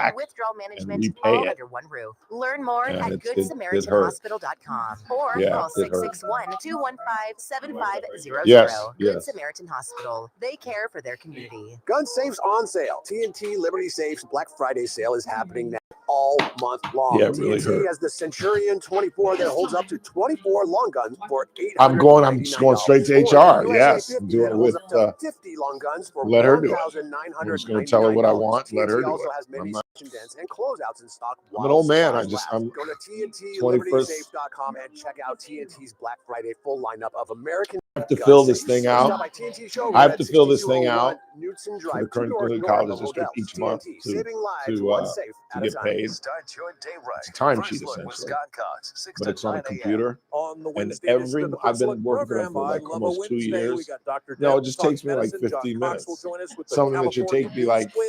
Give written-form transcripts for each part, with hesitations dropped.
back withdrawal and management, repay all it. under one roof. Learn more And at it hurt. GoodSamaritanHospital.com or Yeah, call it hurt. 661-215-7500. Yes, Good yes. Samaritan Hospital. They care for their community. Gun safes on sale. TNT Liberty Safes Black Friday sale is happening now all month long. Yeah, it really TNT hurt. has the Centurion 24 that holds up to 24 long guns for I'm just going straight to HR. Yes, I'm doing it with, 50 long guns for let her do it. $1,999. I'm just going to tell her what I want, let her TNT do also it. has many dents and closeouts in stock. I'm an old man. Go to 21st. TNTLibertySafes.com and check out TNT's Black Friday full lineup of American. I have to fill this thing out. I have to fill this thing out for the current community colleges district each month to get paid. It's a timesheet essentially, but it's on a computer. And I've been working for them for like almost 2 years. No, it just takes me like 15 minutes. Something that should take me like 2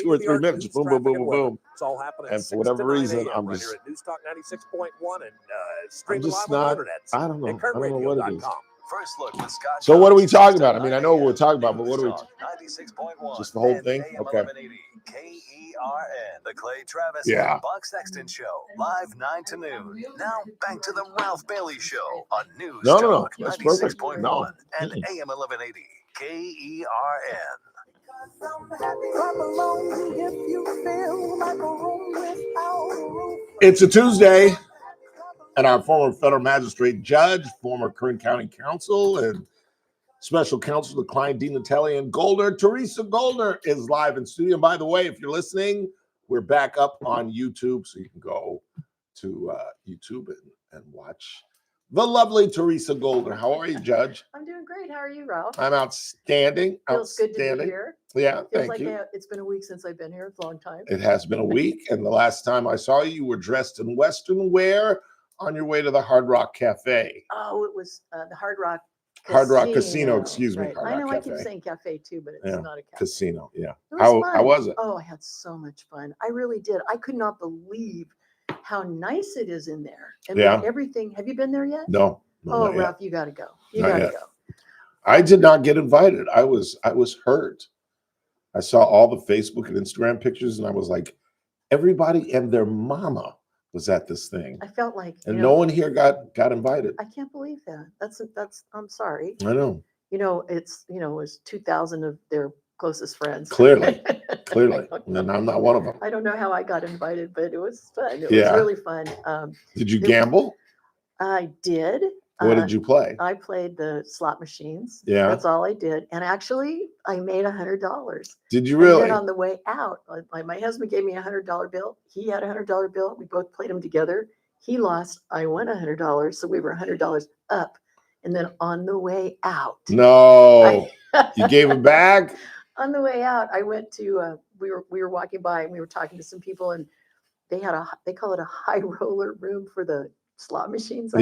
or 3 minutes. Boom, boom, boom, boom, boom. It's all happening. And for whatever reason, I'm just not. I don't know. I don't know what it is. So what are we talking about? I mean, I know what we're talking about, but what are we? Just the whole thing? Okay. KERN, the Clay Travis Yeah. and Buck Sexton Show, live 9 to noon. Now back to the Ralph Bailey Show on News No. Talk That's perfect. 96.1 No. and AM 1180. KERN. It's a Tuesday, and our former federal magistrate judge, former Kern County counsel, and special counsel to Klein, Dean, Natelli, and Goldner, Teresa Goldner, is live in studio. And by the way, if you're listening, we're back up on YouTube, so you can go to YouTube and watch the lovely Teresa Goldner. How are you, Judge? I'm doing great. How are you, Ralph? I'm outstanding. Feels good to be here. Yeah, Feels thank you. It's been a week since I've been here. It's a long time. It has been a week, and the last time I saw you, you were dressed in Western wear on your way to the Hard Rock Cafe. Oh, it was the Hard Rock Casino. Hard Rock Casino, excuse me. Right. Hard I know Rock I Cafe. keep saying cafe too, but it's not a cafe. Casino, yeah. How was it? Oh, I had so much fun. I really did. I could not believe how nice it is in there. And everything. Have you been there yet? No. Oh, Ralph, you got to go. You got to go. I did not get invited. I was hurt. I saw all the Facebook and Instagram pictures, and I was like, everybody and their mama was at this thing. I felt like, and no one here got invited. I can't believe that. That's. I'm sorry. I know. It was 2,000 of their closest friends. Clearly, and I'm not one of them. I don't know how I got invited, but it was fun. It was really fun. Did you gamble? I did. What did you play? I played the slot machines. Yeah. That's all I did. And actually, I made $100. Did you really? And then on the way out, my husband gave me $100 bill. He had $100 bill. We both played them together. He lost. I won $100. So we were $100 up. And then on the way out. No. You gave it back? On the way out, I went to, we were walking by and we were talking to some people, and they call it a high roller room for the slot machines, I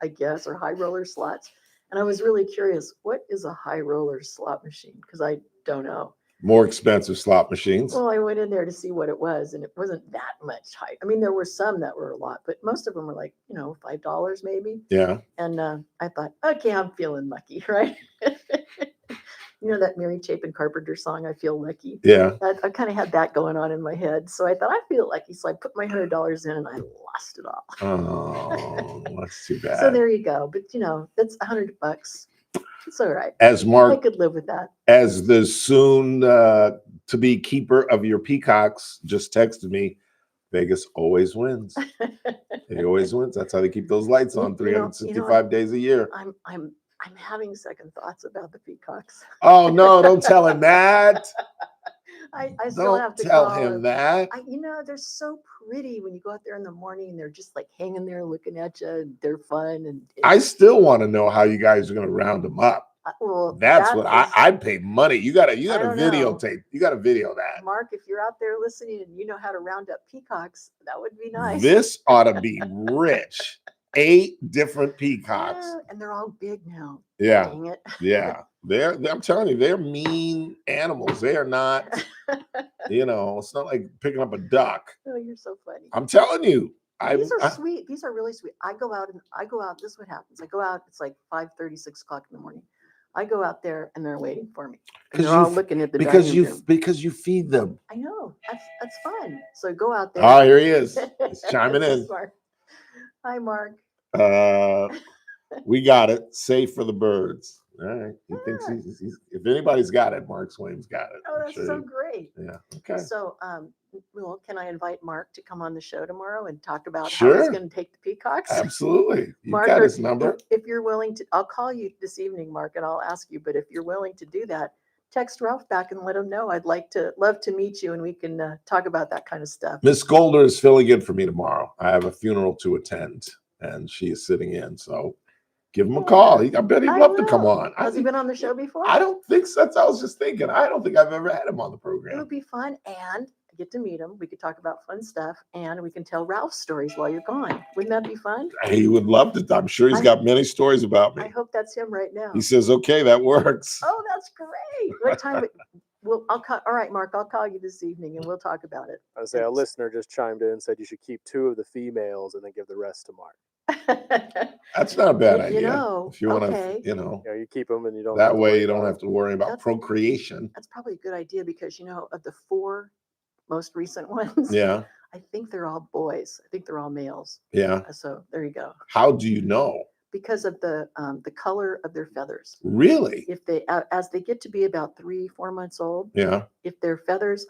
guess, or high roller slots. And I was really curious, what is a high roller slot machine? Because I don't know. More expensive slot machines. Well, I went in there to see what it was, and it wasn't that much high. I mean, there were some that were a lot, but most of them were like, $5 maybe. Yeah. And I thought, okay, I'm feeling lucky, right? You know that Mary Chapin Carpenter song, I Feel Lucky? Yeah. I kind of had that going on in my head. So I thought, I feel lucky. So I put my $100 in and I lost it all. Oh, that's too bad. So there you go. But, that's $100. It's all right. As Mark, I could live with that. As the soon to be keeper of your peacocks just texted me, Vegas always wins. He always wins. That's how they keep those lights on 365 days a year. I'm having second thoughts about the peacocks. Oh no! Don't tell him that. I still have to tell him that. They're so pretty when you go out there in the morning and they're just like hanging there looking at you. And they're fun. And I still want to know how you guys are going to round them up. Well, that's what I'd pay money. You got to videotape. You got to video that. Mark, if you're out there listening and you know how to round up peacocks, that would be nice. This ought to be rich. 8 different peacocks. Yeah, and they're all big now. Yeah. Dang it. Yeah. I'm telling you, they're mean animals. They are not, it's not like picking up a duck. Oh, you're so funny. I'm telling you. These are sweet. These are really sweet. I go out. This is what happens. I go out. It's like 5:30, 6 o'clock in the morning. I go out there and they're waiting for me. And they're all looking at the dining room. Because you feed them. I know. That's fun. So go out there. Oh, here he is. He's chiming This in. is Mark. Hi, Mark. We got it. Safe for the birds. All right. He thinks Yeah. he's if anybody's got it, Mark Swain's got it. Oh, I'm that's sure so great. Yeah. Okay. So, well, can I invite Mark to come on the show tomorrow and talk about how Sure. he's going to take the peacocks? Absolutely. You've Mark, got or his number. If you're willing to, I'll call you this evening, Mark, and I'll ask you. But if you're willing to do that, text Ralph back and let him know. I'd love to meet you, and we can talk about that kind of stuff. Miss Goldner is filling in for me tomorrow. I have a funeral to attend, and she is sitting in. So give him a call. I bet he'd love to come on. Has he been on the show before? I don't think so. I was just thinking. I don't think I've ever had him on the It program. would be fun, and I get to meet him. We could talk about fun stuff, and we can tell Ralph stories while you're gone. Wouldn't that be fun? He would love to. I'm sure he's got many stories about me. I hope that's him right now. He says, "Okay, that works." Oh, that's great. What time? I'll call. All right, Mark, I'll call you this evening and we'll talk about it. I would say a listener just chimed in and said you should keep 2 of the females and then give the rest to Mark. That's not a bad idea. If you want okay. to, you keep them and you don't. That way, you don't have to worry about procreation. That's probably a good idea because of the 4 most recent ones. Yeah. I think they're all boys. I think they're all males. Yeah. So there you go. How do you know? Because of the color of their feathers. Really? If they as they get to be about 3-4 months old. Yeah. If their feathers.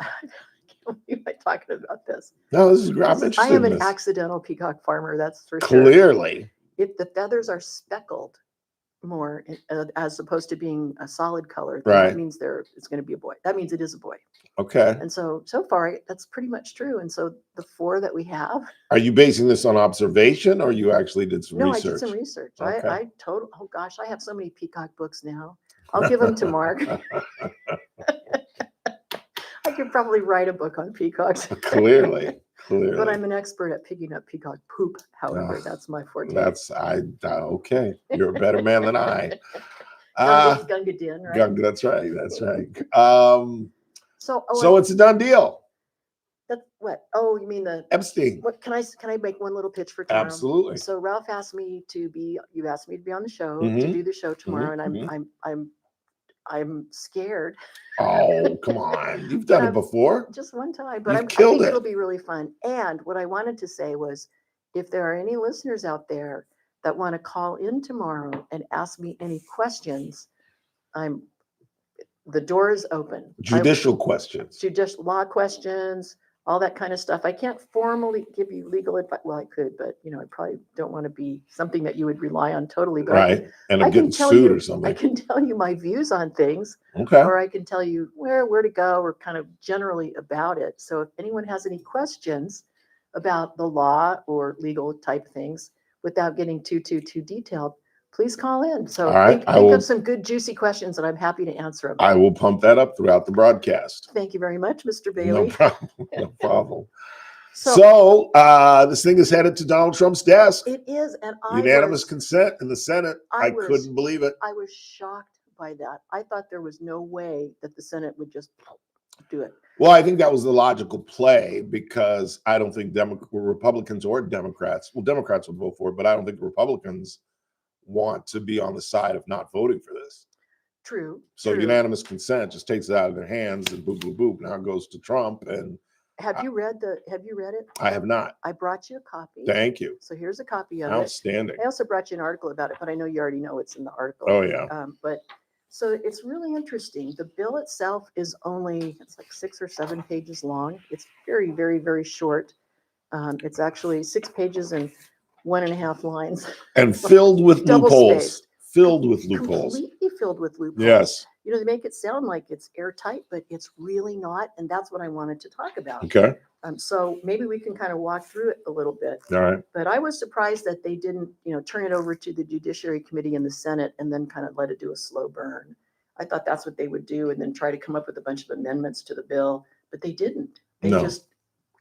Am I talking about this? No, this is great. I'm interested. I am in an this. accidental peacock farmer. That's for sure. Clearly. If the feathers are speckled more as opposed to being a solid color, right, that means it's going to be a boy. That means it is a boy. Okay. And so far, that's pretty much true. And so the 4 that we have. Are you basing this on observation, or you actually did some research? No, I did some research. Okay. Oh gosh, I have so many peacock books now. I'll give them to Mark. I could probably write a book on peacocks. Clearly. But I'm an expert at picking up peacock poop. However, that's my forte. Okay. You're a better man than I. Gunga Din, right? That's right. So it's a done deal. That's what? Oh, you mean the Epstein? What can I make one little pitch for tomorrow? Absolutely. So Ralph asked me to be. You asked me to be on the show to do the show tomorrow, and I'm scared. Oh, come on. You've done it before. Just one time, but I think it'll be really fun. And what I wanted to say was, if there are any listeners out there that want to call in tomorrow and ask me any questions, the door is open. Judicial questions. Judicial law questions, all that kind of stuff. I can't formally give you legal advice. Well, I could, but I probably don't want to be something that you would rely on totally. But right. And I'm getting sued or something. I can tell you my views on things. Okay. Or I can tell you where to go or kind of generally about it. So if anyone has any questions about the law or legal type things without getting too detailed, please call in. So think of some good juicy questions and I'm happy to answer them. I will pump that up throughout the broadcast. Thank you very much, Mr. Bailey. No problem. No problem. So this thing is headed to Donald Trump's desk. It is, and unanimous consent in the Senate. I couldn't believe it. I was shocked by that. I thought there was no way that the Senate would just do it. Well, I think that was the logical play because I don't think Republicans or Democrats, well, Democrats would vote for it, but I don't think Republicans want to be on the side of not voting for this. True. So unanimous consent just takes it out of their hands and boop, boop, boop. Now it goes to Trump. And have you read it? I have not. I brought you a copy. Thank you. So here's a copy of Outstanding. it. I also brought you an article about it, but I know you already know it's in the article. Oh, yeah. So it's really interesting. The bill itself is it's like 6 or 7 pages long. It's very, very, very short. It's actually 6 pages and 1.5 lines. And filled with loopholes. Spaced. Filled with loopholes. Completely filled with loopholes. Yes. They make it sound like it's airtight, but it's really not. And that's what I wanted to talk about. Okay. So maybe we can kind of walk through it a little bit. All right. But I was surprised that they didn't, turn it over to the Judiciary Committee in the Senate and then kind of let it do a slow burn. I thought that's what they would do and then try to come up with a bunch of amendments to the bill, but they didn't. They just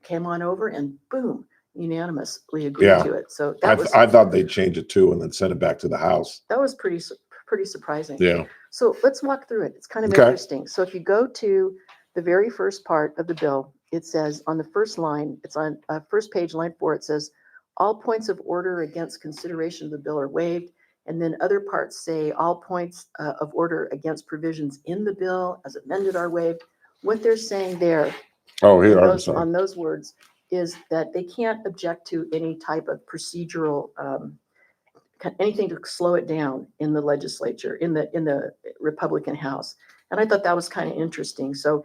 came on over and boom, unanimously agreed to it. So I thought they'd change it too and then send it back to the House. That was pretty surprising. Yeah. So let's walk through it. It's kind of interesting. So if you go to the very first part of the bill, it says on the first line, it's on first page, line 4, it says, all points of order against consideration of the bill are waived And then other parts say all points of order against provisions in the bill as amended are waived. What they're saying there on those words is that they can't object to any type of procedural, anything to slow it down in the legislature, in the Republican House. And I thought that was kind of interesting. So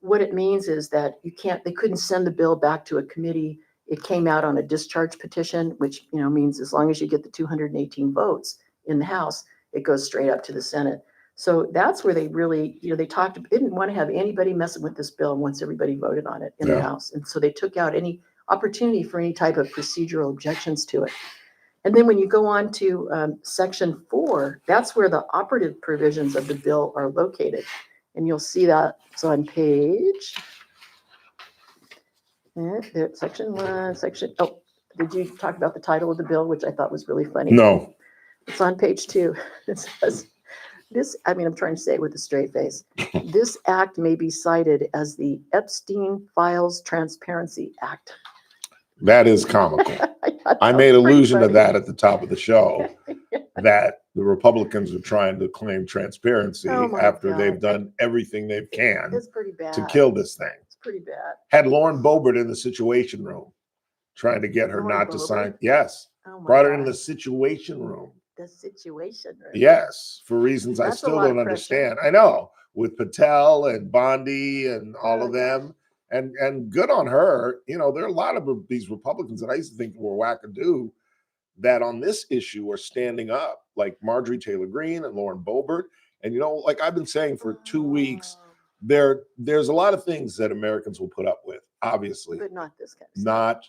what it means is that they couldn't send the bill back to a committee. It came out on a discharge petition, which, means as long as you get the 218 votes in the House, it goes straight up to the Senate. So that's where they really, they didn't want to have anybody messing with this bill once everybody voted on it in the House. And so they took out any opportunity for any type of procedural objections to it. And then when you go on to section 4, that's where the operative provisions of the bill are located. And you'll see that it's on page, section 1, did you talk about the title of the bill, which I thought was really funny? No. It's on page 2. It says, I'm trying to say it with a straight face. This act may be cited as the Epstein Files Transparency Act. That is comical. I made allusion to that at the top of the show, that the Republicans are trying to claim transparency after they've done everything they can to kill this thing. It's pretty bad. Had Lauren Boebert in the Situation Room, trying to get her not to sign. Yes. Brought her in the Situation Room. The Situation Room. Yes, for reasons I still don't understand. I know, with Patel and Bondi and all of them. And good on her. There are a lot of these Republicans that I used to think were wackadoo that on this issue are standing up, like Marjorie Taylor Greene and Lauren Boebert. And, like I've been saying for 2 weeks, there's a lot of things that Americans will put up with, obviously. But not this kind of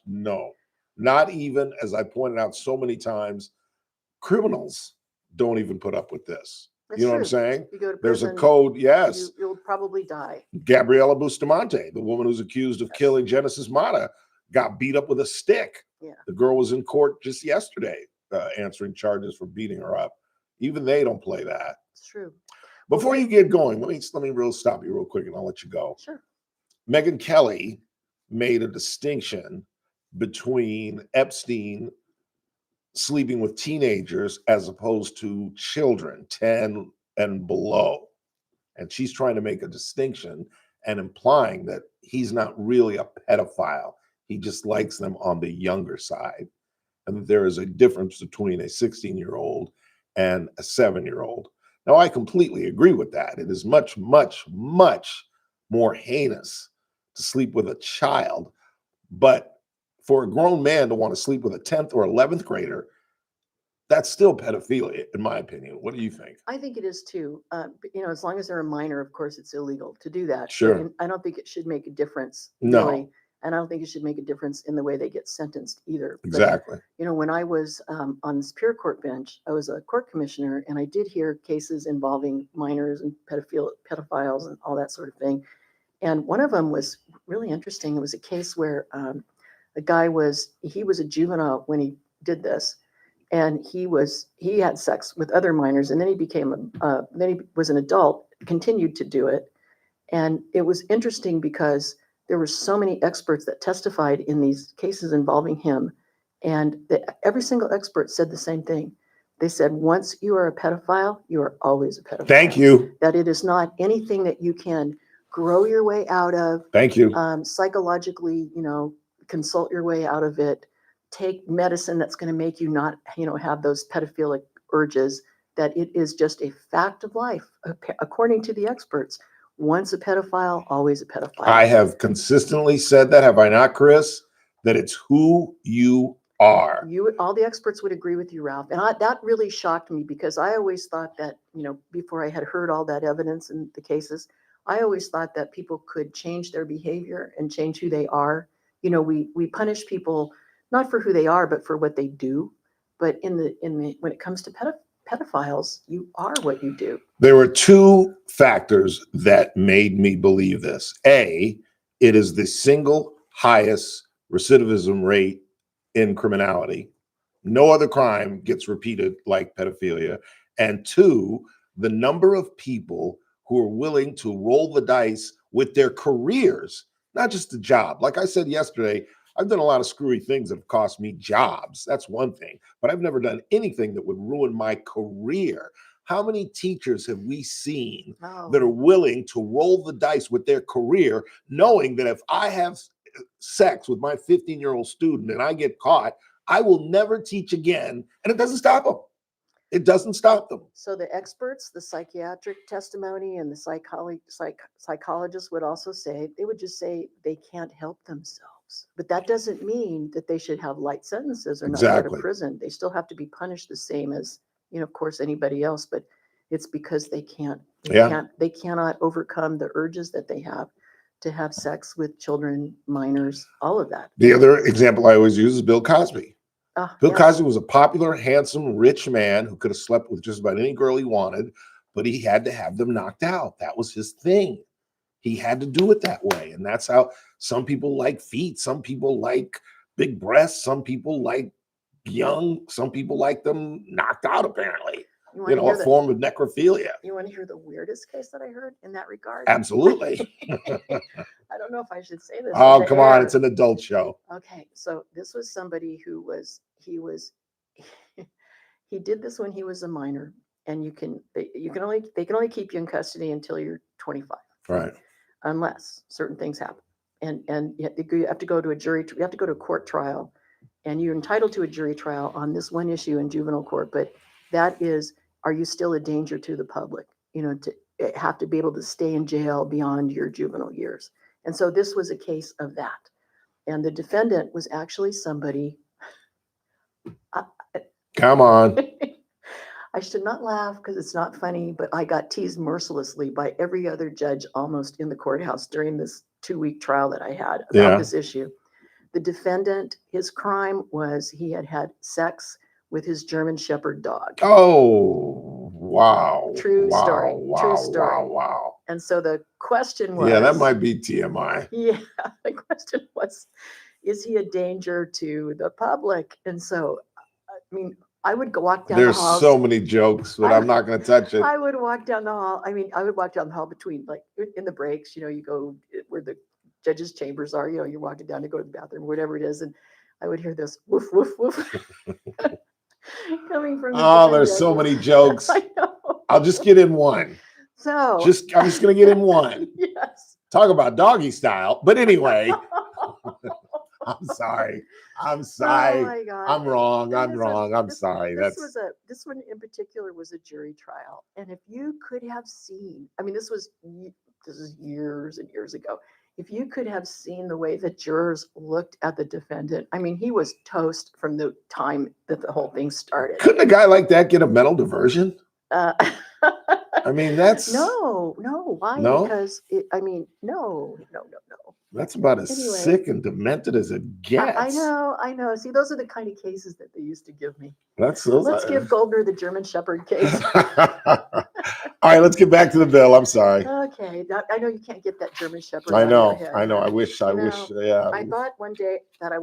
stuff. Not even, as I pointed out so many times, criminals don't even put up with this. That's you know true. What I'm saying? You go to There's prison, a code, yes. You'll probably die. Gabriela Bustamante, the woman who's accused of killing Genesis Mata, got beat up with a stick. Yeah. The girl was in court just yesterday answering charges for beating her up. Even they don't play that. It's true. Before you get going, let me stop you real quick and I'll let you go. Sure. Megyn Kelly made a distinction between Epstein sleeping with teenagers as opposed to children 10 and below. And she's trying to make a distinction and implying that he's not really a pedophile. He just likes them on the younger side. And that there is a difference between a 16-year-old and a 7-year-old. Now, I completely agree with that. It is much, much, much more heinous to sleep with a child. But for a grown man to want to sleep with a 10th or 11th grader, that's still pedophilia, in my opinion. What do you think? I think it is too. As long as they're a minor, of course, it's illegal to do that. Sure. I don't think it should make a difference. No. Really. And I don't think it should make a difference in the way they get sentenced either. Exactly. But, when I was on the Superior Court bench, I was a court commissioner, and I did hear cases involving minors and pedophiles and all that sort of thing. And one of them was really interesting. It was a case where a guy was a juvenile when he did this, and he had sex with other minors, and then he was an adult, continued to do it. And it was interesting because there were so many experts that testified in these cases involving him, and every single expert said the same thing. They said, once you are a pedophile, you are always a pedophile. Thank you. That it is not anything that you can grow your way out of. Thank you. Psychologically, consult your way out of it. Take medicine that's going to make you not, have those pedophilic urges. That it is just a fact of life, according to the experts. Once a pedophile, always a pedophile. I have consistently said that, have I not, Chris? That it's who you are. All the experts would agree with you, Ralph. And that really shocked me because I always thought that, before I had heard all that evidence in the cases, I always thought that people could change their behavior and change who they are. We punish people not for who they are, but for what they do. But when it comes to pedophiles, you are what you do. There were two factors that made me believe this. A, it is the single highest recidivism rate in criminality. No other crime gets repeated like pedophilia. And two, the number of people who are willing to roll the dice with their careers, not just a job. Like I said yesterday, I've done a lot of screwy things that have cost me jobs. That's one thing. But I've never done anything that would ruin my career. How many teachers have we seen that are willing to roll the dice with their career, knowing that if I have sex with my 15-year-old student and I get caught, I will never teach again. And it doesn't stop them. It doesn't stop them. So the experts, the psychiatric testimony and the psychologists would also say, they would just say they can't help themselves. But that doesn't mean that they should have light sentences or not go to prison. They still have to be punished the same as, of course, anybody else. But it's because they they cannot overcome the urges that they have to have sex with children, minors, all of that. The other example I always use is Bill Cosby. Bill Cosby was a popular, handsome, rich man who could have slept with just about any girl he wanted, but he had to have them knocked out. That was his thing. He had to do it that way. And that's how some people like feet. Some people like big breasts. Some people like young. Some people like them knocked out, apparently. A form of necrophilia. You want to hear the weirdest case that I heard in that regard? Absolutely. I don't know if I should say this. Oh, come on. It's an adult show. Okay. So this was somebody who he did this when he was a minor, and they can only keep you in custody until you're 25. Right. Unless certain things happen. And you have to go to you have to go to a court trial, and you're entitled to a jury trial on this one issue in juvenile court, but that is, are you still a danger to the public? To have to be able to stay in jail beyond your juvenile years. And so this was a case of that. And the defendant was actually somebody. Come on. I should not laugh because it's not funny, but I got teased mercilessly by every other judge almost in the courthouse during this 2-week trial that I had about this issue. The defendant, his crime was he had sex with his German Shepherd dog. Oh, wow. True story. Wow, True story. Wow. And so the question was. Yeah, that might be TMI. Yeah, the question was, is he a danger to the public? And so, I would walk down the hall. There's so many jokes, but I'm not going to touch it. I would walk down the hall. I would walk down the hall between, like, in the breaks, you go where the judges' chambers are, you're walking down to go to the bathroom, whatever it is. And I would hear this woof, woof, woof. Coming from there's so many jokes. I know. I'll just get in one. So I'm just gonna get in one. Yes. Talk about doggy style. But anyway, I'm sorry. Oh my God. I'm wrong. I'm sorry. This one in particular was a jury trial, and if you could have seen, this is years and years ago. If you could have seen the way the jurors looked at the defendant, he was toast from the time that the whole thing started. Couldn't a guy like that get a mental diversion? That's no. Why? No? Because no. That's about as sick and demented as it gets. I know. See, those are the kind of cases that they used to give me. Let's give Goldner the German Shepherd case. All right, let's get back to the bill. I'm sorry. Okay, I know you can't get that German Shepherd. I know. I wish. Yeah. I thought one day that I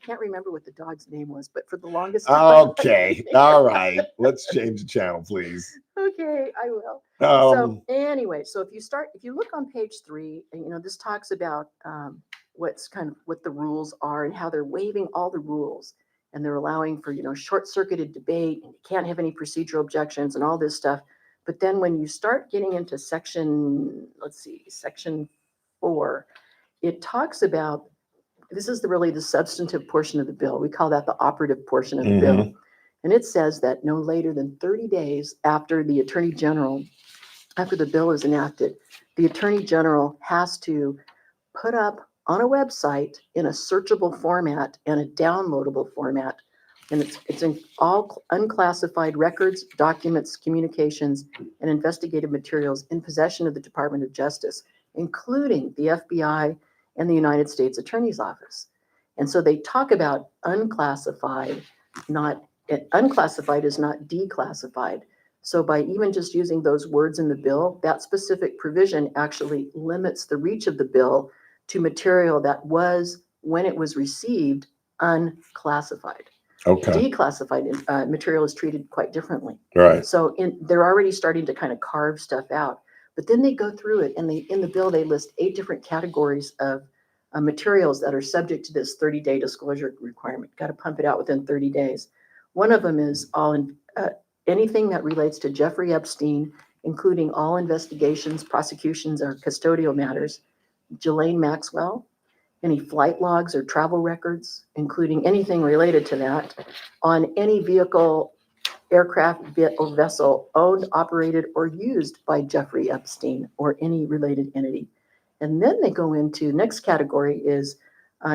can't remember what the dog's name was, but for the longest time. Okay. All right. Let's change the channel, please. Okay, I will. So anyway, if you look on page 3, and this talks about what the rules are and how they're waiving all the rules, and they're allowing for short-circuited debate, and you can't have any procedural objections and all this stuff. But then when you start getting into section 4, it talks about, this is really the substantive portion of the bill. We call that the operative portion of the bill. And it says that no later than 30 days after the Attorney General, after the bill is enacted, the Attorney General has to put up on a website in a searchable format and a downloadable format. And it's in all unclassified records, documents, communications, and investigative materials in possession of the Department of Justice, including the FBI and the United States Attorney's Office. And so they talk about unclassified is not declassified. So by even just using those words in the bill, that specific provision actually limits the reach of the bill to material that was, when it was received, unclassified. Okay. Declassified material is treated quite differently. Right. So they're already starting to kind of carve stuff out. But then they go through it, and in the bill they list 8 different categories of materials that are subject to this 30-day disclosure requirement. Got to pump it out within 30 days. One of them is anything that relates to Jeffrey Epstein, including all investigations, prosecutions, or custodial matters, Ghislaine Maxwell, any flight logs or travel records, including anything related to that, on any vehicle, aircraft, or vessel owned, operated, or used by Jeffrey Epstein or any related entity. And then they go into, next category is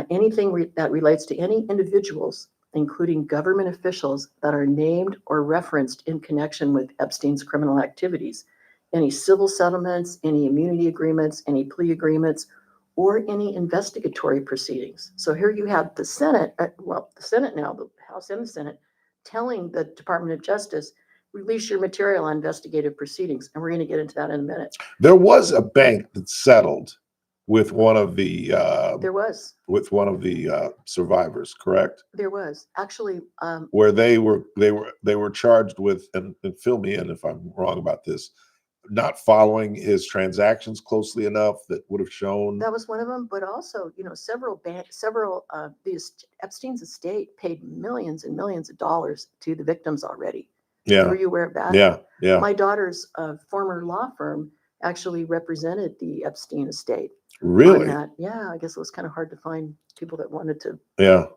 anything that relates to any individuals, including government officials that are named or referenced in connection with Epstein's criminal activities, any civil settlements, any immunity agreements, any plea agreements, or any investigatory proceedings. So here you have the Senate, the Senate now, the House and the Senate, telling the Department of Justice, release your material on investigative proceedings. And we're going to get into that in a minute. There was a bank that settled with one of the survivors, correct? There was actually where they were charged with, and fill me in if I'm wrong about this, not following his transactions closely enough that would have shown. That was one of them, but also, several Epstein's estate paid millions and millions of dollars to the victims already. Yeah. Were you aware of that? Yeah. My daughter's former law firm actually represented the Epstein estate. Really? Yeah, I guess it was kind of hard to find people that wanted to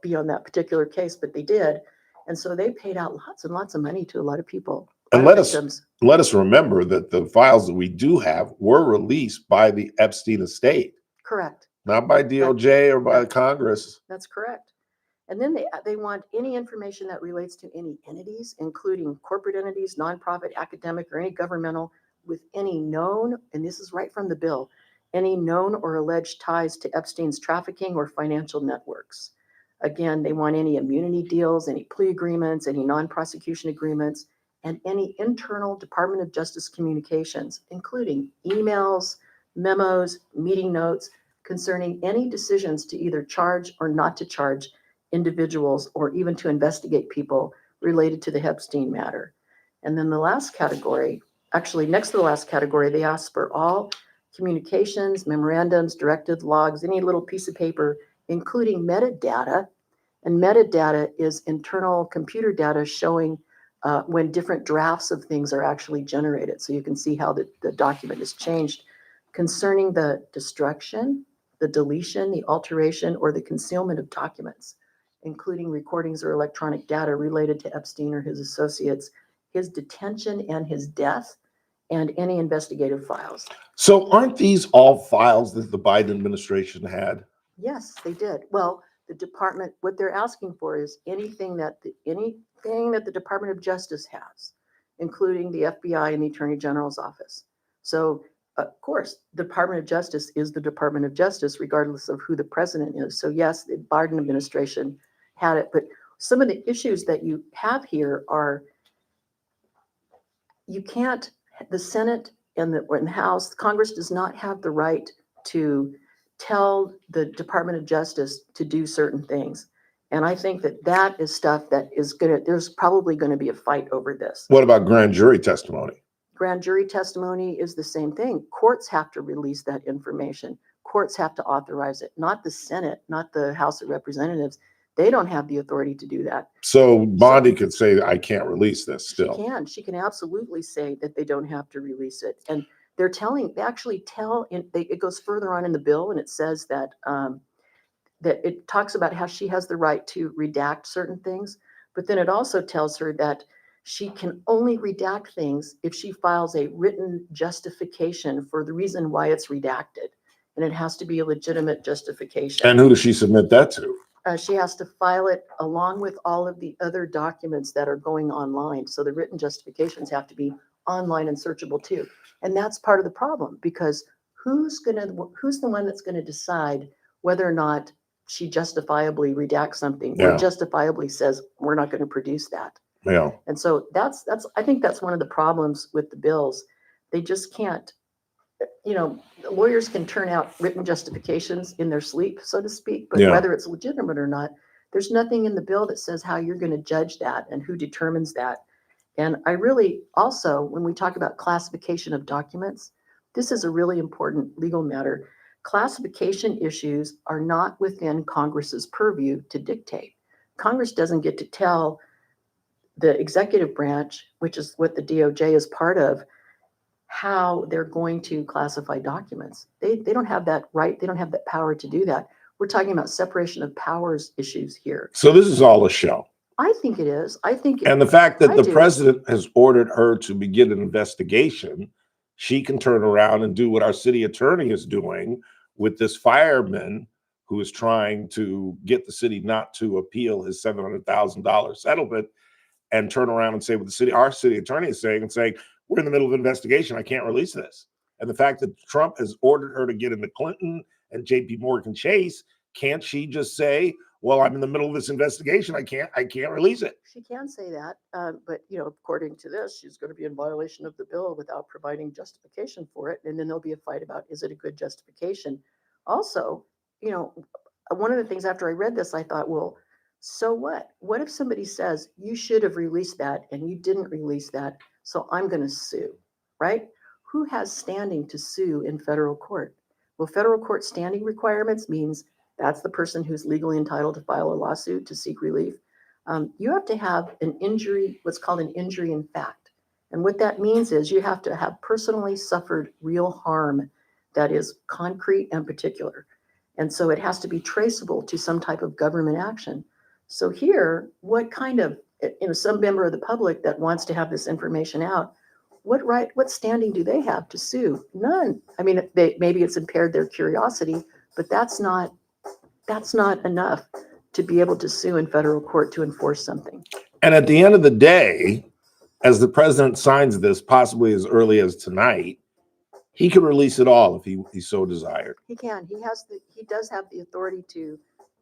be on that particular case, but they did. And so they paid out lots and lots of money to a lot of people. And let us remember that the files that we do have were released by the Epstein estate. Correct. Not by DOJ or by Congress. That's correct. And then they want any information that relates to any entities, including corporate entities, nonprofit, academic, or any governmental, with any known, and this is right from the bill, any known or alleged ties to Epstein's trafficking or financial networks. Again, they want any immunity deals, any plea agreements, any non-prosecution agreements, and any internal Department of Justice communications, including emails, memos, meeting notes, concerning any decisions to either charge or not to charge individuals or even to investigate people related to the Epstein matter. And then the last category, actually next to the last category, they ask for all communications, memorandums, directives, logs, any little piece of paper, including metadata. And metadata is internal computer data showing when different drafts of things are actually generated. So you can see how the document is changed concerning the destruction, the deletion, the alteration, or the concealment of documents, including recordings or electronic data related to Epstein or his associates, his detention and his death, and any investigative files. So aren't these all files that the Biden administration had? Yes, they did. Well, the department, what they're asking for is anything that the Department of Justice has, including the FBI and the Attorney General's office. So, of course, the Department of Justice is the Department of Justice, regardless of who the president is. So, yes, the Biden administration had it, but some of the issues that you have here are you can't, the Senate and the House, Congress does not have the right to tell the Department of Justice to do certain things. And I think that is stuff that is there's probably going to be a fight over this. What about grand jury testimony? Grand jury testimony is the same thing. Courts have to release that information. Courts have to authorize it, not the Senate, not the House of Representatives. They don't have the authority to do that. So Bondi could say, I can't release this still. She can absolutely say that they don't have to release it. And they actually tell, it goes further on in the bill, and it says that that it talks about how she has the right to redact certain things, but then it also tells her that she can only redact things if she files a written justification for the reason why it's redacted. And it has to be a legitimate justification. And who does she submit that to? She has to file it along with all of the other documents that are going online. So the written justifications have to be online and searchable too. And that's part of the problem, because who's the one that's going to decide whether or not she justifiably redacts something or justifiably says, we're not going to produce that. Yeah. And so I think that's one of the problems with the bills. They just can't, lawyers can turn out written justifications in their sleep, so to speak, but whether it's legitimate or not, there's nothing in the bill that says how you're going to judge that and who determines that. And I really also, when we talk about classification of documents, this is a really important legal matter. classification issues are not within Congress's purview to dictate. Congress doesn't get to tell the executive branch, which is what the DOJ is part of, how they're going to classify documents. They don't have that right. They don't have that power to do that. We're talking about separation of powers issues here. So this is all a show. I think it is. I think, and the fact that I the do. president has ordered her to begin an investigation, she can turn around and do what our city attorney is doing with this fireman who is trying to get the city not to appeal his $700,000 settlement, and turn around and say what our city attorney is saying, and saying, we're in the middle of an investigation. I can't release this. And the fact that Trump has ordered her to get into Clinton and JP Morgan Chase, can't she just say, well, I'm in the middle of this investigation. I can't release it. She can say that, but according to this, she's going to be in violation of the bill without providing justification for it. And then there'll be a fight about, is it a good justification? Also, one of the things after I read this, I thought, well, so what? What if somebody says you should have released that and you didn't release that, so I'm going to sue, right? Who has standing to sue in federal court? Well, federal court standing requirements means that's the person who's legally entitled to file a lawsuit to seek relief. You have to have an injury, what's called an injury in fact. And what that means is you have to have personally suffered real harm that is concrete and particular. And so it has to be traceable to some type of government action. So here, what kind of, some member of the public that wants to have this information out, what standing do they have to sue? None. I mean, maybe it's impaired their curiosity, but that's not enough to be able to sue in federal court to enforce something. And at the end of the day, as the president signs this, possibly as early as tonight, he can release it all if he so desired. He can. He does have the authority to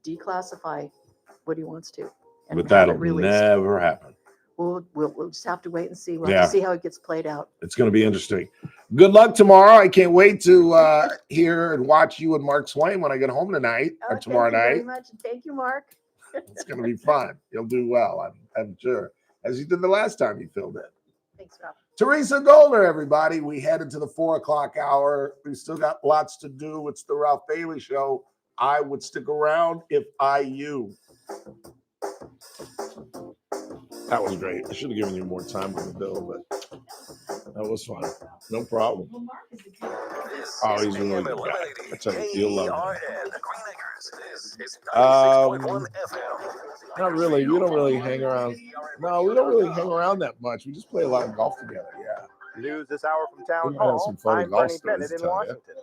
declassify what he wants to. But that'll never happen. We'll just have to wait and see. We'll have to see how it gets played out. It's going to be interesting. Good luck tomorrow. I can't wait to hear and watch you and Mark Swain when I get home tonight or tomorrow night. Thank you very much. Thank you, Mark. It's going to be fun. You'll do well, I'm sure, as you did the last time you filmed it. Thanks, Rob. Teresa Goldner, everybody. We head into the 4:00 hour. We've still got lots to do. It's the Ralph Bailey Show. I would stick around if I you. That was great. I should have given you more time on the bill, but that was fun. No problem. Oh, he's a really good guy. I tell you, you'll love him. Not really. We don't really hang around. No, we don't really hang around that much. We just play a lot of golf together. Yeah. News this hour from Town We might have Hall. some funny I'm golf Bernie stories Bennett to in tell you. Washington.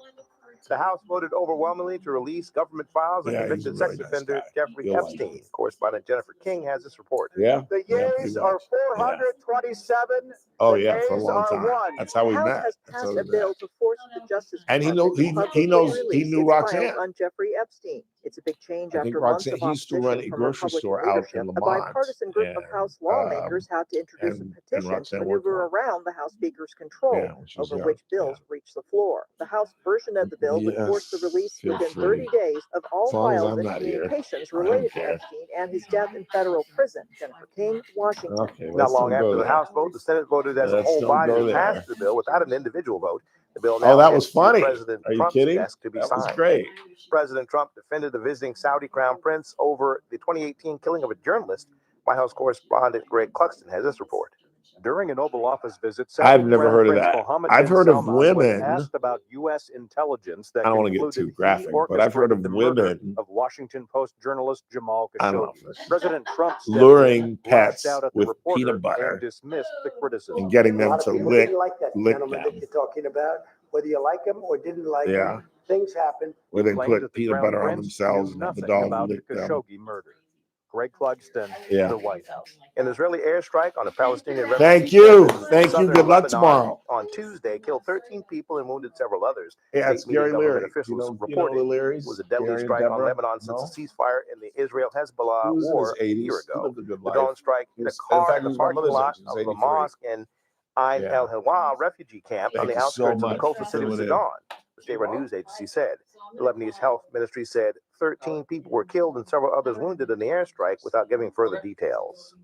The House voted overwhelmingly to release government files on Yeah, he's a convicted really sex nice offender guy. Jeffrey You'll like Epstein. him. Correspondent Jennifer King has this report. Yeah. The Yeah, yeas pretty are much. 427. Oh the yeah, for a nays long are time. 1. That's how we House met. has That's passed how we a bill met. to force the Justice And he Department knew- to he publicly knows- he release knew its Roxanne. files on Jeffrey Epstein. It's a big change I think after months Roxanne, of he used to run opposition a from grocery Republican store out leadership. in A Lamont. bipartisan group of House lawmakers had to introduce and a petition Roxanne to worked maneuver for him. around the House Speaker's control Yeah, when she was over young. which bills reach the floor. The House version of the bill would force the release feel within free. 30 days of all As long as files I'm and not here, communications I don't related to care. Epstein and his death in federal prison. Jennifer King, Washington. Okay, Not let's long don't go after the there. House vote, the Senate voted as a Let's whole don't body go to pass there. the bill without an individual vote. The bill Oh, now that heads was to funny. President Are you Trump's kidding? desk to be That was signed. great. President Trump defended the visiting Saudi crown prince over the 2018 killing of a journalist. White House correspondent Greg Cluxton has this report. During an Oval Office visit, I've Saudi never Crown heard of Prince that. Mohammed I've bin heard of Salman was women. asked about U.S. intelligence that I don't want to get concluded too graphic, he but I've heard of orchestrated the murder women. of Washington Post journalist Jamal I don't know. Khashoggi. President Trump stepped Luring in, pets lashed out at the with reporter, peanut butter and dismissed the criticism. and getting A them lot of to people lick didn't like that gentleman them. that you're talking about, whether you like him or didn't like Yeah. him. Things happen. Where they Claimed put that the peanut Crown butter on Prince themselves knew and have the nothing dog about the lick them. Khashoggi murder. Greg Clugston, Yeah. the White House. An Israeli airstrike on a Palestinian Thank refugee you. camp in Thank you. southern Good luck Lebanon tomorrow. on Tuesday killed 13 people and wounded several others. Yeah, it's State media Gary government Leary. officials You know the reported Learys? it was a deadly Gary and strike on Deborah? Lebanon No? since a ceasefire in the Israel-Hezbollah He was in war his 80s. a year He ago. lived a good The life. drone strike hit a In car fact, in he the was my parking mother's lot age. He was of the 83. mosque in Ain Yeah. El Hilwa refugee camp on Thank the you so outskirts of the much coastal for city of filling in. Sudan. The state news agency said. The Lebanese health ministry said 13 people were killed and several others wounded in the airstrike without giving further details.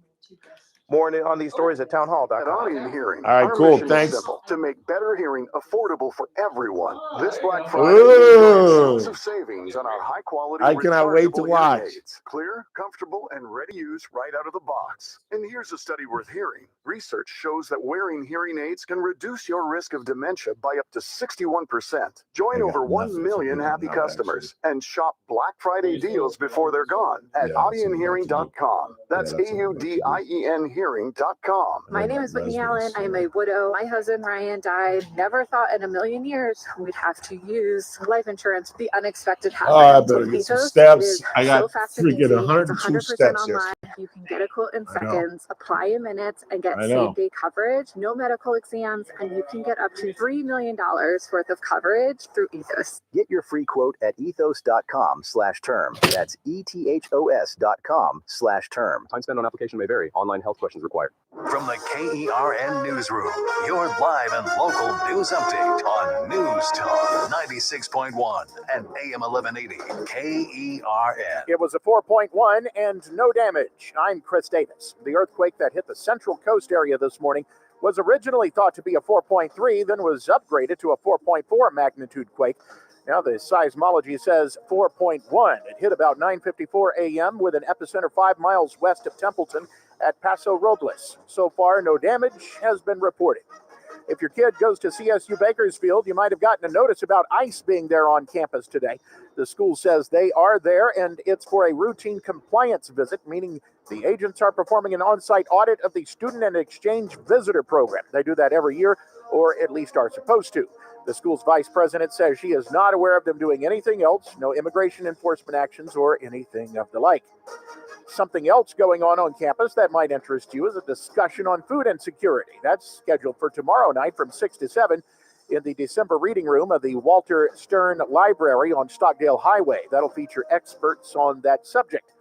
More on these stories at At townhall.com. Audion Hearing, All right, our cool. mission is Thanks. simple: to make better hearing affordable for everyone. This Black Friday, Ooh. enjoy exclusive savings on our high-quality I cannot wait to rechargeable watch. hearing aids. Clear, comfortable, and ready to use right out of the box. And here's a study worth hearing. Research shows that wearing hearing aids can reduce your risk of dementia by up to 61%. Join I got over 1 nothing million for that happy now, customers and shop Black Friday deals before they're gone at Yeah, that's audionhearing.com. That's that's what I'm about to do. AUDIEN hearing.com. My name is Whitney Allen. I'm a widow. My husband Ryan died. Never thought in a million years we'd have to use life insurance. The unexpected happened. Oh, I better get some Ethos steps. is I got so fast and freaking easy. 102 It's 100% steps online. yesterday. You can get a quote in I know. seconds, apply in minutes, and get I know. same-day coverage. No medical exams, and you can get up to $3 million worth of coverage through Ethos. Get your free quote at ethos.com/term. That's ETHOS.com/term. Time spent on application may vary. Online health questions required. From the KERN Newsroom, your live and local news update on News Talk 96.1 and AM 1180 KERN. It was a 4.1 and no damage. I'm Chris Davis. The earthquake that hit the Central Coast area this morning was originally thought to be a 4.3, then was upgraded to a 4.4 magnitude quake. Now the seismology says 4.1. It hit about 9:54 a.m. with an epicenter 5 miles west of Templeton at Paso Robles. So far, no damage has been reported. If your kid goes to CSU Bakersfield, you might have gotten a notice about ICE being there on campus today. The school says they are there, and it's for a routine compliance visit, meaning the agents are performing an on-site audit of the Student and Exchange Visitor Program. They do that every year, or at least are supposed to. The school's vice president says she is not aware of them doing anything else, no immigration enforcement actions or anything of the like. Something else going on campus that might interest you is a discussion on food insecurity. That's scheduled for tomorrow night from 6 to 7 in the December reading room of the Walter Stern Library on Stockdale Highway. That'll feature experts on that subject.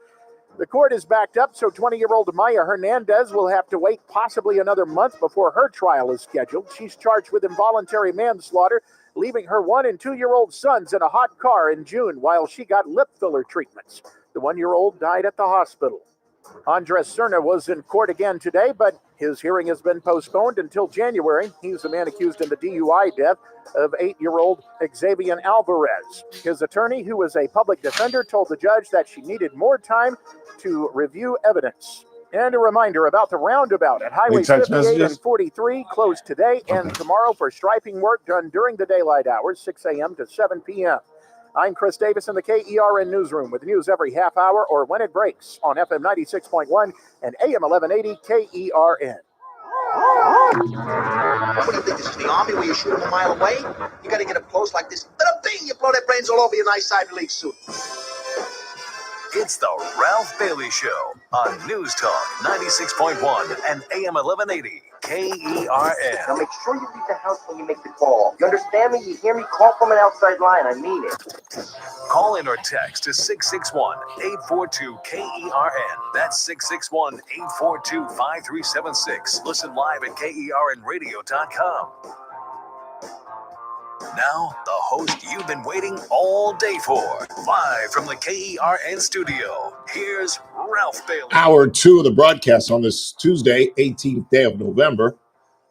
The court is backed up, so 20-year-old Maya Hernandez will have to wait possibly another month before her trial is scheduled. She's charged with involuntary manslaughter, leaving her 1- and 2-year-old sons in a hot car in June while she got lip filler treatments. The 1-year-old died at the hospital. Andres Cerna was in court again today, but his hearing has been postponed until January. He's the man accused in the DUI death of 8-year-old Xavier Alvarez. His attorney, who is a public defender, told the judge that she needed more time to review evidence. And a reminder about the roundabout at Highway 58 and 43, closed today and tomorrow for striping work done during the daylight hours, 6 a.m. to 7 p.m. I'm Chris Davis in the KERN Newsroom with news every half hour or when it breaks on FM 96.1 and AM 1180 KERN. What do you think, this is the Army where you shoot them a mile away? You got to get up close like this. Bada bing, you blow their brains all over your nice Ivy League suit. It's the Ralph Bailey Show on News Talk 96.1 and AM 1180 KERN. Now make sure you leave the house when you make the call. You understand me? You hear me? Call from an outside line. I mean it. Call in or text to 661-842-KERN. That's 661-842-5376. Listen live at KERNradio.com. Now, the host you've been waiting all day for. Live from the KERN studio, here's Ralph Bailey. Hour 2 of the broadcast on this Tuesday, 18th day of November.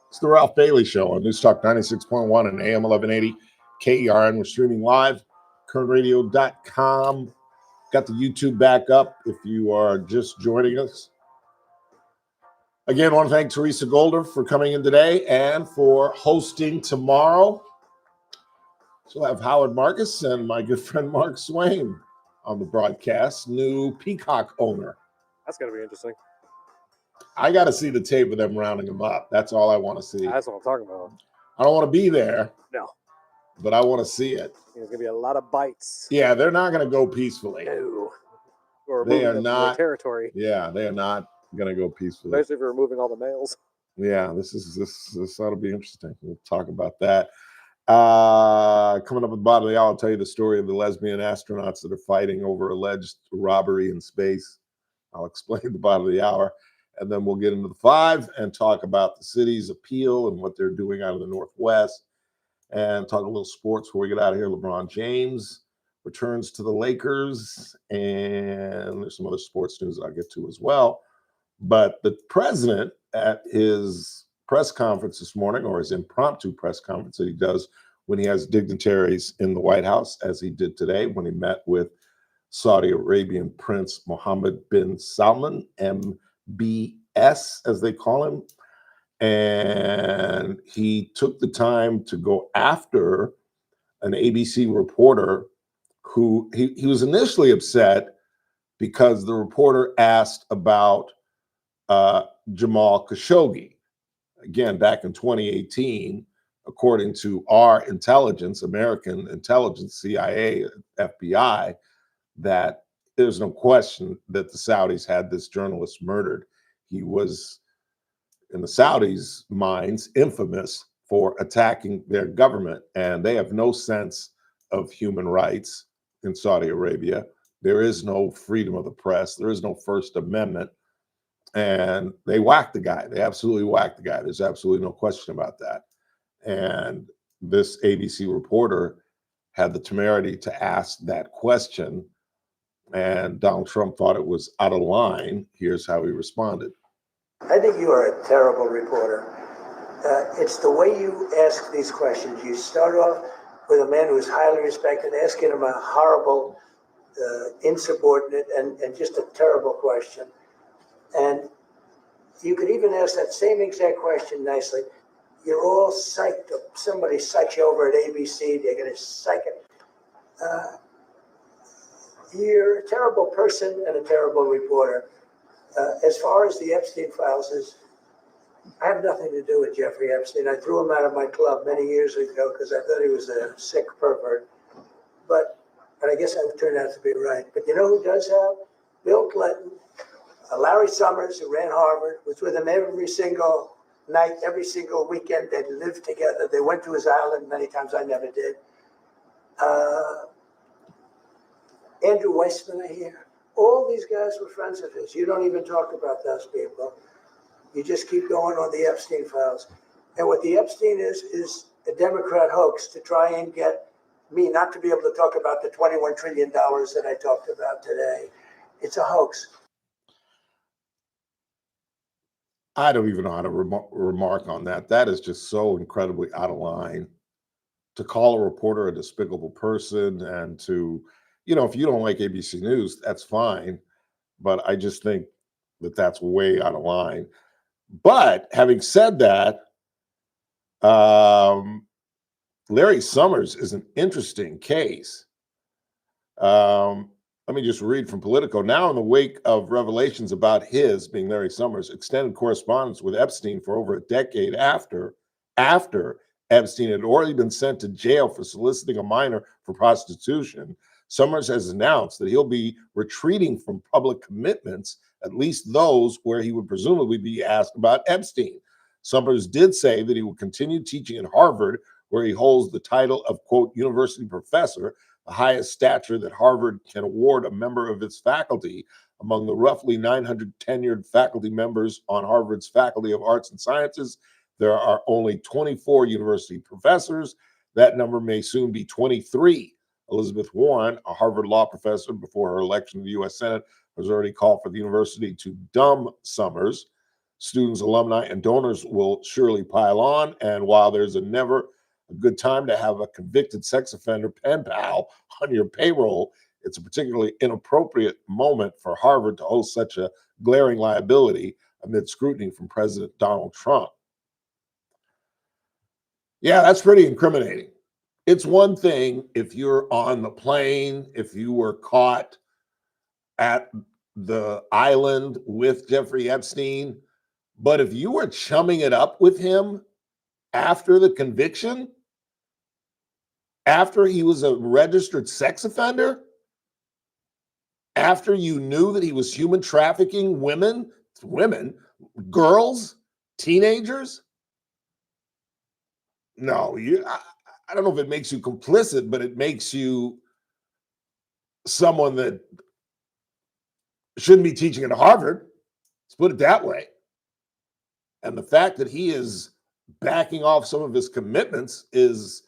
It's the Ralph Bailey Show on News Talk 96.1 and AM 1180 KERN. We're streaming live, KERNradio.com. Got the YouTube back up if you are just joining us. Again, I want to thank Teresa Goldner for coming in today and for hosting tomorrow. So we'll have Howard Marcus and my good friend Mark Swain on the broadcast, new Peacock owner. That's going to be interesting. I got to see the tape of them rounding him up. That's all I want to see. That's what I'm talking about. I don't want to be there. No. But I want to see it. There's going to be a lot of bites. Yeah, they're not going to go peacefully. No. Or they are not territory. Yeah, they are not going to go peacefully. Especially if you're removing all the males. Yeah, this ought to be interesting. We'll talk about that. Coming up at the bottom of the hour, I'll tell you the story of the lesbian astronauts that are fighting over alleged robbery in space. I'll explain the bottom of the hour. And then we'll get into the 5 and talk about the city's appeal and what they're doing out of the Northwest. And talk a little sports before we get out of here. LeBron James returns to the Lakers. And there's some other sports news I'll get to as well. But the president at his press conference this morning, or his impromptu press conference that he does when he has dignitaries in the White House, as he did today when he met with Saudi Arabian Prince Mohammed bin Salman, MBS, as they call him. And he took the time to go after an ABC reporter who he was initially upset because the reporter asked about Jamal Khashoggi. Again, back in 2018, according to our intelligence, American intelligence, CIA, FBI, that there's no question that the Saudis had this journalist murdered. He was, in the Saudis' minds, infamous for attacking their government, and they have no sense of human rights in Saudi Arabia. There is no freedom of the press. There is no First Amendment. And they whacked the guy. They absolutely whacked the guy. There's absolutely no question about that. And this ABC reporter had the temerity to ask that question, and Donald Trump thought it was out of line. Here's how he responded. I think you are a terrible reporter. It's the way you ask these questions. You start off with a man who's highly respected, asking him a horrible, insubordinate, and just a terrible question. And you could even ask that same exact question nicely. You're all psyched up. Somebody psyched you over at ABC. They're going to psych it. You're a terrible person and a terrible reporter. As far as the Epstein files is, I have nothing to do with Jeffrey Epstein. I threw him out of my club many years ago because I thought he was a sick pervert. But I guess I turned out to be right. But you know who does have? Bill Clinton. Larry Summers, who ran Harvard, was with him every single night, every single weekend. They lived together. They went to his island many times. I never did. Andrew Weissman here. All these guys were friends of his. You don't even talk about those people. You just keep going on the Epstein files. And what the Epstein is a Democrat hoax to try and get me not to be able to talk about the $21 trillion that I talked about today. It's a hoax. I don't even know how to remark on that. That is just so incredibly out of line. To call a reporter a despicable person, and to, if you don't like ABC News, that's fine. But I just think that that's way out of line. But having said that, Larry Summers is an interesting case. Let me just read from Politico. Now, in the wake of revelations about his, being Larry Summers, extended correspondence with Epstein for over a decade after Epstein had already been sent to jail for soliciting a minor for prostitution, Summers has announced that he'll be retreating from public commitments, at least those where he would presumably be asked about Epstein. Summers did say that he will continue teaching at Harvard, where he holds the title of, quote, university professor, the highest stature that Harvard can award a member of its faculty. Among the roughly 900 tenured faculty members on Harvard's Faculty of Arts and Sciences, there are only 24 university professors. That number may soon be 23. Elizabeth Warren, a Harvard law professor before her election to the U.S. Senate, has already called for the university to dumb Summers. Students, alumni, and donors will surely pile on. And while there's never a good time to have a convicted sex offender pen pal on your payroll, it's a particularly inappropriate moment for Harvard to host such a glaring liability amid scrutiny from President Donald Trump. Yeah, that's pretty incriminating. It's one thing if you're on the plane, if you were caught at the island with Jeffrey Epstein, but if you were chumming it up with him after the conviction, after he was a registered sex offender, after you knew that he was human trafficking women, girls, teenagers, no, I don't know if it makes you complicit, but it makes you someone that shouldn't be teaching at Harvard. Let's put it that way. And the fact that he is backing off some of his commitments is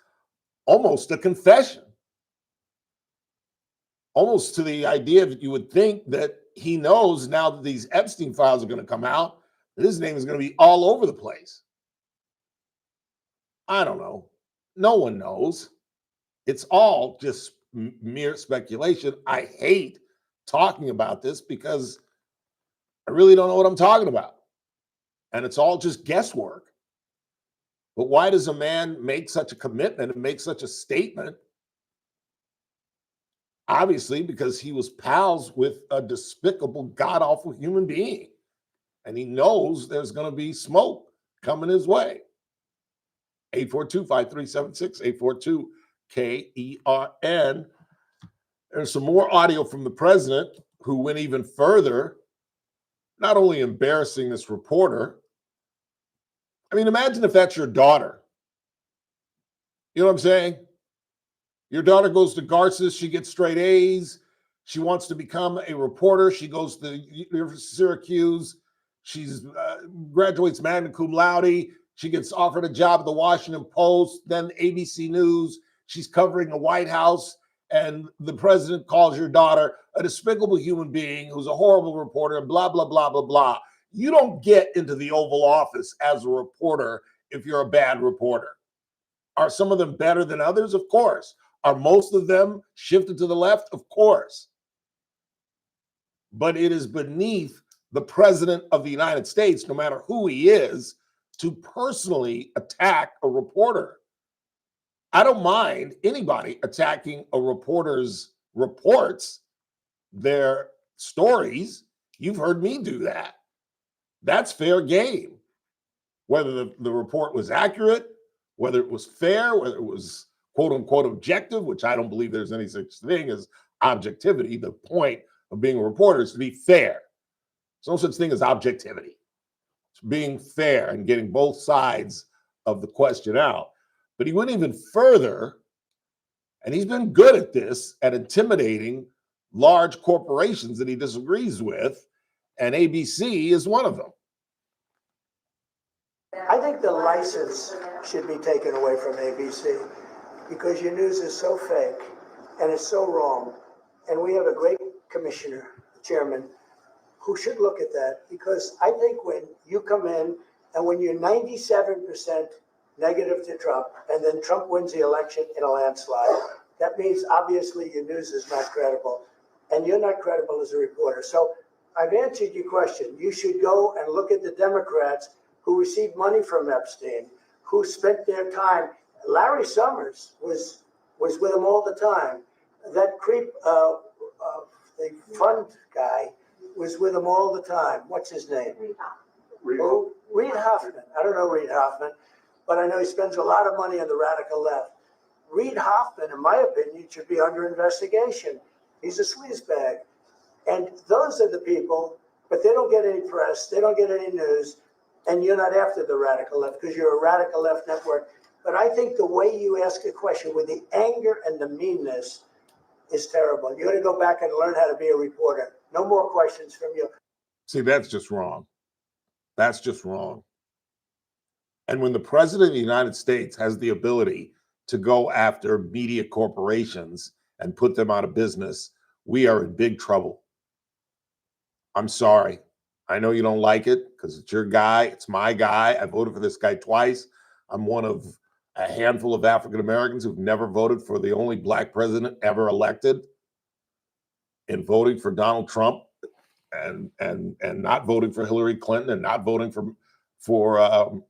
almost a confession. almost to the idea that you would think that he knows now that these Epstein files are going to come out, that his name is going to be all over the place. I don't know. No one knows. It's all just mere speculation. I hate talking about this because I really don't know what I'm talking about. And it's all just guesswork. But why does a man make such a commitment and make such a statement? Obviously, because he was pals with a despicable, god-awful human being. And he knows there's going to be smoke coming his way. 842-5376, 842-KERN. There's some more audio from the president who went even further, not only embarrassing this reporter. I mean, imagine if that's your daughter. You know what I'm saying? Your daughter goes to Garces, she gets straight A's. She wants to become a reporter. She goes to University of Syracuse. She's graduates magna cum laude. She gets offered a job at the Washington Post, then ABC News. She's covering the White House, and the president calls your daughter a despicable human being who's a horrible reporter, and blah, blah, blah, blah, blah. You don't get into the Oval Office as a reporter if you're a bad reporter. Are some of them better than others? Of course. Are most of them shifted to the left? Of course. But it is beneath the president of the United States, no matter who he is, to personally attack a reporter. I don't mind anybody attacking a reporter's reports, their stories. You've heard me do that. That's fair game. Whether the report was accurate, whether it was fair, whether it was quote unquote objective, which I don't believe there's any such thing as objectivity. The point of being a reporter is to be fair. There's no such thing as objectivity. It's being fair and getting both sides of the question out. But he went even further, and he's been good at this, at intimidating large corporations that he disagrees with, and ABC is one of them. I think the license should be taken away from ABC because your news is so fake and it's so wrong. And we have a great commissioner, chairman, who should look at that, because I think when you come in and when you're 97% negative to Trump and then Trump wins the election in a landslide, that means obviously your news is not credible and you're not credible as a reporter. So I've answered your question. You should go and look at the Democrats who received money from Epstein, who spent their time. Larry Summers was with him all the time. That creep, the fund guy, was with him all the time. What's his name? Reid Hoffman. I don't know Reid Hoffman, but I know he spends a lot of money on the radical left. Reid Hoffman, in my opinion, should be under investigation. He's a sleazebag. And those are the people, but they don't get any press, they don't get any news, and you're not after the radical left because you're a radical left network. But I think the way you ask a question with the anger and the meanness is terrible. You're going to go back and learn how to be a reporter. No more questions from you. See, that's just wrong. That's just wrong. And when the president of the United States has the ability to go after media corporations and put them out of business, we are in big trouble. I'm sorry. I know you don't like it because it's your guy. It's my guy. I voted for this guy twice. I'm one of a handful of African Americans who've never voted for the only black president ever elected. In voting for Donald Trump and not voting for Hillary Clinton and not voting for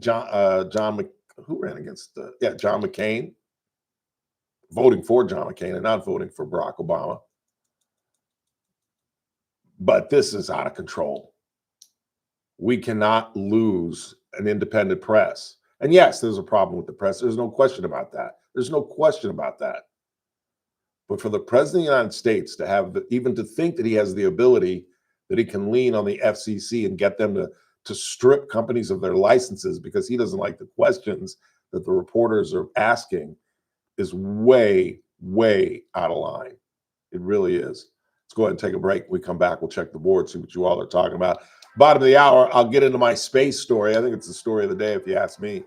John who ran against John McCain, voting for John McCain and not voting for Barack Obama. But this is out of control. We cannot lose an independent press. And yes, there's a problem with the press. There's no question about that. There's no question about that. But for the president of the United States to have, even to think that he has the ability that he can lean on the FCC and get them to strip companies of their licenses because he doesn't like the questions that the reporters are asking is way, way out of line. It really is. Let's go ahead and take a break. When we come back, we'll check the board, see what you all are talking about. Bottom of the hour, I'll get into my space story. I think it's the story of the day, if you ask me.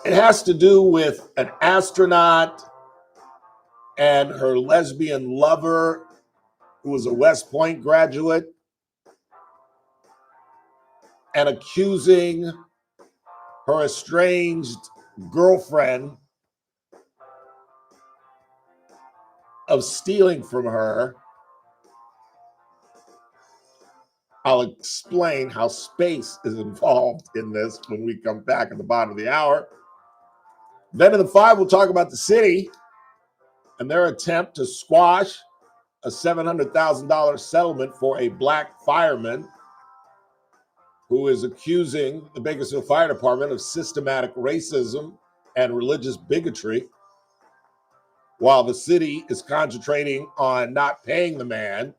It has to do with an astronaut and her lesbian lover who was a West Point graduate and accusing her estranged girlfriend of stealing from her. I'll explain how space is involved in this when we come back at the bottom of the hour. Then in the 5, we'll talk about the city and their attempt to squash a $700,000 settlement for a black fireman who is accusing the Bakersfield Fire Department of systematic racism and religious bigotry, while the city is concentrating on not paying the man.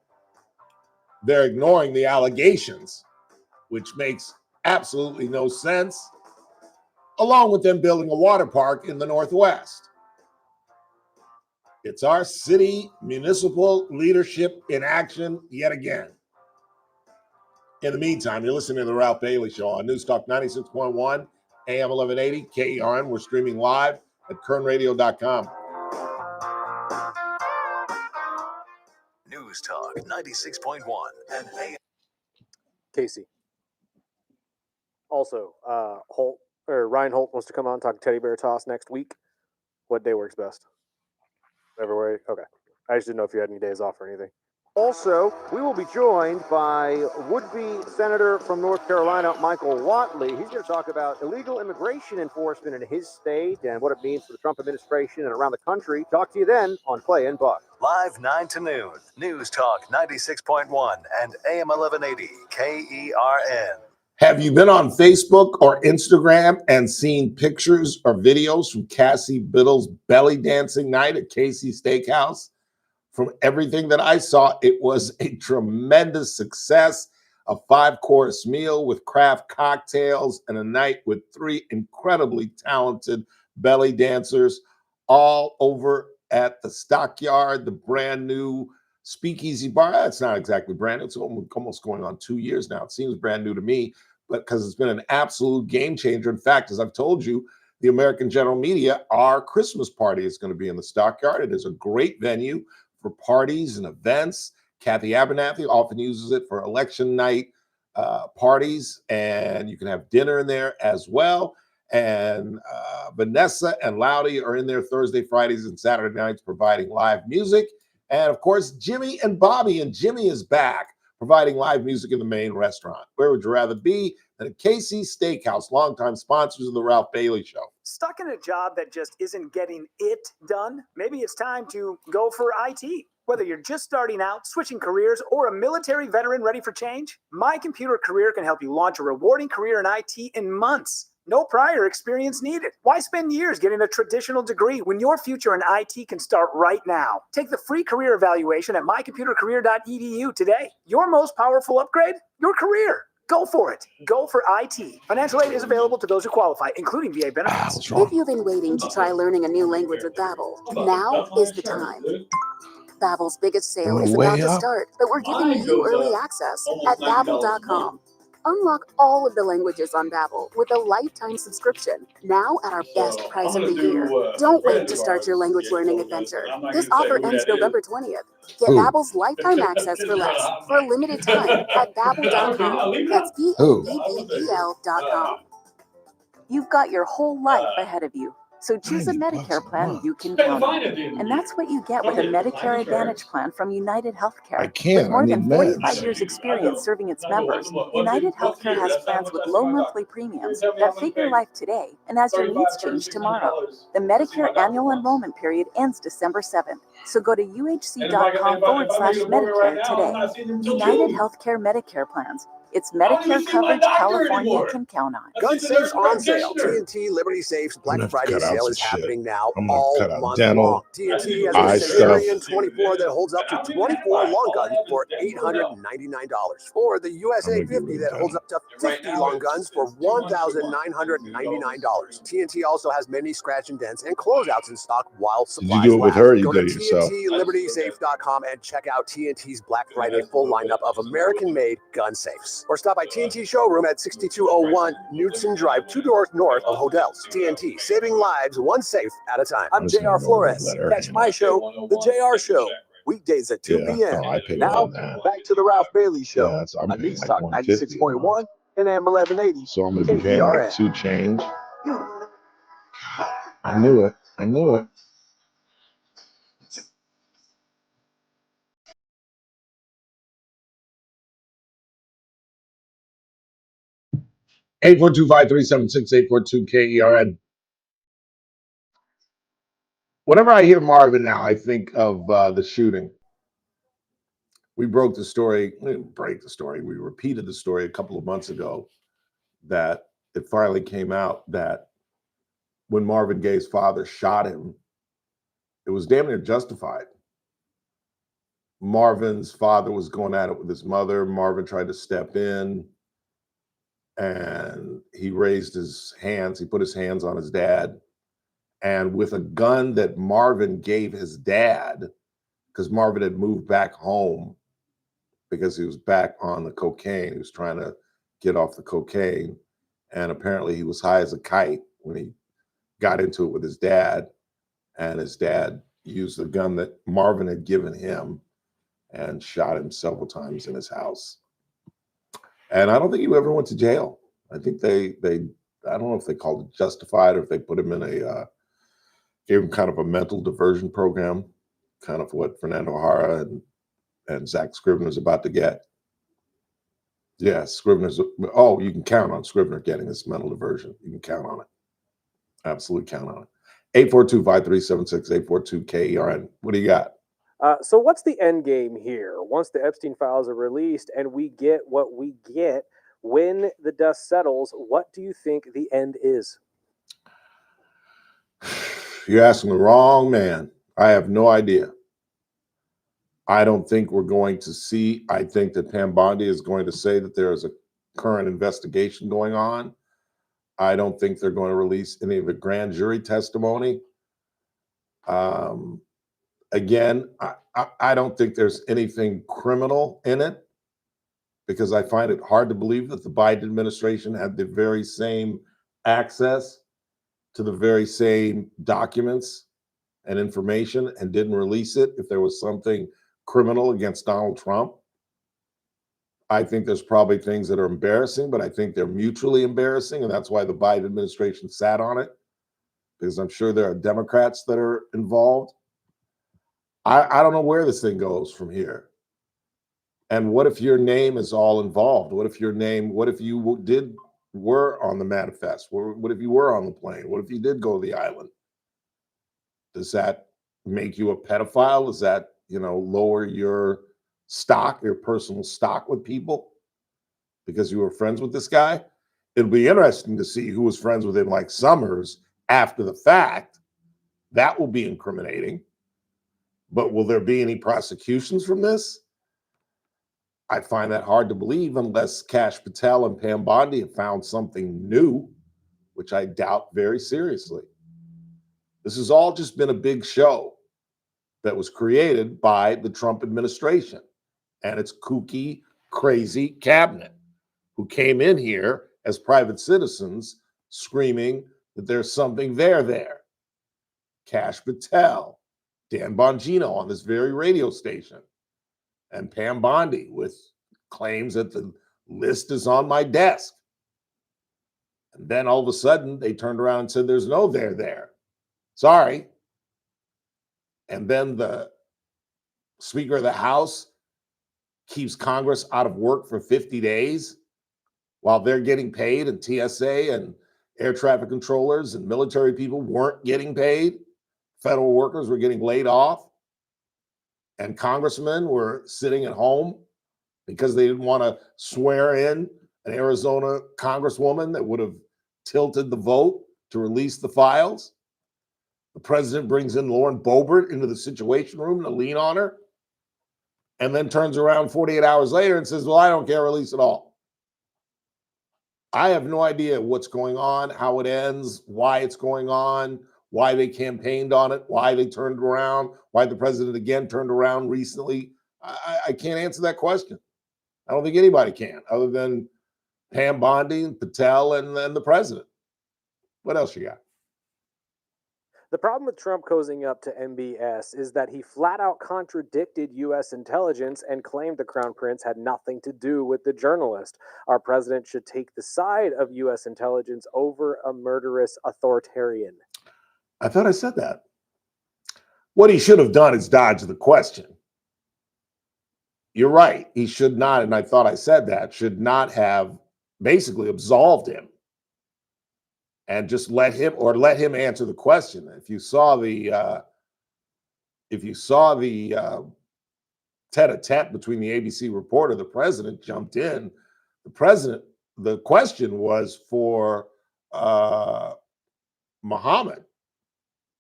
They're ignoring the allegations, which makes absolutely no sense, along with them building a water park in the Northwest. It's our city municipal leadership in action yet again. In the meantime, you're listening to The Ralph Bailey Show on News Talk 96.1, AM 1180, KERN. We're streaming live at kernradio.com. News Talk 96.1 and AM. Casey. Also, Ryan Holt wants to come on and talk teddy bear toss next week. What day works best? February? Okay. I just didn't know if you had any days off or anything. Also, we will be joined by would-be Senator from North Carolina, Michael Whatley. He's going to talk about illegal immigration enforcement in his state and what it means for the Trump administration and around the country. Talk to you then on Play and Buck. Live 9 to noon. News Talk 96.1 and AM 1180 KERN. Have you been on Facebook or Instagram and seen pictures or videos from Cassie Biddle's belly dancing night at Casey's Steakhouse? From everything that I saw, it was a tremendous success, a 5-course meal with craft cocktails and a night with 3 incredibly talented belly dancers all over at the Stockyard, the brand new Speakeasy Bar. It's not exactly brand new. It's almost going on 2 years now. It seems brand new to me, but because it's been an absolute game changer. In fact, as I've told you, the American General Media, our Christmas party is going to be in the Stockyard. It is a great venue for parties and events. Kathy Abernathy often uses it for election night parties, and you can have dinner in there as well. And Vanessa and Loudy are in there Thursday, Fridays, and Saturday nights providing live music. And of course, Jimmy and Bobby, and Jimmy is back providing live music in the main restaurant. Where would you rather be than at Casey's Steakhouse, longtime sponsors of the Ralph Bailey Show? Stuck in a job that just isn't getting it done? Maybe it's time to go for IT. Whether you're just starting out, switching careers, or a military veteran ready for change, My Computer Career can help you launch a rewarding career in IT in months. No prior experience needed. Why spend years getting a traditional degree when your future in IT can start right now? Take the free career evaluation at mycomputercareer.edu today. Your most powerful upgrade? Your career. Go for it. Go for IT. Financial aid is available to those who qualify, including VA benefits. If you've been waiting to try learning a new language with Babbel, now is the time. Babbel's biggest sale is about to start, but we're giving you early access at Babbel.com. Unlock all of the languages on Babbel with a lifetime subscription, now at our best price of the year. Don't wait to start your language learning adventure. This offer ends November 20th. Get Babbel's lifetime access for less, for a limited time, at Babbel.com. That's BABBEL.com. You've got your whole life ahead of you. So choose a Medicare plan you can count on. And that's what you get with a Medicare Advantage plan from United Healthcare. With more than 45 years experience serving its members, United Healthcare has plans with low monthly premiums that fit your life today and as your needs change tomorrow. The Medicare annual enrollment period ends December 7th. So go to uhc.com/Medicare today. United Healthcare Medicare plans. It's Medicare coverage California can count on. Gun safes on sale. TNT Liberty Safes Black Friday sale is happening now all month long. TNT has a Centurion 24 that holds up to 24 long guns for $899. Or the USA 50 that holds up to 50 long guns for $1,999. TNT also has many scratch and dents and closeouts in stock while supplies last. Go to TNTLibertySafe.com and check out TNT's Black Friday full lineup of American-made gun safes. Or stop by TNT Showroom at 6201 Knudsen Drive, 2 doors north of Hotels. TNT, saving lives one safe at a time. I'm JR Flores. Catch my show, The JR Show, weekdays at 2 p.m. Now, back to the Ralph Bailey Show on News Talk 96.1 and AM 1180. So I'm going to be paying like 2 change. I knew it. 842-537-6842 Whenever I hear Marvin now, I think of the shooting. We broke the story. We didn't break the story. We repeated the story a couple of months ago that it finally came out that when Marvin Gaye's father shot him, it was damn near justified. Marvin's father was going at it with his mother. Marvin tried to step in and he raised his hands. He put his hands on his dad. And with a gun that Marvin gave his dad, because Marvin had moved back home because he was back on the cocaine. He was trying to get off the cocaine. And apparently he was high as a kite when he got into it with his dad. And his dad used the gun that Marvin had given him and shot him several times in his house. And I don't think he ever went to jail. I think I don't know if they called it justified or if they put him in gave him kind of a mental diversion program, kind of what Fernando Jara and Zach Scrivener's about to get. Yeah, Scrivener's, you can count on Scrivener getting this mental diversion. You can count on it. Absolutely count on it. 842-5376, 842-KERN. What do you got? So what's the end game here? Once the Epstein files are released and we get what we get, when the dust settles, what do you think the end is? You're asking the wrong man. I have no idea. I don't think we're going to see. I think that Pam Bondi is going to say that there is a current investigation going on. I don't think they're going to release any of the grand jury testimony. Again, I don't think there's anything criminal in it because I find it hard to believe that the Biden administration had the very same access to the very same documents and information and didn't release it if there was something criminal against Donald Trump. I think there's probably things that are embarrassing, but I think they're mutually embarrassing, and that's why the Biden administration sat on it, because I'm sure there are Democrats that are involved. I don't know where this thing goes from here. And what if your name is all involved? What if you were on the manifest? What if you were on the plane? What if you did go to the island? Does that make you a pedophile? Does that, lower your stock, your personal stock with people because you were friends with this guy? It'll be interesting to see who was friends with him like Summers after the fact. That will be incriminating. But will there be any prosecutions from this? I find that hard to believe unless Kash Patel and Pam Bondi have found something new, which I doubt very seriously. This has all just been a big show that was created by the Trump administration and its kooky, crazy cabinet who came in here as private citizens screaming that there's something there. Kash Patel, Dan Bongino on this very radio station, and Pam Bondi with claims that the list is on my desk. And then all of a sudden they turned around and said, there's no there. Sorry. And then the Speaker of the House keeps Congress out of work for 50 days while they're getting paid, and TSA and air traffic controllers and military people weren't getting paid. Federal workers were getting laid off. And congressmen were sitting at home because they didn't want to swear in an Arizona congresswoman that would have tilted the vote to release the files. The president brings in Lauren Boebert into the Situation Room to lean on her, and then turns around 48 hours later and says, well, I don't care, release it all. I have no idea what's going on, how it ends, why it's going on, why they campaigned on it, why they turned around, why the president again turned around recently. I can't answer that question. I don't think anybody can, other than Pam Bondi, Patel, and the president. What else you got? The problem with Trump cozying up to MBS is that he flat out contradicted U.S. intelligence and claimed the Crown Prince had nothing to do with the journalist. Our president should take the side of U.S. intelligence over a murderous authoritarian. I thought I said that. What he should have done is dodge the question. You're right. He should not, and I thought I said that, should not have basically absolved him and just let him answer the question. If you saw the tete-a-tete between the ABC reporter, the president jumped in. The question was for Muhammad.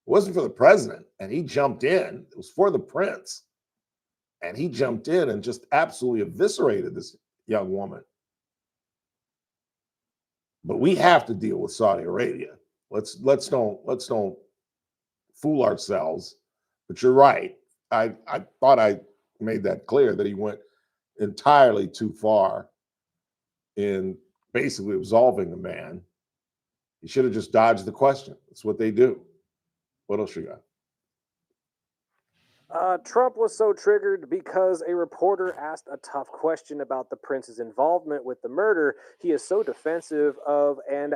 It wasn't for the president, and he jumped in. It was for the prince, and he jumped in and just absolutely eviscerated this young woman. But we have to deal with Saudi Arabia. Let's don't fool ourselves. But you're right. I thought I made that clear that he went entirely too far in basically absolving the man. He should have just dodged the question. That's what they do. What else you got? Trump was so triggered because a reporter asked a tough question about the prince's involvement with the murder. He is so defensive of and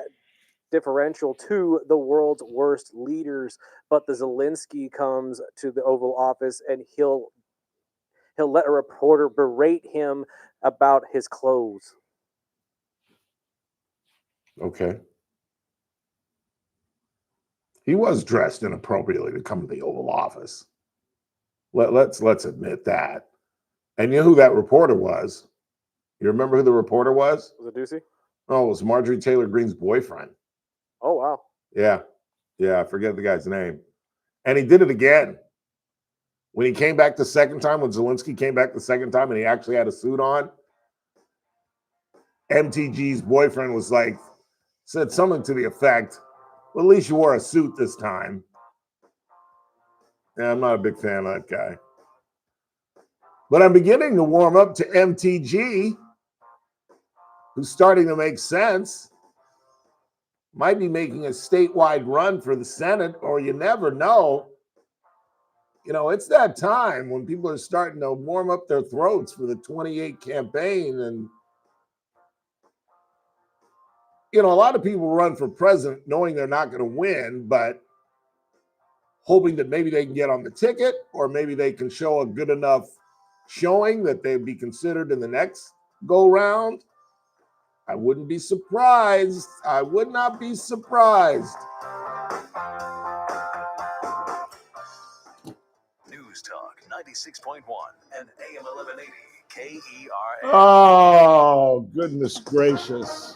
differential to the world's worst leaders. But the Zelensky comes to the Oval Office and he'll let a reporter berate him about his clothes. Okay. He was dressed inappropriately to come to the Oval Office. Let's admit that. And you know who that reporter was? You remember who the reporter was? Was it Ducey? Oh, it was Marjorie Taylor Greene's boyfriend. Oh, wow. Yeah, I forget the guy's name. And he did it again. When he came back the second time, when Zelensky came back the second time and he actually had a suit on, MTG's boyfriend was like, said something to the effect, well, at least you wore a suit this time. Yeah, I'm not a big fan of that guy. But I'm beginning to warm up to MTG, who's starting to make sense. Might be making a statewide run for the Senate, or you never know. You know, it's that time when people are starting to warm up their throats for the 28 campaign. And, you know, a lot of people run for president knowing they're not going to win, but hoping that maybe they can get on the ticket, or maybe they can show a good enough showing that they'd be considered in the next go round. I wouldn't be surprised. I would not be surprised. News Talk 96.1 and AM 1180 KERN. Oh, goodness gracious.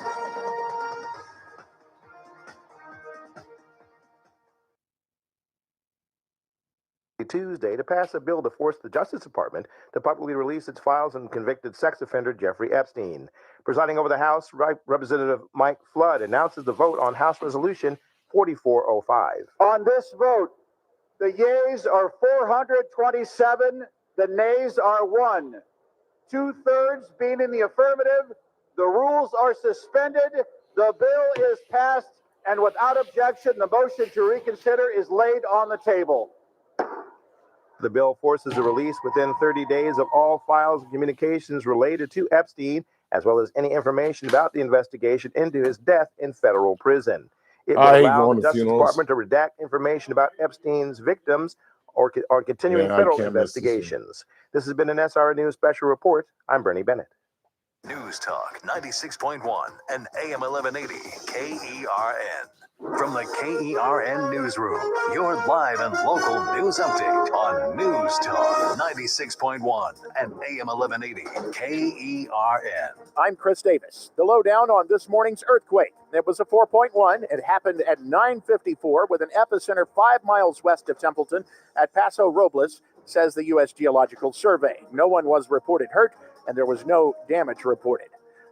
Tuesday to pass a bill to force the Justice Department to publicly release its files on convicted sex offender Jeffrey Epstein. Presiding over the House, Representative Mike Flood announces the vote on House Resolution 4405. On this vote, the yeas are 427, the nays are 1. 2/3 being in the affirmative, the rules are suspended, the bill is passed, and without objection, the motion to reconsider is laid on the table. The bill forces a release within 30 days of all files and communications related to Epstein, as well as any information about the investigation into his death in federal prison. It will allow the Justice Department to redact information about Epstein's victims or continuing federal investigations. This has been an SR News Special Report. I'm Bernie Bennett. News Talk 96.1 and AM 1180 KERN. From the KERN Newsroom, your live and local news update on News Talk 96.1 and AM 1180 KERN. I'm Chris Davis. The lowdown on this morning's earthquake. It was a 4.1. It happened at 9:54 with an epicenter 5 miles west of Templeton at Paso Robles, says the U.S. Geological Survey. No one was reported hurt, and there was no damage reported.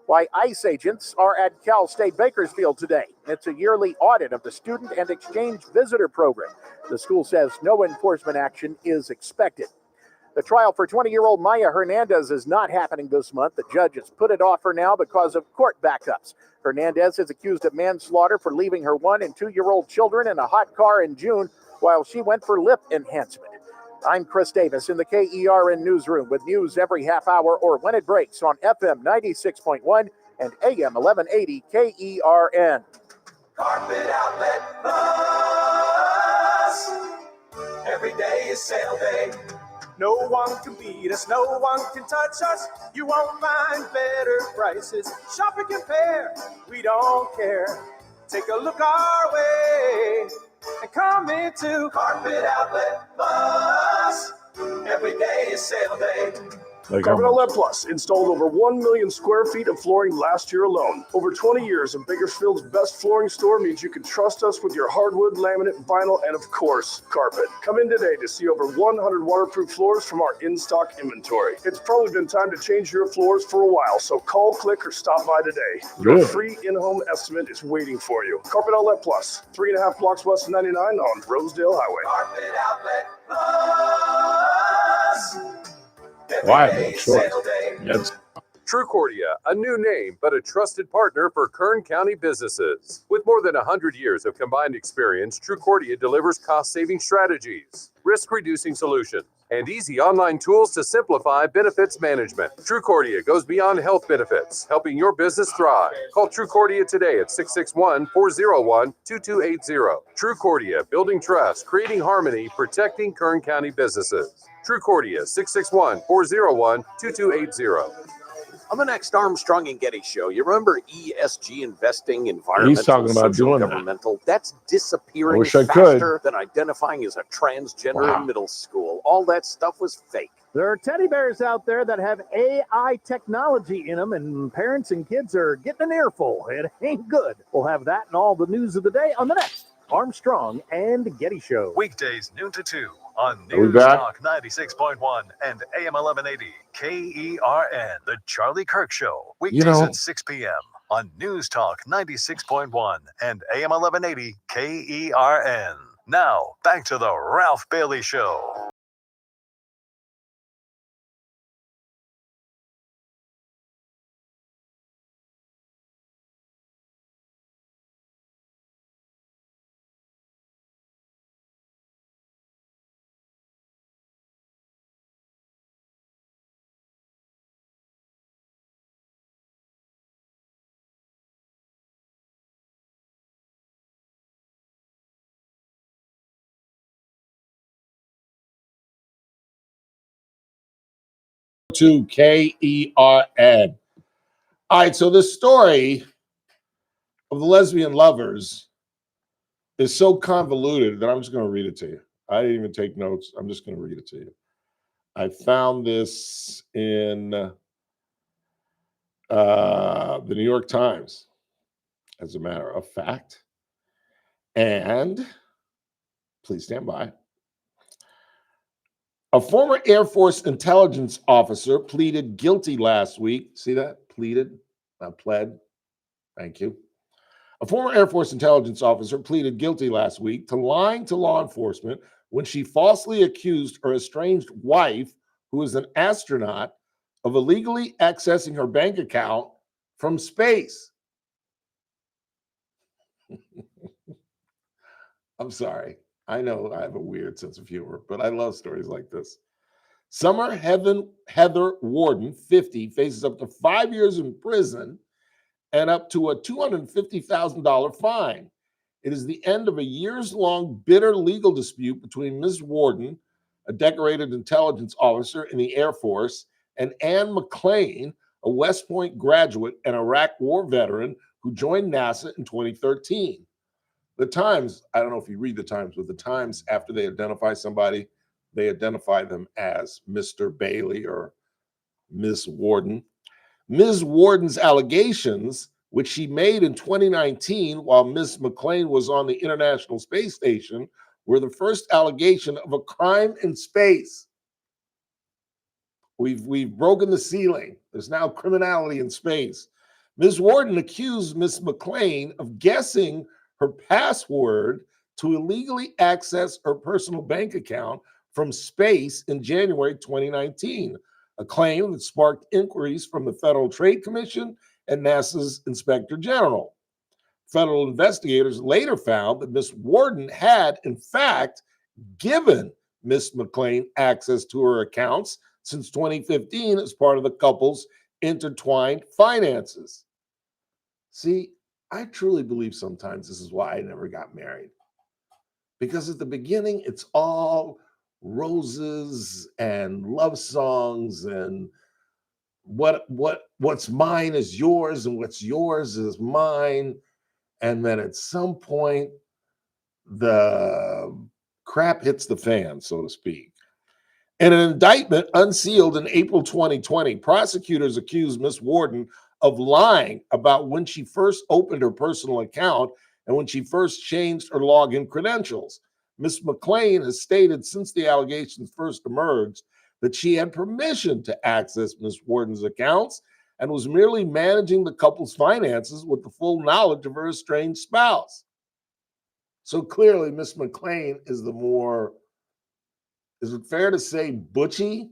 Why ICE agents are at Cal State Bakersfield today. It's a yearly audit of the Student and Exchange Visitor Program. The school says no enforcement action is expected. The trial for 20-year-old Maya Hernandez is not happening this month. The judge has put it off for now because of court backups. Hernandez is accused of manslaughter for leaving her 1- and 2-year-old children in a hot car in June while she went for lip enhancement. I'm Chris Davis in the KERN newsroom with news every half hour or when it breaks on FM 96.1 and AM 1180 KERN. Carpet Outlet Plus. Every day is sale day. No one can beat us, no one can touch us. You won't find better prices. Shop and compare, we don't care. Take a look our way and come into Carpet Outlet Plus. Every day is sale day. Carpet Outlet Plus installed over 1 million square feet of flooring last year alone. Over 20 years of Bakersfield's best flooring store means you can trust us with your hardwood, laminate, vinyl, and of course, carpet. Come in today to see over 100 waterproof floors from our in-stock inventory. It's probably been time to change your floors for a while, so call, click, or stop by today. Your free in-home estimate is waiting for you. Carpet Outlet Plus, 3.5 blocks west of 99 on Rosedale Highway. Carpet Outlet Plus. Why? No choice. Yes. Trucordia, a new name, but a trusted partner for Kern County businesses. With more than 100 years of combined experience, Trucordia delivers cost-saving strategies, risk-reducing solutions, and easy online tools to simplify benefits management. Trucordia goes beyond health benefits, helping your business thrive. Call Trucordia today at 661-401-2280. Trucordia, building trust, creating harmony, protecting Kern County businesses. Trucordia, 661-401-2280. On the next Armstrong and Getty show, you remember ESG investing, environmental, He's talking about social, doing governmental? That's disappearing wish I faster than identifying as a transgender in middle school. All that stuff was fake. There are teddy bears out there that have AI technology in them, and parents and kids are getting an earful. It ain't good. We'll have that and all the news of the day on the next Armstrong and Getty show. Weekdays noon to 2 on Are we News back? Talk 96.1 and AM 1180 KERN. The Charlie Kirk Show. Weekdays at 6 p.m. on News Talk 96.1 and AM 1180 KERN. Now, back to the Ralph Bailey Show. To KERN. All right, so the story of the lesbian lovers is so convoluted that I'm just going to read it to you. I didn't even take notes. I'm just going to read it to you. I found this in the New York Times, as a matter of fact. And please stand by. A former Air Force intelligence officer pleaded guilty last week. See that? Pleaded, not pled. Thank you. A former Air Force intelligence officer pleaded guilty last week to lying to law enforcement when she falsely accused her estranged wife, who is an astronaut, of illegally accessing her bank account from space. I'm sorry. I know I have a weird sense of humor, but I love stories like this. Summer Heather Warden, 50, faces up to 5 years in prison and up to a $250,000 fine. It is the end of a years-long bitter legal dispute between Ms. Warden, a decorated intelligence officer in the Air Force, and Ann McClain, a West Point graduate and Iraq War veteran who joined NASA in 2013. The Times, I don't know if you read the Times, but the Times, after they identify somebody, they identify them as Mr. Bailey or Ms. Warden. Ms. Warden's allegations, which she made in 2019 while Ms. McClain was on the International Space Station, were the first allegation of a crime in space. We've broken the ceiling. There's now criminality in space. Ms. Warden accused Ms. McClain of guessing her password to illegally access her personal bank account from space in January 2019, a claim that sparked inquiries from the Federal Trade Commission and NASA's Inspector General. Federal investigators later found that Ms. Warden had, in fact, given Ms. McClain access to her accounts since 2015 as part of the couple's intertwined finances. See, I truly believe sometimes this is why I never got married. Because at the beginning, it's all roses and love songs and what's mine is yours and what's yours is mine. And then at some point, the crap hits the fan, so to speak. In an indictment unsealed in April 2020, prosecutors accused Ms. Warden of lying about when she first opened her personal account and when she first changed her login credentials. Ms. McClain has stated since the allegations first emerged that she had permission to access Ms. Warden's accounts and was merely managing the couple's finances with the full knowledge of her estranged spouse. So clearly, Ms. McClain is the more, is it fair to say, butchy?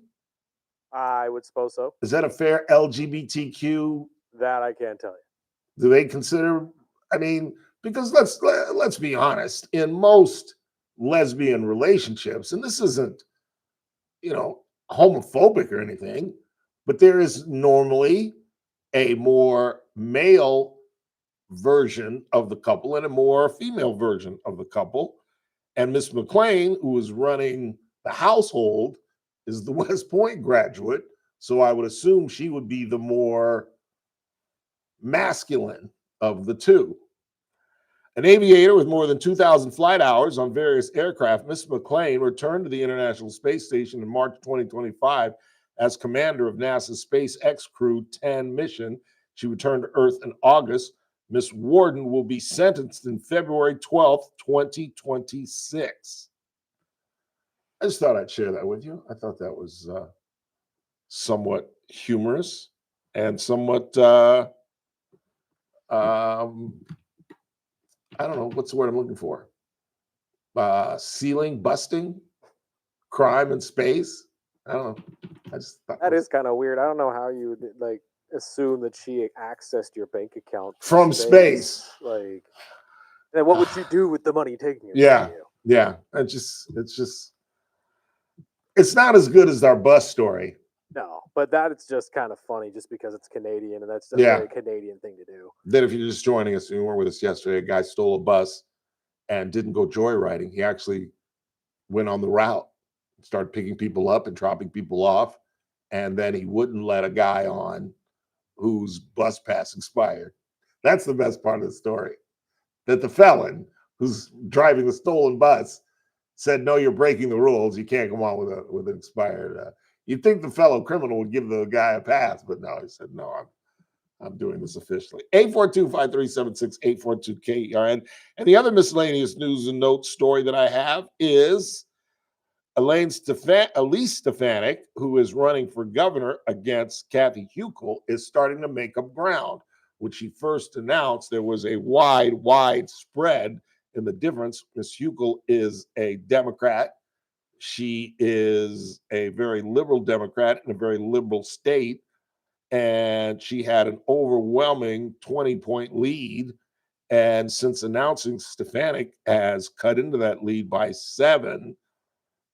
I would suppose so. Is that a fair LGBTQ? That I can't tell you. Do they consider, I mean, because let's be honest, in most lesbian relationships, and this isn't, homophobic or anything, but there is normally a more male version of the couple and a more female version of the couple. And Miss McClain, who is running the household, is the West Point graduate. So I would assume she would be the more masculine of the two. An aviator with more than 2,000 flight hours on various aircraft, Ms. McClain returned to the International Space Station in March 2025 as commander of NASA's SpaceX Crew 10 mission. She returned to Earth in August. Ms. Warden will be sentenced in February 12th, 2026. I just thought I'd share that with you. I thought that was somewhat humorous and somewhat, I don't know, what's the word I'm looking for? Ceiling busting, crime in space. I don't know. I just thought that is kind of weird. I don't know how you would assume that she accessed your bank account from space. Like, then what would she do with the money taking it Yeah, from you? yeah. It's not as good as our bus story. No, but that is just kind of funny just because it's Canadian and that's a very Canadian thing to do. Then if you're just joining us, you weren't with us yesterday, a guy stole a bus and didn't go joyriding. He actually went on the route, started picking people up and dropping people off. And then he wouldn't let a guy on whose bus pass expired. That's the best part of the story. That the felon who's driving the stolen bus said, no, you're breaking the rules. You can't come on with an expired. You'd think the fellow criminal would give the guy a pass, but no, he said, no, I'm doing this officially. 842-5376, 842-KERN. And the other miscellaneous news and notes story that I have is Elise Stefanik, who is running for governor against Kathy Hochul, is starting to make up ground. When she first announced, there was a wide spread in the difference. Ms. Hochul is a Democrat. She is a very liberal Democrat in a very liberal state. And she had an overwhelming 20-point lead. And since announcing, Stefanik has cut into that lead by 7.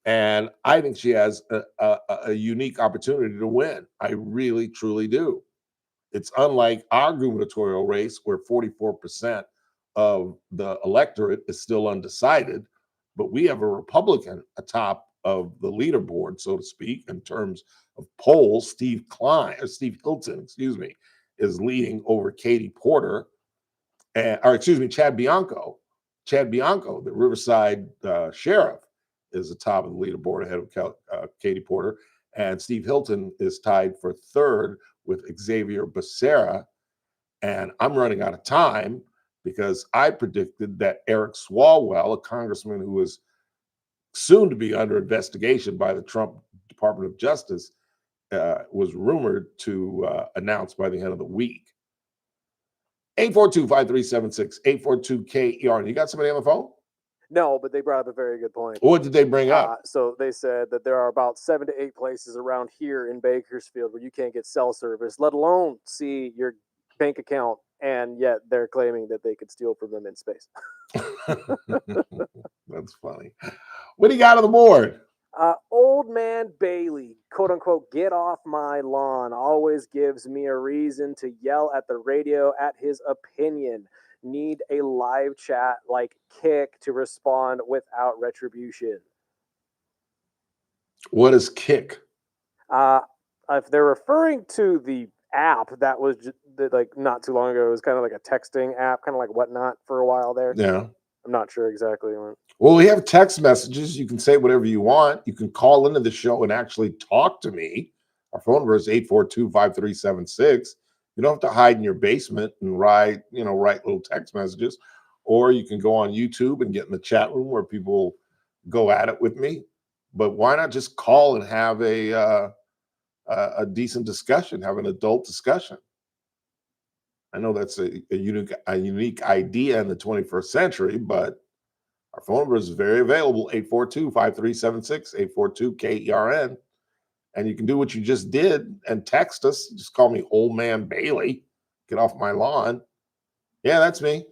And I think she has a unique opportunity to win. I really, truly do. It's unlike our gubernatorial race where 44% of the electorate is still undecided, but we have a Republican atop of the leaderboard, so to speak, in terms of polls. Steve Hilton, is leading over Katie Porter, Chad Bianco. Chad Bianco, the Riverside sheriff, is atop of the leaderboard ahead of Katie Porter, and Steve Hilton is tied for 3rd with Xavier Becerra. And I'm running out of time because I predicted that Eric Swalwell, a congressman who is soon to be under investigation by the Trump Department of Justice, was rumored to announce by the end of the week. 842-5376, 842-KER. You got somebody on the phone? No, but they brought up a very good point. What did they bring up? So they said that there are about 7 to 8 places around here in Bakersfield where you can't get cell service, let alone see your bank account, and yet they're claiming that they could steal from them in space. That's funny. What do you got on the board? Old man Bailey, quote unquote, get off my lawn, always gives me a reason to yell at the radio at his opinion. Need a live chat like Kick to respond without retribution. What is Kick? If they're referring to the app that was like not too long ago, it was kind of like a texting app, kind of like Whatnot for a while there. Yeah. I'm not sure exactly. Well, we have text messages. You can say whatever you want. You can call into the show and actually talk to me. Our phone number is 842-5376. You don't have to hide in your basement and write little text messages. Or you can go on YouTube and get in the chat room where people go at it with me. But why not just call and have a decent discussion, have an adult discussion? I know that's a unique idea in the 21st century, but our phone number is very available, 842-5376, 842-KERN. And you can do what you just did and text us. Just call me Old Man Bailey. Get off my lawn. Yeah, that's me.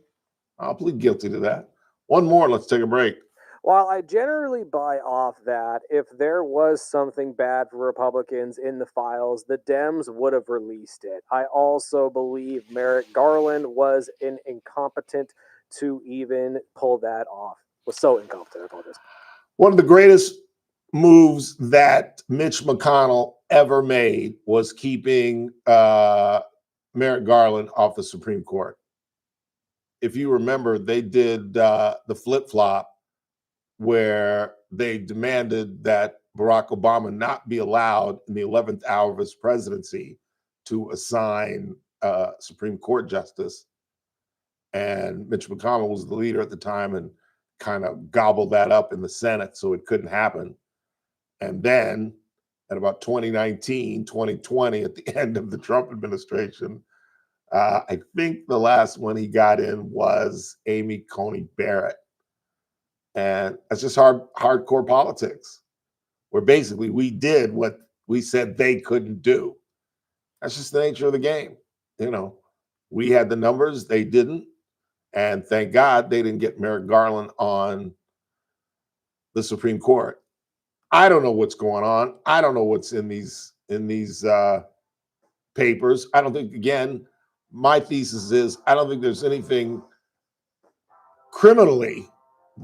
I'll plead guilty to that. One more, let's take a break. While I generally buy off that if there was something bad for Republicans in the files, the Dems would have released it. I also believe Merrick Garland was incompetent to even pull that off. Was so incompetent, I apologize. One of the greatest moves that Mitch McConnell ever made was keeping Merrick Garland off the Supreme Court. If you remember, they did the flip-flop where they demanded that Barack Obama not be allowed in the 11th hour of his presidency to assign a Supreme Court justice. And Mitch McConnell was the leader at the time and kind of gobbled that up in the Senate, so it couldn't happen. And then at about 2019, 2020, at the end of the Trump administration, I think the last one he got in was Amy Coney Barrett. And that's just hardcore politics, where basically we did what we said they couldn't do. That's just the nature of the game. We had the numbers, they didn't. And thank God they didn't get Merrick Garland on the Supreme Court. I don't know what's going on. I don't know what's in these papers. I don't think, again, my thesis is I don't think there's anything criminally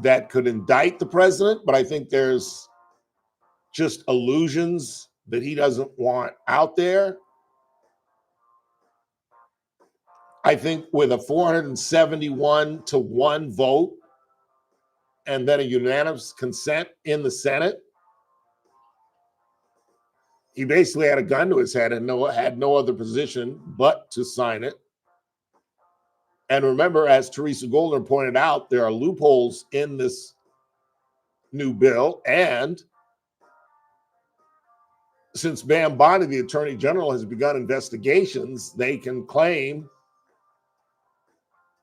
that could indict the president, but I think there's just illusions that he doesn't want out there. I think with a 471-1 vote and then a unanimous consent in the Senate, he basically had a gun to his head and had no other position but to sign it. And remember, as Teresa Goldner pointed out, there are loopholes in this new bill. And since Bam Bondi, the Attorney General, has begun investigations, they can claim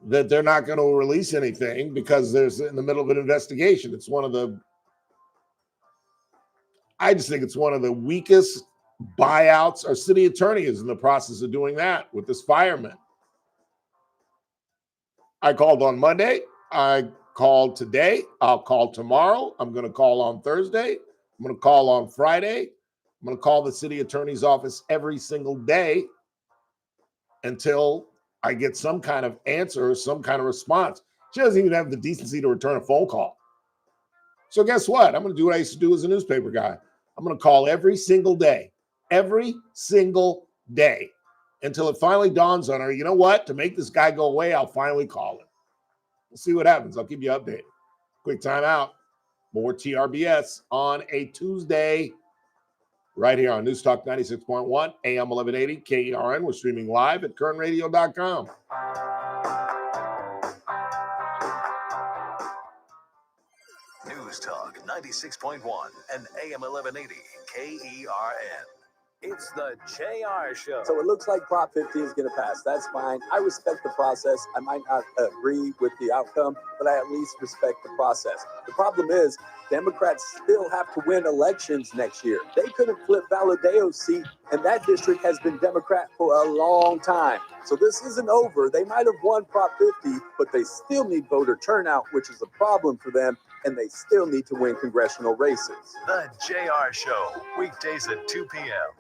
that they're not going to release anything because there's in the middle of an investigation. I just think it's one of the weakest buyouts. Our city attorney is in the process of doing that with this fireman. I called on Monday. I called today. I'll call tomorrow. I'm going to call on Thursday. I'm going to call on Friday. I'm going to call the city attorney's office every single day until I get some kind of answer or some kind of response. She doesn't even have the decency to return a phone call. So guess what? I'm going to do what I used to do as a newspaper guy. I'm going to call every single day until it finally dawns on her, you know what? To make this guy go away, I'll finally call him. We'll see what happens. I'll keep you updated. Quick time out. More TRBS on a Tuesday right here on News Talk 96.1, AM 1180, KERN. We're streaming live at kernradio.com. News Talk 96.1 and AM 1180, KERN. It's the JR Show. So it looks like Prop 50 is going to pass. That's fine. I respect the process. I might not agree with the outcome, but I at least respect the process. The problem is Democrats still have to win elections next year. They couldn't flip Valadeo's seat, and that district has been Democrat for a long time. So this isn't over. They might have won Prop 50, but they still need voter turnout, which is a problem for them, and they still need to win congressional races. The JR Show, weekdays at 2 p.m.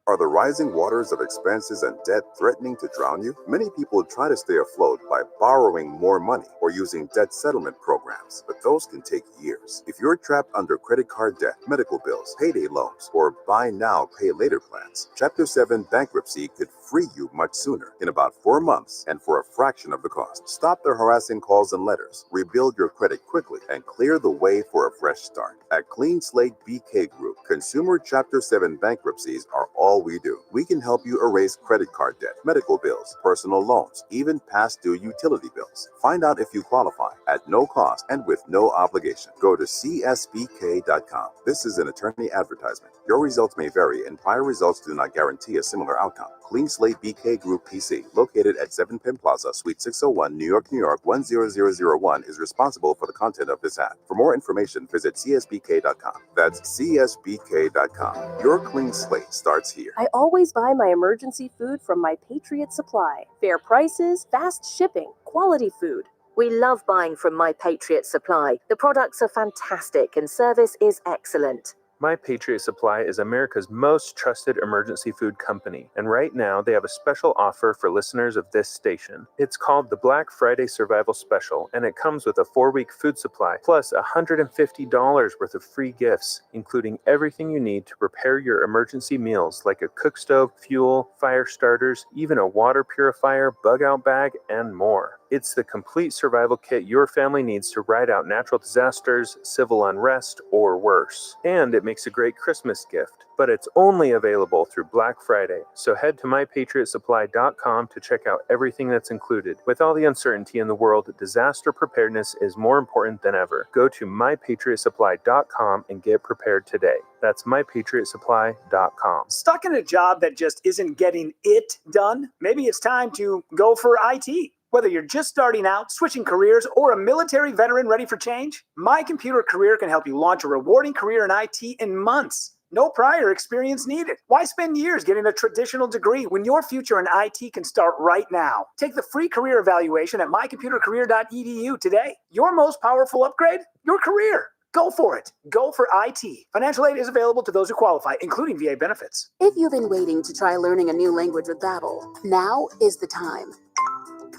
Are the rising waters of expenses and debt threatening to drown you? Many people try to stay afloat by borrowing more money or using debt settlement programs, but those can take years. If you're trapped under credit card debt, medical bills, payday loans, or buy now, pay later plans, Chapter 7 bankruptcy could free you much sooner, in about 4 months and for a fraction of the cost. Stop the harassing calls and letters, rebuild your credit quickly, and clear the way for a fresh start. At Clean Slate BK Group, consumer Chapter 7 bankruptcies are all we do. We can help you erase credit card debt, medical bills, personal loans, even past due utility bills. Find out if you qualify at no cost and with no obligation. Go to csbk.com. This is an attorney advertisement. Your results may vary and prior results do not guarantee a similar outcome. Clean Slate BK Group PC, located at 7 Penn Plaza, Suite 601, New York, 10001, is responsible for the content of this ad. For more information, visit csbk.com. That's csbk.com. Your clean slate starts here. I always buy my emergency food from My Patriot Supply. Fair prices, fast shipping, quality food. We love buying from My Patriot Supply. The products are fantastic and service is excellent. My Patriot Supply is America's most trusted emergency food company, and right now they have a special offer for listeners of this station. It's called the Black Friday Survival Special, and it comes with a 4-week food supply, plus $150 worth of free gifts, including everything you need to prepare your emergency meals, like a cook stove, fuel, fire starters, even a water purifier, bug-out bag, and more. It's the complete survival kit your family needs to ride out natural disasters, civil unrest, or worse. And it makes a great Christmas gift. But it's only available through Black Friday. So head to mypatriotsupply.com to check out everything that's included. With all the uncertainty in the world, disaster preparedness is more important than ever. Go to mypatriotsupply.com and get prepared today. That's mypatriotsupply.com. Stuck in a job that just isn't getting it done? Maybe it's time to go for IT. Whether you're just starting out, switching careers, or a military veteran ready for change, My Computer Career can help you launch a rewarding career in IT in months. No prior experience needed. Why spend years getting a traditional degree when your future in IT can start right now? Take the free career evaluation at mycomputercareer.edu today. Your most powerful upgrade? Your career. Go for it. Go for IT. Financial aid is available to those who qualify, including VA benefits. If you've been waiting to try learning a new language with Babbel, now is the time.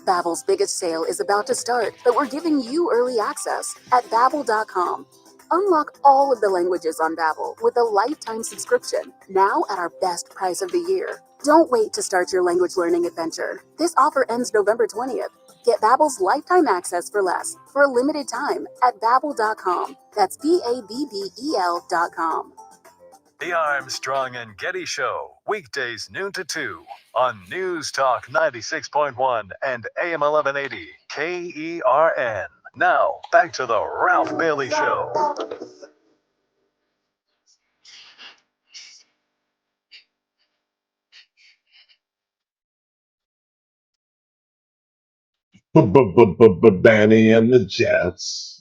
Babbel's biggest sale is about to start, but we're giving you early access at Babbel.com. Unlock all of the languages on Babbel with a lifetime subscription, now at our best price of the year. Don't wait to start your language learning adventure. This offer ends November 20th. Get Babbel's lifetime access for less, for a limited time, at Babbel.com. That's Babbel.com. The Armstrong and Getty Show, weekdays noon to 2 on News Talk 96.1 and AM 1180 KERN. Now, back to the Ralph Bailey Show. Danny and the Jets.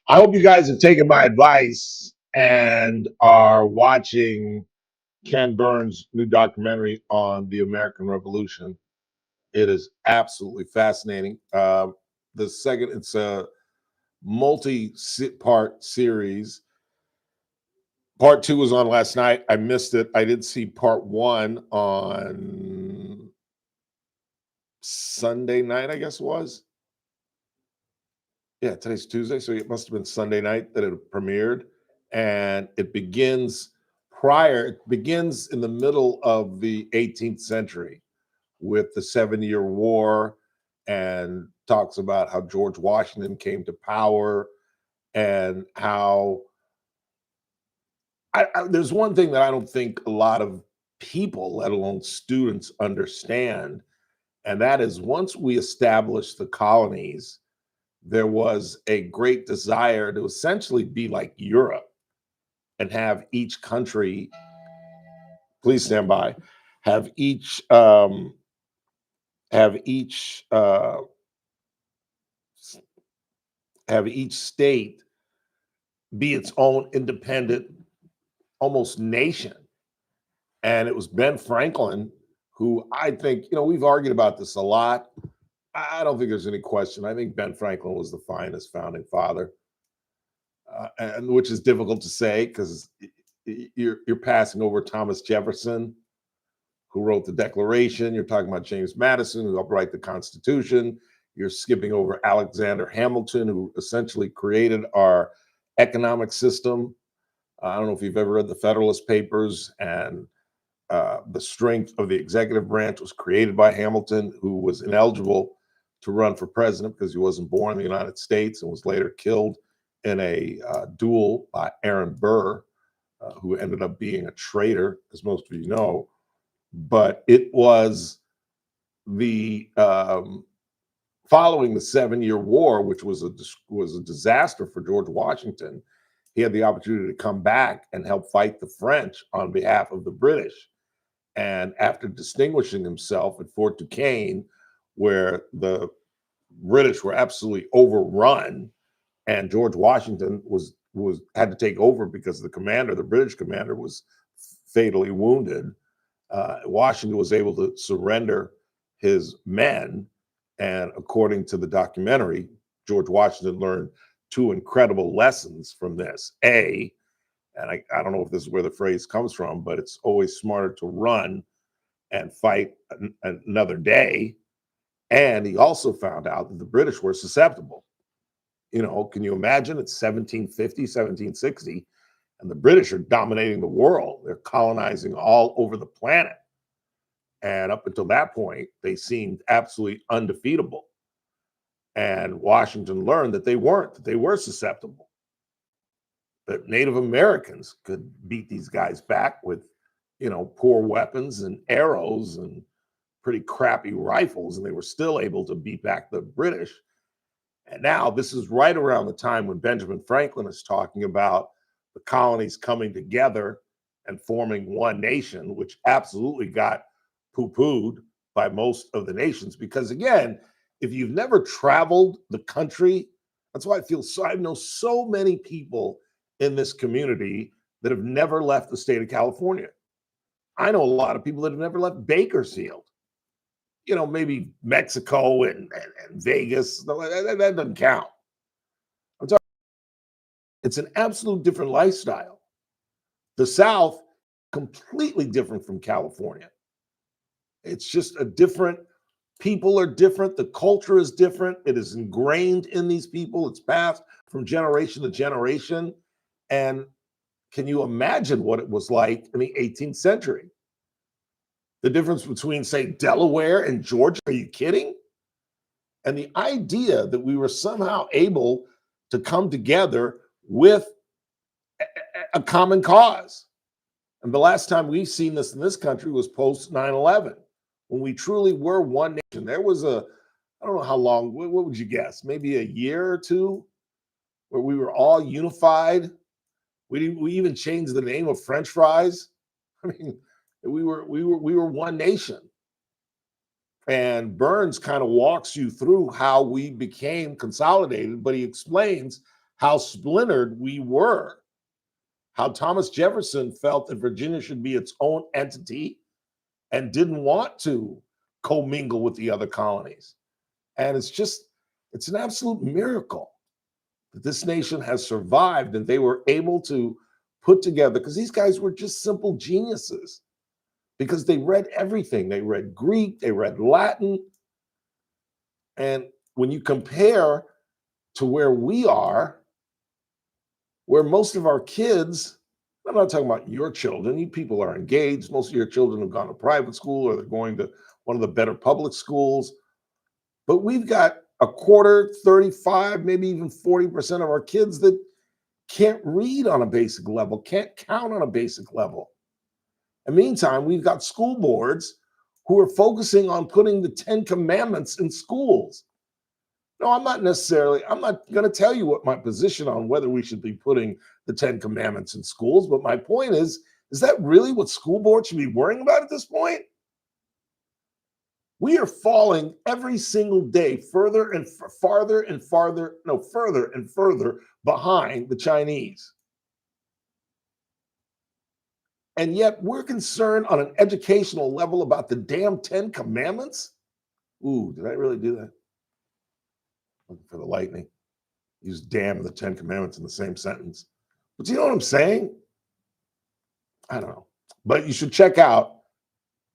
I hope you guys have taken my advice and are watching Ken Burns' new documentary on the American Revolution. It is absolutely fascinating. It's a multi-part series. Part 2 was on last night. I missed it. I did see part 1 on Sunday night, I guess it was. Yeah, today's Tuesday, so it must have been Sunday night that it premiered. And it begins in the middle of the 18th century with the 7-Year War, and talks about how George Washington came to power and how there's one thing that I don't think a lot of people, let alone students, understand. And that is, once we established the colonies, there was a great desire to essentially be like Europe and have each country, please stand by, have each have each state be its own independent, almost nation. And it was Ben Franklin, who I think, we've argued about this a lot. I don't think there's any question. I think Ben Franklin was the finest founding father, and which is difficult to say because you're passing over Thomas Jefferson, who wrote the Declaration. You're talking about James Madison, who helped write the Constitution. You're skipping over Alexander Hamilton, who essentially created our economic system. I don't know if you've ever read the Federalist Papers, and the strength of the executive branch was created by Hamilton, who was ineligible to run for president because he wasn't born in the United States and was later killed in a duel by Aaron Burr, who ended up being a traitor, as most of you know. But it was the following the 7-Year War, which was a disaster for George Washington. He had the opportunity to come back and help fight the French on behalf of the British. And after distinguishing himself at Fort Duquesne, where the British were absolutely overrun, and George Washington had to take over because the British commander, was fatally wounded. Washington was able to surrender his men, and according to the documentary, George Washington learned 2 incredible lessons from this. And I don't know if this is where the phrase comes from, but it's always smarter to run and fight another day. And he also found out that the British were susceptible. Can you imagine? It's 1750, 1760, and the British are dominating the world. They're colonizing all over the planet. And up until that point, they seemed absolutely undefeatable. And Washington learned that they weren't, that they were susceptible. That Native Americans could beat these guys back with, poor weapons and arrows and pretty crappy rifles, and they were still able to beat back the British. And now this is right around the time when Benjamin Franklin is talking about the colonies coming together and forming one nation, which absolutely got poo-pooed by most of the nations. Because again, if you've never traveled the country, that's why I know so many people in this community that have never left the state of California. I know a lot of people that have never left Bakersfield. Maybe Mexico and Vegas. That doesn't count. I'm talking. It's an absolute different lifestyle. The South, completely different from California. It's just a different. People are different. The culture is different. It is ingrained in these people. It's passed from generation to generation. And can you imagine what it was like in the 18th century? The difference between, say, Delaware and Georgia. Are you kidding? And the idea that we were somehow able to come together with a common cause. And the last time we've seen this in this country was post 9/11, when we truly were one nation. There was I don't know how long, what would you guess? Maybe a year or two where we were all unified. We even changed the name of French fries. I mean, we were one nation. And Burns kind of walks you through how we became consolidated, but he explains how splintered we were, how Thomas Jefferson felt that Virginia should be its own entity and didn't want to commingle with the other colonies. And it's an absolute miracle that this nation has survived and they were able to put together, because these guys were just simple geniuses, because they read everything. They read Greek, they read Latin. And when you compare to where we are, where most of our kids, I'm not talking about your children, you people are engaged. Most of your children have gone to private school or they're going to one of the better public schools. But we've got a quarter, 35, maybe even 40% of our kids that can't read on a basic level, can't count on a basic level. And meantime, we've got school boards who are focusing on putting the 10 commandments in schools. No, I'm not going to tell you what my position on whether we should be putting the 10 commandments in schools, but my point is that really what school boards should be worrying about at this point? We are falling every single day further and further behind the Chinese. And yet we're concerned on an educational level about the damn 10 commandments? Ooh, did I really do that? Looking for the lightning. Use damn and the 10 commandments in the same sentence. But you know what I'm saying? I don't know. But you should check out,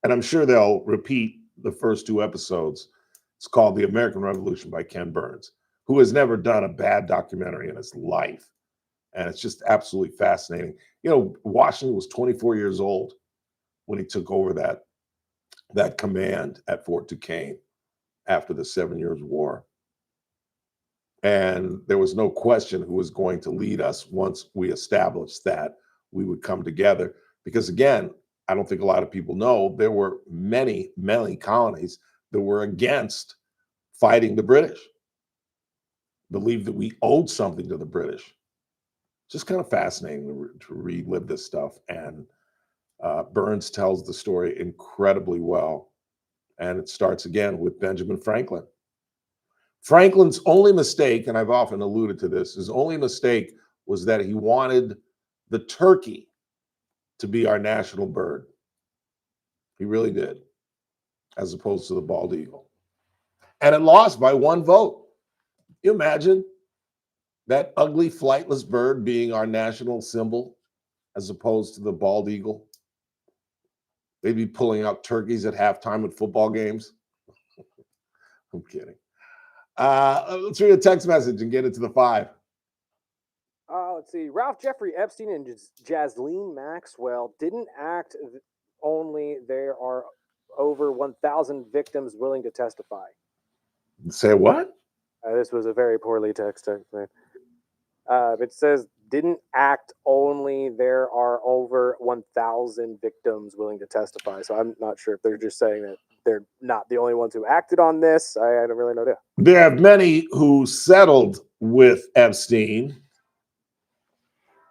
and I'm sure they'll repeat the first 2 episodes. It's called The American Revolution by Ken Burns, who has never done a bad documentary in his life. And it's just absolutely fascinating. You know, Washington was 24 years old when he took over that command at Fort Duquesne after the 7 Years' War. And there was no question who was going to lead us once we established that we would come together. Because again, I don't think a lot of people know there were many, many colonies that were against fighting the British, believed that we owed something to the British. Just kind of fascinating to relive this stuff. And Burns tells the story incredibly well. And it starts again with Benjamin Franklin. Franklin's only mistake, and I've often alluded to this, his only mistake was that he wanted the turkey to be our national bird. He really did, as opposed to the bald eagle. And it lost by 1 vote. You imagine that ugly flightless bird being our national symbol as opposed to the bald eagle? They'd be pulling out turkeys at halftime at football games. I'm kidding. Let's read a text message and get into the 5. Let's see. Ralph Jeffrey Epstein and Jasleen Maxwell didn't act only. There are over 1,000 victims willing to testify. Say what? This was a very poorly texted. It says didn't act only. There are over 1,000 victims willing to testify. So I'm not sure if they're just saying that they're not the only ones who acted on this. I don't really know that. There are many who settled with Epstein,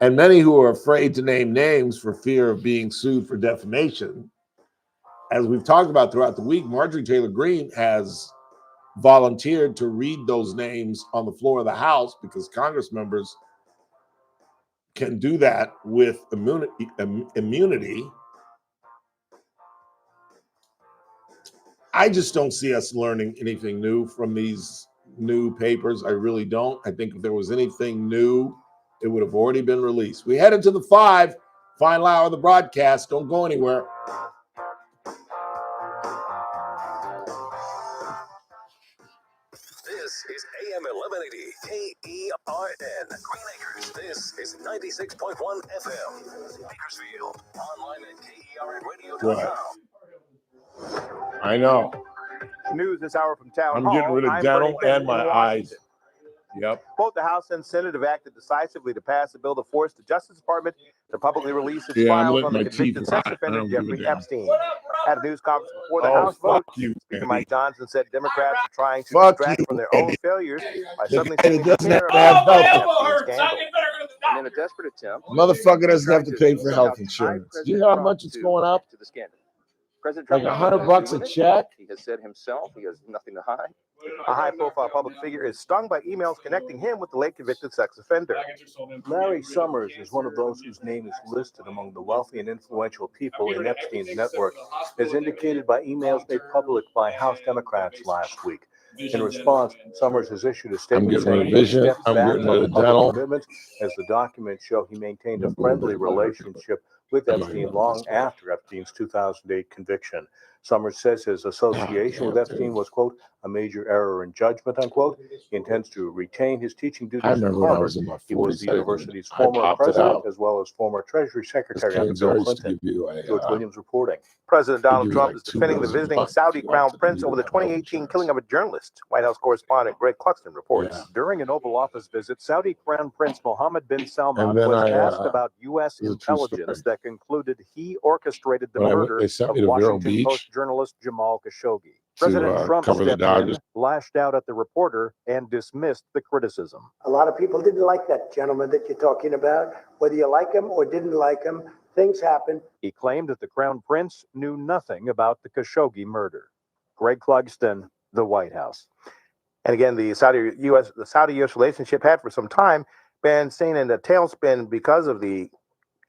and many who are afraid to name names for fear of being sued for defamation. As we've talked about throughout the week, Marjorie Taylor Greene has volunteered to read those names on the floor of the House because Congress members can do that with immunity. I just don't see us learning anything new from these new papers. I really don't. I think if there was anything new, it would have already been released. We head into the 5, final hour of the broadcast. Don't go anywhere. This is AM 1180 KERN Green Acres. This is 96.1 FM Bakersfield. Online at KERNradio.com. I know. News this hour from Town I'm Hall. getting rid of dental and my eyes. Yep. Both the House and Senate have acted decisively to pass a bill to force the Justice Department to publicly release its files on the convicted sex offender Jeffrey Epstein. At a news conference before the House vote, Speaker Mike Johnson said Democrats are trying to distract from their own failures by suddenly seeming to care about the Epstein scandal. And in a desperate attempt, motherfucker doesn't have to pay for health insurance. Do you know how much it's going up? To the scandal. President Like $100 a check? He has said himself he has nothing to hide. A high-profile public figure is stung by emails connecting him with the late convicted sex offender. Larry Summers is one of those whose name is listed among the wealthy and influential people in Epstein's network, as indicated by emails made public by House Democrats last week. In response, Summers has issued a statement saying he stepped back from the public commitments, as the documents show he maintained a friendly relationship with Epstein long after Epstein's 2008 conviction. Summers says his association with Epstein was, quote, a major error in judgment, unquote. He intends to retain his teaching duties at Harvard. He was the university's former president as well as former Treasury Secretary under Bill Clinton. George Williams reporting. President Donald Trump is defending the visiting Saudi Crown Prince over the 2018 killing of a journalist. White House correspondent Greg Cluxton reports. During an Oval Office visit, Saudi Crown Prince Mohammed bin Salman was asked about U.S. intelligence that concluded he orchestrated the murder of Washington Post journalist Jamal Khashoggi. President Trump stepped in, lashed out at the reporter, and dismissed the criticism. A lot of people didn't like that gentleman that you're talking about. Whether you like him or didn't like him, things happen. He claimed that the Crown Prince knew nothing about the Khashoggi murder. Greg Clugston, the White House. And again, the Saudi-U.S. relationship had for some time been seen in a tailspin because of the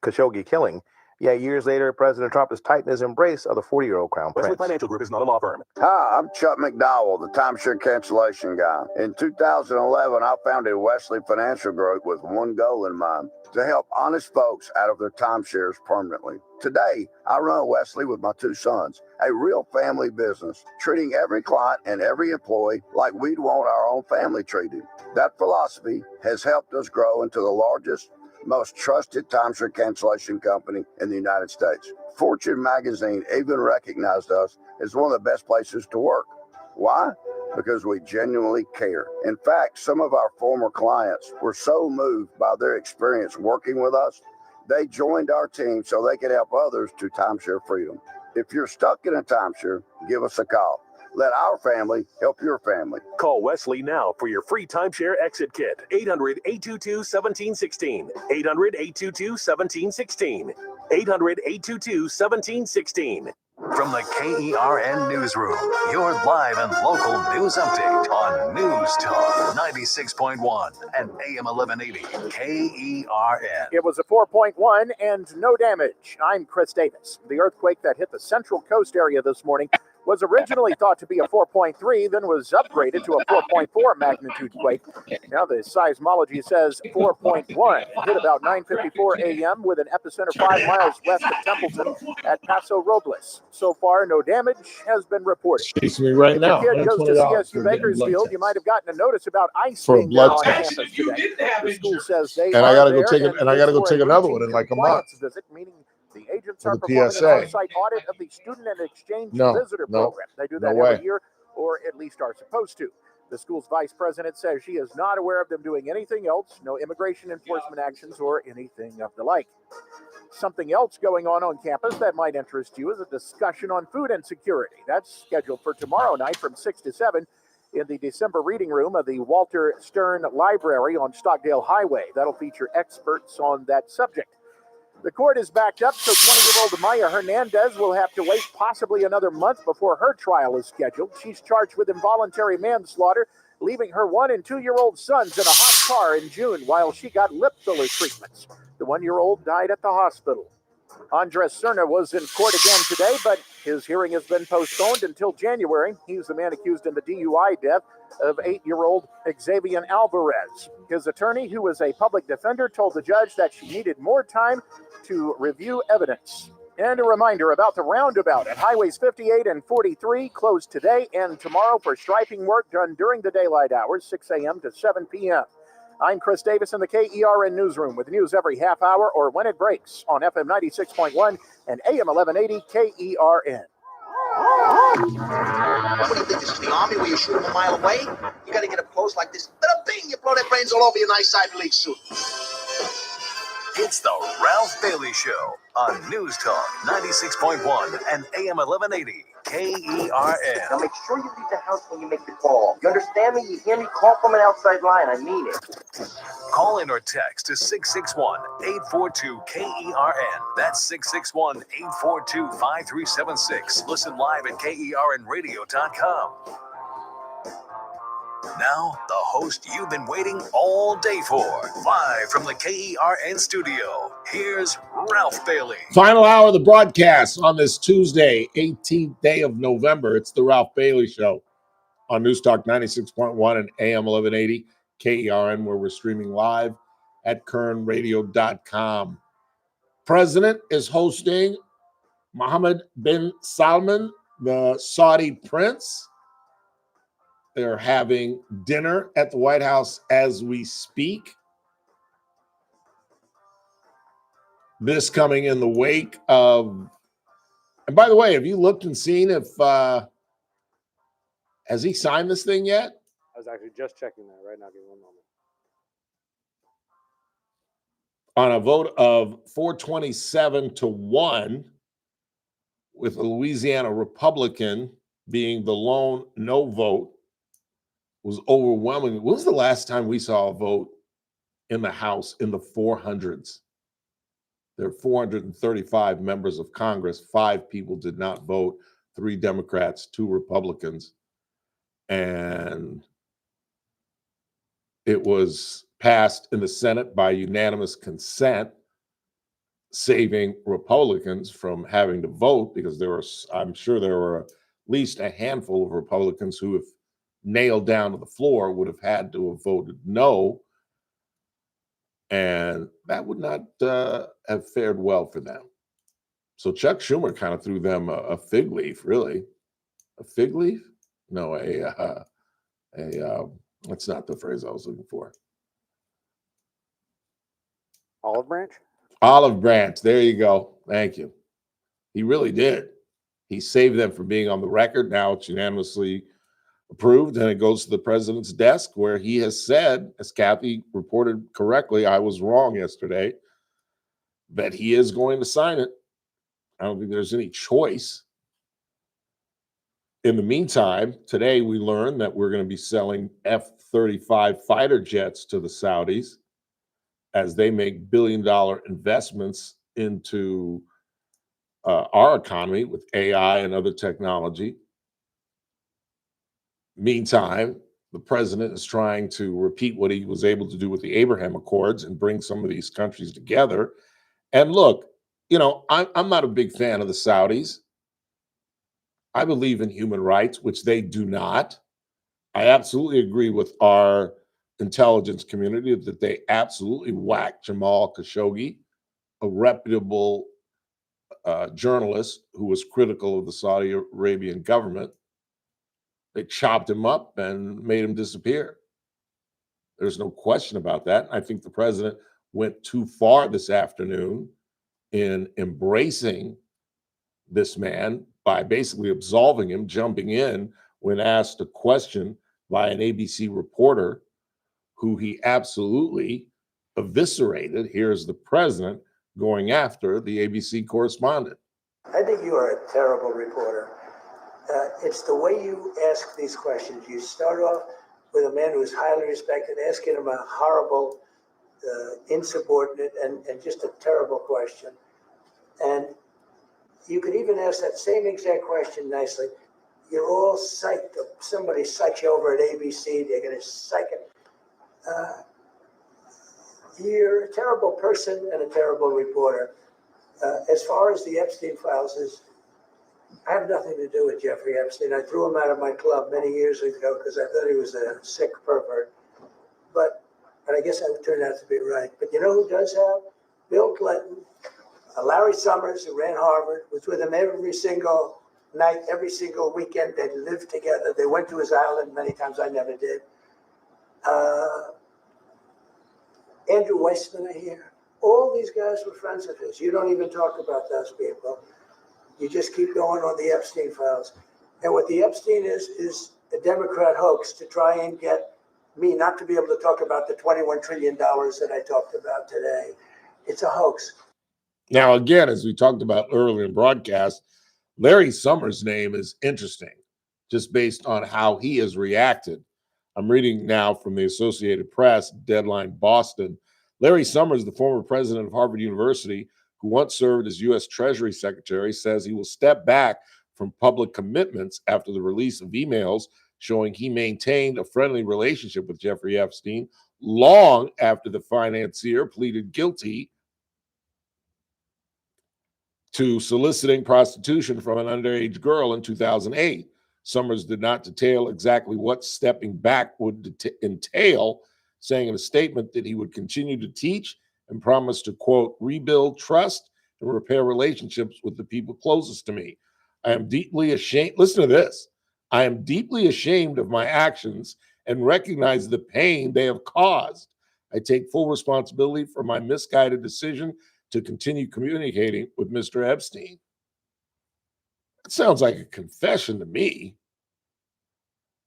Khashoggi killing. Yet years later, President Trump has tightened his embrace of the 40-year-old Crown Prince. Wesley Financial Group is not a law firm. Hi, I'm Chuck McDowell, the timeshare cancellation guy. In 2011, I founded Wesley Financial Group with one goal in mind: to help honest folks out of their timeshares permanently. Today, I run Wesley with my two sons, a real family business, treating every client and every employee like we'd want our own family treated. That philosophy has helped us grow into the largest, most trusted timeshare cancellation company in the United States. Fortune magazine even recognized us as one of the best places to work. Why? Because we genuinely care. In fact, some of our former clients were so moved by their experience working with us, they joined our team so they could help others to timeshare freedom. If you're stuck in a timeshare, give us a call. Let our family help your family. Call Wesley now for your free timeshare exit kit. 800-822-1716. 800-822-1716. 800-822-1716. From the KERN Newsroom, your live and local news update on News Talk 96.1 and AM 1180 KERN. It was a 4.1 and no damage. I'm Chris Davis. The earthquake that hit the Central Coast area this morning was originally thought to be a 4.3, then was upgraded to a 4.4 magnitude quake. Now the seismology says 4.1. Hit about 9:54 a.m. with an epicenter 5 miles west of Templeton at Paso Robles. So far, no damage has been reported. Chase me right now. If your kid goes to CSU Bakersfield, you might have gotten a notice about ice being there on campus today. The school says they and I gotta go take it, and I gotta go take another one in like a month. Visit, meaning the agents are performing an on-site audit of the Student and Exchange Visitor Program. They do that every year, or at least are supposed to. The school's vice president says she is not aware of them doing anything else, no immigration enforcement actions or anything of the like. Something else going on campus that might interest you is a discussion on food insecurity. That's scheduled for tomorrow night from 6 to 7 in the December reading room of the Walter Stern Library on Stockdale Highway. That'll feature experts on that subject. The court is backed up, so 20-year-old Maya Hernandez will have to wait possibly another month before her trial is scheduled. She's charged with involuntary manslaughter, leaving her 1- and 2-year-old sons in a hot car in June while she got lip filler treatments. The 1-year-old died at the hospital. Andres Cerna was in court again today, but his hearing has been postponed until January. He's the man accused in the DUI death of 8-year-old Xavier Alvarez. His attorney, who is a public defender, told the judge that she needed more time to review evidence. And a reminder about the roundabout at Highways 58 and 43, closed today and tomorrow for striping work done during the daylight hours, 6 a.m. to 7 p.m. I'm Chris Davis in the KERN Newsroom with news every half hour or when it breaks on FM 96.1 and AM 1180 KERN. What do you think, this is the Army where you shoot them a mile away? You got to get up close like this. Bing, you blow their brains all over your nice Ivy League suit. It's the Ralph Bailey Show on News Talk 96.1 and AM 1180 KERN. Now make sure you leave the house when you make the call. You understand me? You hear me? Call from an outside line. I mean it. Call in or text to 661-842-KERN. That's 661-842-5376. Listen live at KERNradio.com. Now, the host you've been waiting all day for. Live from the KERN studio, here's Ralph Bailey. Final hour of the broadcast on this Tuesday, 18th day of November. It's the Ralph Bailey Show on News Talk 96.1 and AM 1180 KERN, where we're streaming live at KERNradio.com. President is hosting Mohammed bin Salman the Saudi prince. They're having dinner at the White House as we speak. This coming in the wake of, and by the way, have you looked and seen if, has he signed this thing yet? I was actually just checking that right now. Give me one moment. On a vote of 427-1, with a Louisiana Republican being the lone no vote, was overwhelming. When was the last time we saw a vote in the House in the 400s? There are 435 members of Congress. 5 people did not vote, 3 Democrats, 2 Republicans. And it was passed in the Senate by unanimous consent, saving Republicans from having to vote, because I'm sure there were at least a handful of Republicans who, if nailed down to the floor, would have had to have voted no. And that would not have fared well for them. So Chuck Schumer kind of threw them a fig leaf, really. A fig leaf? No, that's not the phrase I was looking for. Olive branch? Olive branch. There you go. Thank you. He really did. He saved them from being on the record. Now it's unanimously approved, and it goes to the president's desk, where he has said, as Kathy reported correctly, I was wrong yesterday, that he is going to sign it. I don't think there's any choice. In the meantime, today we learned that we're going to be selling F-35 fighter jets to the Saudis as they make billion-dollar investments into our economy with AI and other technology. Meantime, the president is trying to repeat what he was able to do with the Abraham Accords and bring some of these countries together. And look, you know, I'm not a big fan of the Saudis. I believe in human rights, which they do not. I absolutely agree with our intelligence community that they absolutely whacked Jamal Khashoggi, a reputable journalist who was critical of the Saudi Arabian government. They chopped him up and made him disappear. There's no question about that. I think the president went too far this afternoon in embracing this man by basically absolving him, jumping in when asked a question by an ABC reporter who he absolutely eviscerated. Here's the president going after the ABC correspondent. I think you are a terrible reporter. It's the way you ask these questions. You start off with a man who is highly respected, asking him a horrible, insubordinate, and just a terrible question. And you could even ask that same exact question nicely. You're all psyched. Somebody psyched you over at ABC. They're going to psych it. You're a terrible person and a terrible reporter. As far as the Epstein files is, I have nothing to do with Jeffrey Epstein. I threw him out of my club many years ago because I thought he was a sick pervert. And I guess I turned out to be right. But you know who does have? Bill Clinton, Larry Summers, who ran Harvard, was with him every single night, every single weekend. They lived together. They went to his island many times. I never did. Andrew Weissman here. All these guys were friends of his. You don't even talk about those people. You just keep going on the Epstein files. And what the Epstein is a Democrat hoax to try and get me not to be able to talk about the $21 trillion that I talked about today. It's a hoax. Now, again, as we talked about earlier in broadcast, Larry Summers' name is interesting, just based on how he has reacted. I'm reading now from the Associated Press, Deadline Boston. Larry Summers, the former president of Harvard University, who once served as U.S. Treasury Secretary, says he will step back from public commitments after the release of emails showing he maintained a friendly relationship with Jeffrey Epstein long after the financier pleaded guilty to soliciting prostitution from an underage girl in 2008. Summers did not detail exactly what stepping back would entail, saying in a statement that he would continue to teach and promise to, quote, rebuild trust and repair relationships with the people closest to me. I am deeply ashamed. Listen to this. I am deeply ashamed of my actions and recognize the pain they have caused. I take full responsibility for my misguided decision to continue communicating with Mr. Epstein. It sounds like a confession to me.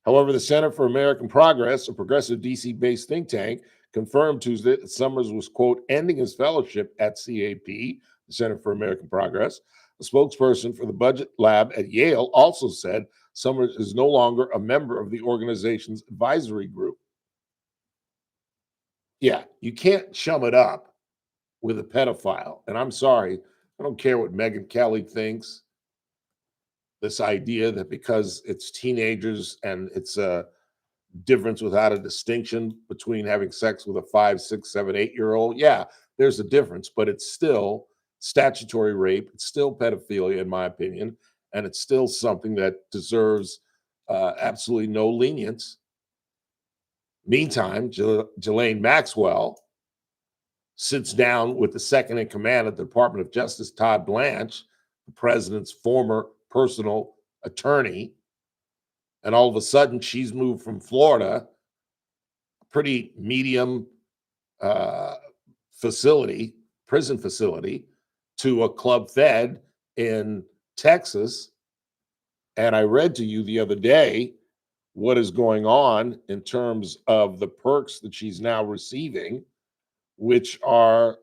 However, the Center for American Progress, a progressive DC-based think tank, confirmed Tuesday that Summers was, quote, ending his fellowship at CAP, the Center for American Progress. A spokesperson for the budget lab at Yale also said Summers is no longer a member of the organization's advisory group. Yeah, you can't chum it up with a pedophile. And I'm sorry, I don't care what Megyn Kelly thinks. This idea that because it's teenagers and it's a difference without a distinction between having sex with a 5, 6, 7, 8-year-old. Yeah, there's a difference, but it's still statutory rape. It's still pedophilia, in my opinion, and it's still something that deserves absolutely no lenience. Meantime, Ghislaine Maxwell sits down with the second in command at the Department of Justice, Todd Blanche, the president's former personal attorney, and all of a sudden she's moved from Florida, a pretty medium prison facility, to a club fed in Texas. And I read to you the other day what is going on in terms of the perks that she's now receiving, which are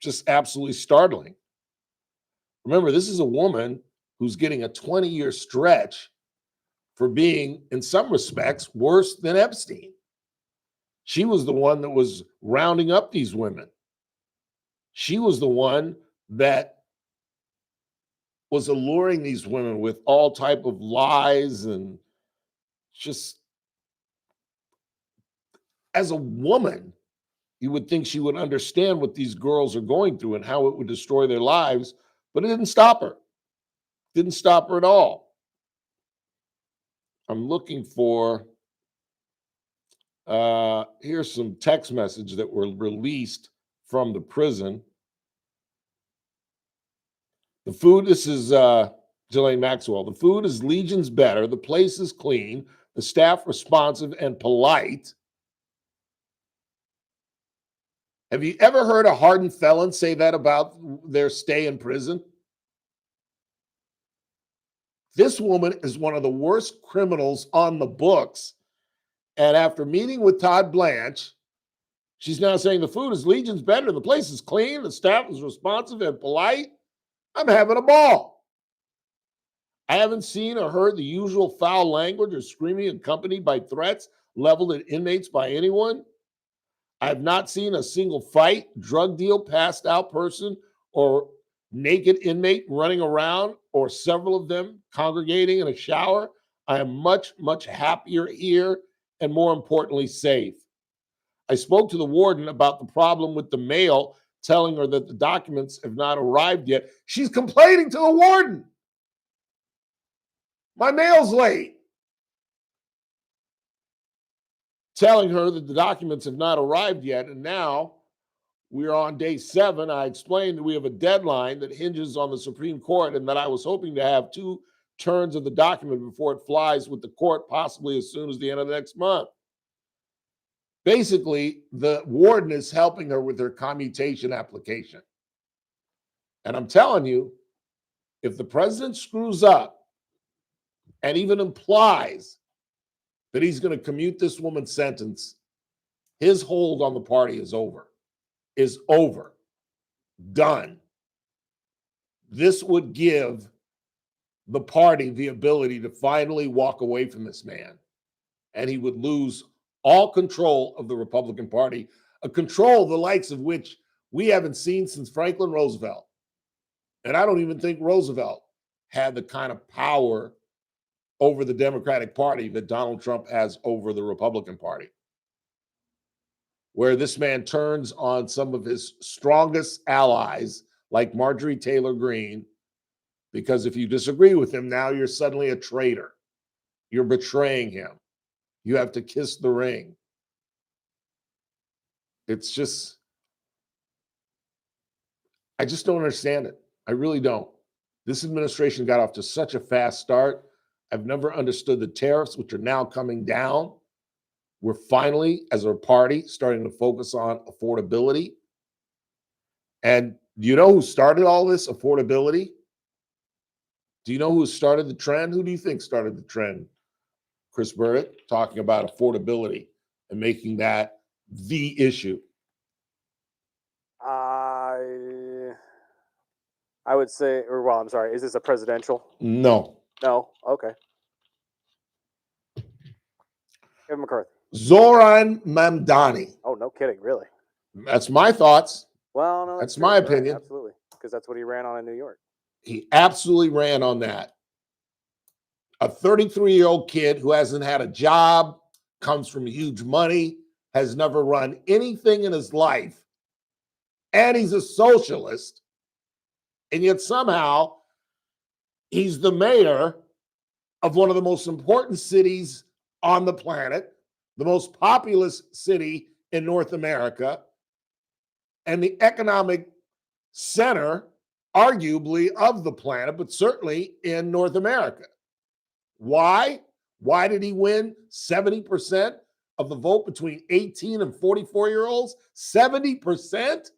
just absolutely startling. Remember, this is a woman who's getting a 20-year stretch for being, in some respects, worse than Epstein. She was the one that was rounding up these women. She was the one that was alluring these women with all type of lies, and just as a woman, you would think she would understand what these girls are going through and how it would destroy their lives, but it didn't stop her. Didn't stop her at all. I'm looking for, here's some text messages that were released from the prison. The food, this is Ghislaine Maxwell. The food is legions better. The place is clean. The staff responsive and polite. Have you ever heard a hardened felon say that about their stay in prison? This woman is one of the worst criminals on the books. And after meeting with Todd Blanche, she's now saying the food is legions better. The place is clean. The staff is responsive and polite. I'm having a ball. I haven't seen or heard the usual foul language or screaming accompanied by threats leveled at inmates by anyone. I have not seen a single fight, drug deal, passed out person, or naked inmate running around, or several of them congregating in a shower. I am much, much happier here and, more importantly, safe. I spoke to the warden about the problem with the mail, telling her that the documents have not arrived yet. She's complaining to the warden. My mail's late. Telling her that the documents have not arrived yet. And now we're on day 7. I explained that we have a deadline that hinges on the Supreme Court and that I was hoping to have 2 turns of the document before it flies with the court, possibly as soon as the end of the next month. Basically, the warden is helping her with her commutation application. And I'm telling you, if the president screws up and even implies that he's going to commute this woman's sentence, his hold on the party is over. Is over. Done. This would give the party the ability to finally walk away from this man. And he would lose all control of the Republican Party, a control the likes of which we haven't seen since Franklin Roosevelt. And I don't even think Roosevelt had the kind of power over the Democratic Party that Donald Trump has over the Republican Party, where this man turns on some of his strongest allies, like Marjorie Taylor Greene, because if you disagree with him, now you're suddenly a traitor. You're betraying him. You have to kiss the ring. It's just, I just don't understand it. I really don't. This administration got off to such a fast start. I've never understood the tariffs, which are now coming down. We're finally, as a party, starting to focus on affordability. And do you know who started all this affordability? Do you know who started the trend? Who do you think started the trend? Chris Burdick, talking about affordability and making that the issue. I would say, I'm sorry, is this a presidential? No. No? Okay. Kevin McCarthy. Zoran Mamdani. Oh, no kidding, really? That's my thoughts. Well, no, that's true. my Right, opinion. absolutely, because that's what he ran on in New York. He absolutely ran on that. A 33-year-old kid who hasn't had a job, comes from huge money, has never run anything in his life, and he's a socialist, and yet somehow he's the mayor of one of the most important cities on the planet, the most populous city in North America, and the economic center, arguably, of the planet, but certainly in North America. Why? Why did he win 70% of the vote between 18 and 44-year-olds? 70%?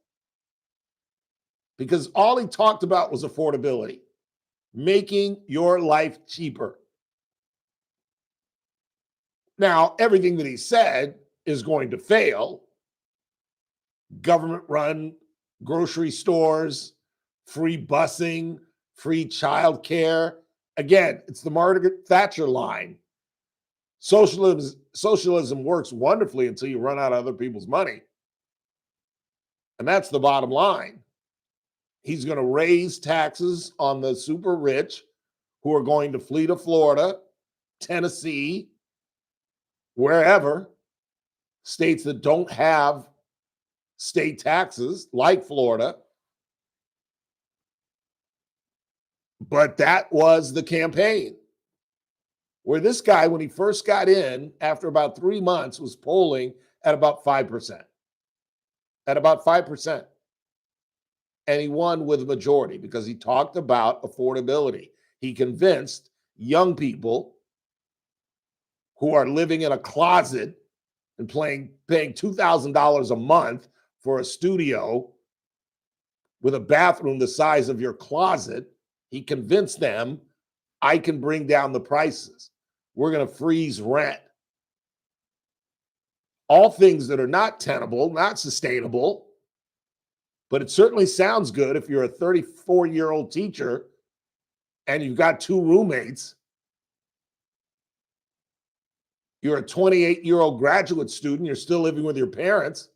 Because all he talked about was affordability, making your life cheaper. Now, everything that he said is going to fail. Government-run grocery stores, free busing, free childcare. Again, it's the Margaret Thatcher line. Socialism works wonderfully until you run out of other people's money. And that's the bottom line. He's going to raise taxes on the super rich who are going to flee to Florida, Tennessee, wherever, states that don't have state taxes like Florida. But that was the campaign. Where this guy, when he first got in, after about 3 months, was polling at about 5%. At about 5%. And he won with a majority because he talked about affordability. He convinced young people who are living in a closet and paying $2,000 a month for a studio with a bathroom the size of your closet. He convinced them, I can bring down the prices. We're going to freeze rent. All things that are not tenable, not sustainable, but it certainly sounds good if you're a 34-year-old teacher and you've got 2 roommates. You're a 28-year-old graduate student, you're still living with your parents.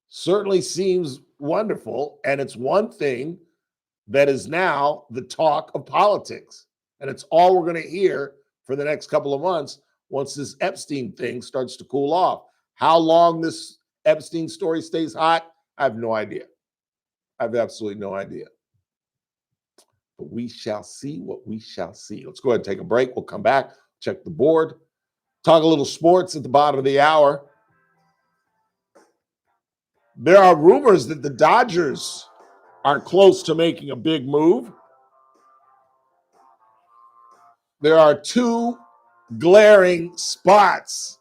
Certainly seems wonderful, and it's one thing that is now the talk of politics. And it's all we're going to hear for the next couple of months once this Epstein thing starts to cool off. How long this Epstein story stays hot, I have no idea. I have absolutely no idea. But we shall see what we shall see. Let's go ahead and take a break. We'll come back, check the board, talk a little sports at the bottom of the hour. There are rumors that the Dodgers are close to making a big move. There are 2 glaring spots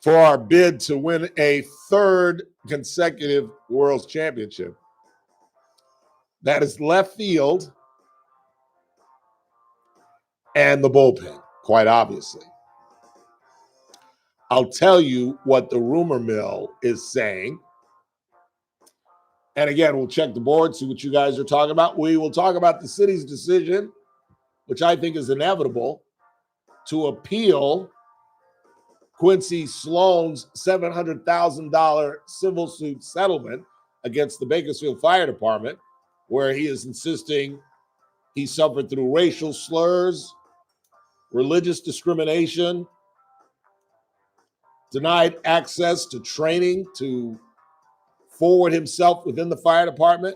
for our bid to win a 3rd consecutive World Championship. That is left field and the bullpen, quite obviously. I'll tell you what the rumor mill is saying. And again, we'll check the board, see what you guys are talking about. We will talk about the city's decision, which I think is inevitable, to appeal Quincy Sloan's $700,000 civil suit settlement against the Bakersfield Fire Department, where he is insisting he suffered through racial slurs, religious discrimination, denied access to training to forward himself within the fire department.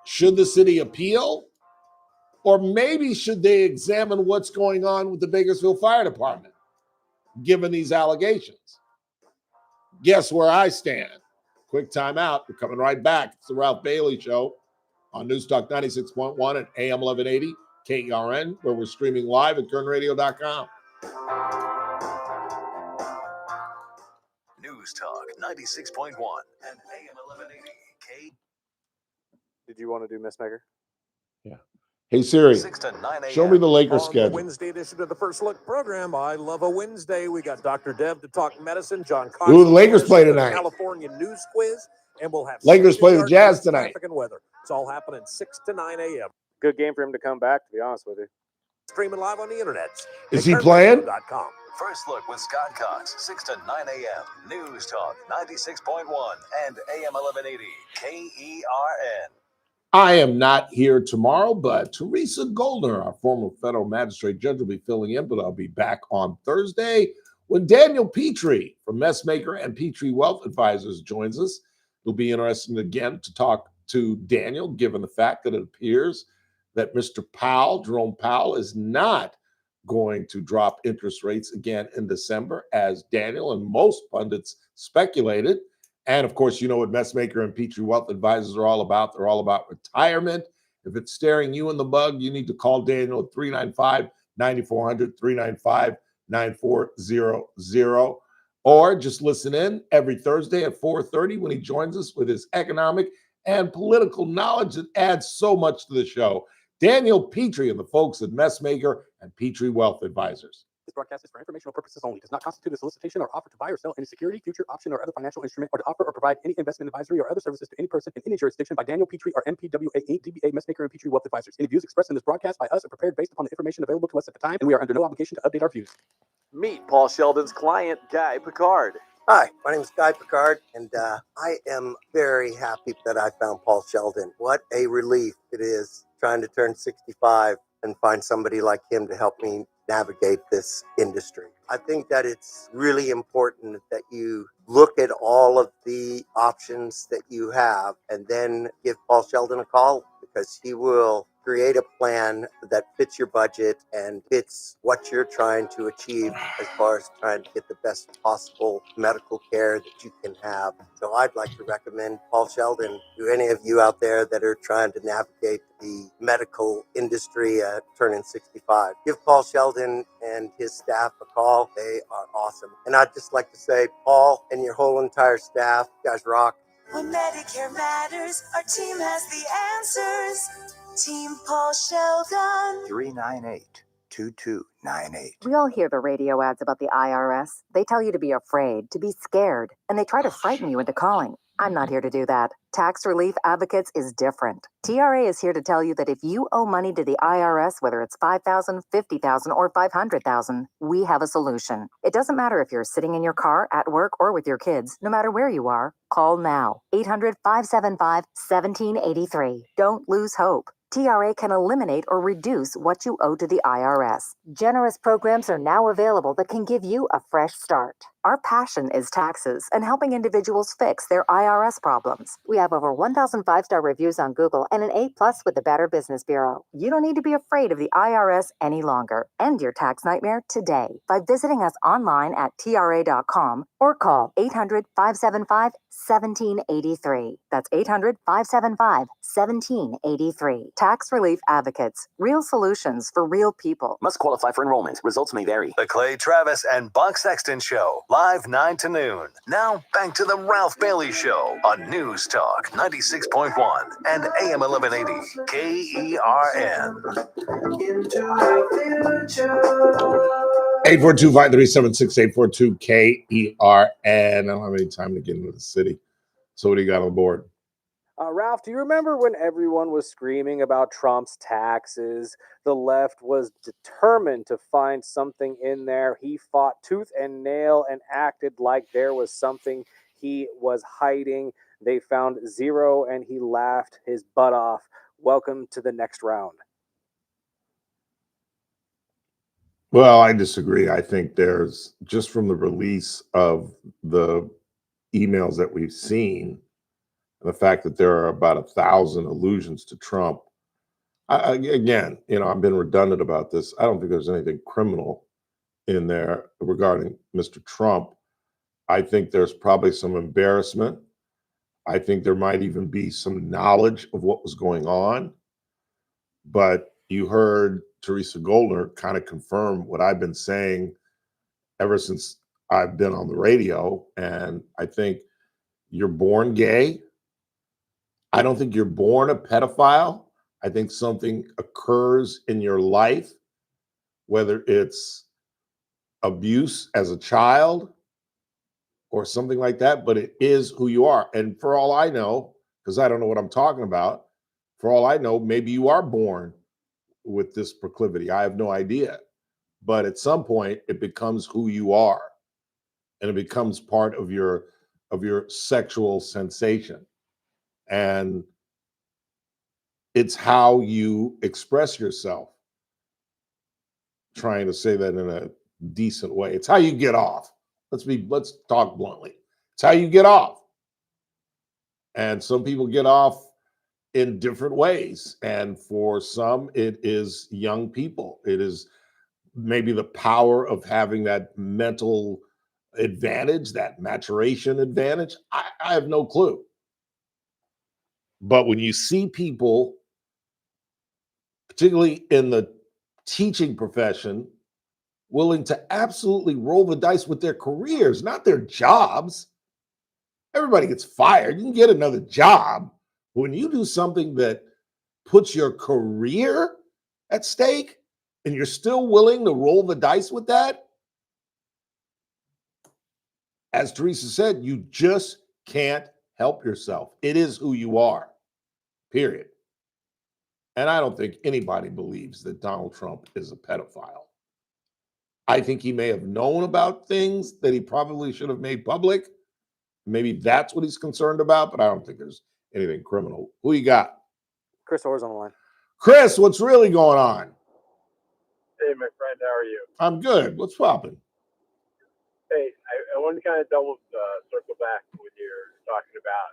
Should the city appeal? Or maybe should they examine what's going on with the Bakersfield Fire Department, given these allegations? Guess where I stand. quick timeout. We're coming right back. It's the Ralph Bailey Show on News Talk 96.1 and AM 1180 KERN, where we're streaming live at kernradio.com. News Talk 96.1 and AM 1180 K. Did you want to do Miss Maker? Yeah. Hey, Siri, 6 to 9 show me the Lakers On schedule. the Wednesday edition of the First Look program, I love a Wednesday. We got Dr. Deb to talk medicine, John Cox. Who the Lakers play tonight? California news quiz, and we'll have Lakers play the state-of-the-art Jazz news, tonight. traffic and weather. It's all happening 6 to 9 a.m. Good game for him to come back, to be honest with you. Streaming live on the internet. Is he playing? First Look with Scott Cox, 6 to 9 a.m. News Talk 96.1 and AM 1180 KERN. I am not here tomorrow, but Teresa Goldner, our former federal magistrate judge, will be filling in, but I'll be back on Thursday when Daniel Petrie from Messmaker and Petrie Wealth Advisors joins us. It'll be interesting again to talk to Daniel, given the fact that it appears that Mr. Powell, Jerome Powell, is not going to drop interest rates again in December, as Daniel and most pundits speculated. And of course, you know what Messmaker and Petrie Wealth Advisors are all about. They're all about retirement. If it's staring you in the bug, you need to call Daniel at 395-9400, 395-9400, or just listen in every Thursday at 4:30 when he joins us with his economic and political knowledge that adds so much to the show. Daniel Petrie and the folks at Messmaker and Petrie Wealth Advisors. This broadcast is for informational purposes only. Does not constitute a solicitation or offer to buy or sell any security, future option, or other financial instrument, or to offer or provide any investment advisory or other services to any person in any jurisdiction by Daniel Petrie or MPWA Inc., DBA Messmaker and Petrie Wealth Advisors. Any views expressed in this broadcast by us are prepared based upon the information available to us at the time, and we are under no obligation to update our views. Meet Paul Sheldon's client, Guy Picard. Hi, my name is Guy Picard, and I am very happy that I found Paul Sheldon. What a relief it is trying to turn 65 and find somebody like him to help me navigate this industry. I think that it's really important that you look at all of the options that you have and then give Paul Sheldon a call, because he will create a plan that fits your budget and fits what you're trying to achieve as far as trying to get the best possible medical care that you can have. So I'd like to recommend Paul Sheldon to any of you out there that are trying to navigate the medical industry turning 65. Give Paul Sheldon and his staff a call. They are awesome. And I'd just like to say, Paul and your whole entire staff, you guys rock. When Medicare matters, our team has the answers. Team Paul Sheldon. 398-2298. We all hear the radio ads about the IRS. They tell you to be afraid, to be scared, and they try to frighten you into calling. I'm not here to do that. Tax Relief Advocates is different. TRA is here to tell you that if you owe money to the IRS, whether it's $5,000, $50,000, or $500,000, we have a solution. It doesn't matter if you're sitting in your car, at work, or with your kids. No matter where you are, call now. 800-575-1783. Don't lose hope. TRA can eliminate or reduce what you owe to the IRS. Generous programs are now available that can give you a fresh start. Our passion is taxes and helping individuals fix their IRS problems. We have over 1,000 5-star reviews on Google and an A+ with the Better Business Bureau. You don't need to be afraid of the IRS any longer. End your tax nightmare today by visiting us online at TRA.com or call 800-575-1783. That's 800-575-1783. Tax Relief Advocates. Real solutions for real people. Must qualify for enrollment. Results may vary. The Clay Travis and Buck Sexton Show, live 9 to noon. Now, back to the Ralph Bailey Show on News Talk 96.1 and AM 1180 KERN. Into the future. 842-537-6842 KERN. I don't have any time to get into the city. So what do you got on board? Ralph, do you remember when everyone was screaming about Trump's taxes? The left was determined to find something in there. He fought tooth and nail and acted like there was something he was hiding. They found zero and he laughed his butt off. Welcome to the next round. Well, I disagree. I think there's, just from the release of the emails that we've seen, the fact that there are about 1,000 allusions to Trump. Again, I've been redundant about this. I don't think there's anything criminal in there regarding Mr. Trump. I think there's probably some embarrassment. I think there might even be some knowledge of what was going on. But you heard Teresa Goldner kind of confirm what I've been saying ever since I've been on the radio. And I think you're born gay. I don't think you're born a pedophile. I think something occurs in your life, whether it's abuse as a child or something like that, but it is who you are. And for all I know, because I don't know what I'm talking about, for all I know, maybe you are born with this proclivity. I have no idea. But at some point, it becomes who you are, and it becomes part of your sexual sensation. And it's how you express yourself. Trying to say that in a decent way. It's how you get off. Let's talk bluntly. It's how you get off. And some people get off in different ways. And for some, it is young people. It is maybe the power of having that mental advantage, that maturation advantage. I have no clue. But when you see people, particularly in the teaching profession, willing to absolutely roll the dice with their careers, not their jobs. Everybody gets fired. You can get another job. When you do something that puts your career at stake and you're still willing to roll the dice with that, as Teresa said, you just can't help yourself. It is who you are, period. And I don't think anybody believes that Donald Trump is a pedophile. I think he may have known about things that he probably should have made public. Maybe that's what he's concerned about, but I don't think there's anything criminal. Who you got? Chris Orr's on the line. Chris, what's really going on? Hey, my friend, how are you? I'm good. What's popping? Hey, I want to kind of circle back when you're talking about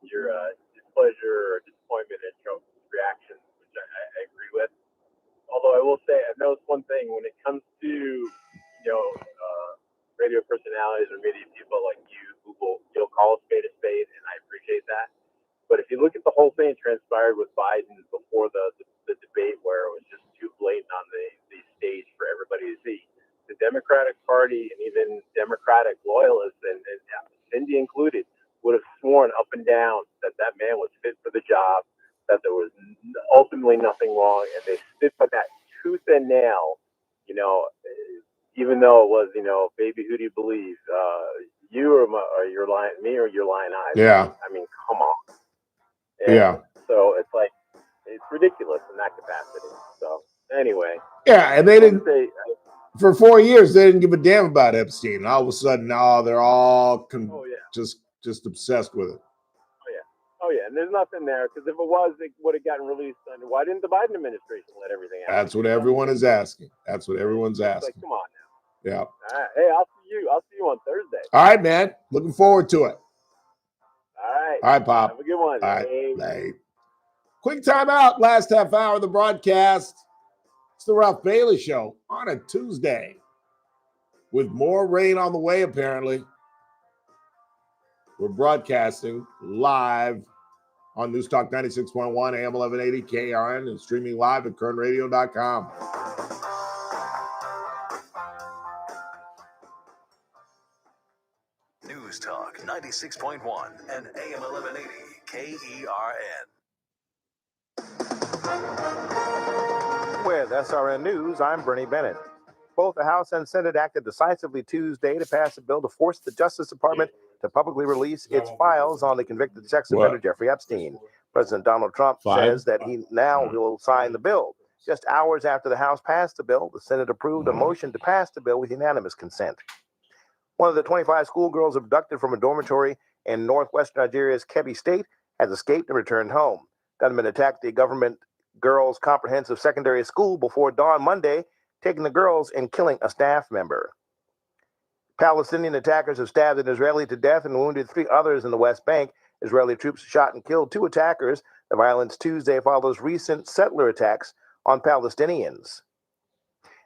your displeasure or disappointment at Trump's reaction, which I agree with. Although I will say, I've noticed one thing when it comes to, radio personalities or media people like you who will, call a spade, and I appreciate that. But if you look at the whole thing that transpired with Biden before the debate, where it was just too blatant on the stage for everybody to see, the Democratic Party and even Democratic loyalists, and Cindy included, would have sworn up and down that that man was fit for the job, that there was ultimately nothing wrong, and they stood by that tooth and nail, even though it was, baby, who do you believe? You or you're lying, me or you're lying eyes? Yeah. I mean, come on. And yeah. So it's like, it's ridiculous in that capacity. So anyway. Yeah, and they didn't. For 4 years, they didn't give a damn about Epstein. And all of a sudden, now they're all just obsessed with it. Oh yeah, and there's nothing there, because if it was, it would have gotten released. Why didn't the Biden administration let everything out? That's what everyone is asking. That's what everyone's asking. Like, come on now. Yeah. All right. Hey, I'll see you on Thursday. All right, man. Looking forward to it. All right. All right, Pop. Have a good one. All right. Bye. Quick time out. Last half hour of the broadcast. It's the Ralph Bailey Show on a Tuesday with more rain on the way, apparently. We're broadcasting live on News Talk 96.1 AM 1180 KRN and streaming live at currentradio.com. News Talk 96.1 and AM 1180 KERN. With SRN News, I'm Bernie Bennett. Both the House and Senate acted decisively Tuesday to pass a bill to force the Justice Department to publicly release its files on the convicted sex offender Jeffrey Epstein. President Donald Trump says that he now will sign the bill. Just hours after the House passed the bill, the Senate approved a motion to pass the bill with unanimous consent. One of the 25 schoolgirls abducted from a dormitory in northwestern Nigeria's Kebbi State has escaped and returned home. Gunmen attacked the government girls' comprehensive secondary school before dawn Monday, taking the girls and killing a staff member. Palestinian attackers have stabbed an Israeli to death and wounded 3 others in the West Bank. Israeli troops shot and killed 2 attackers. The violence Tuesday follows recent settler attacks on Palestinians.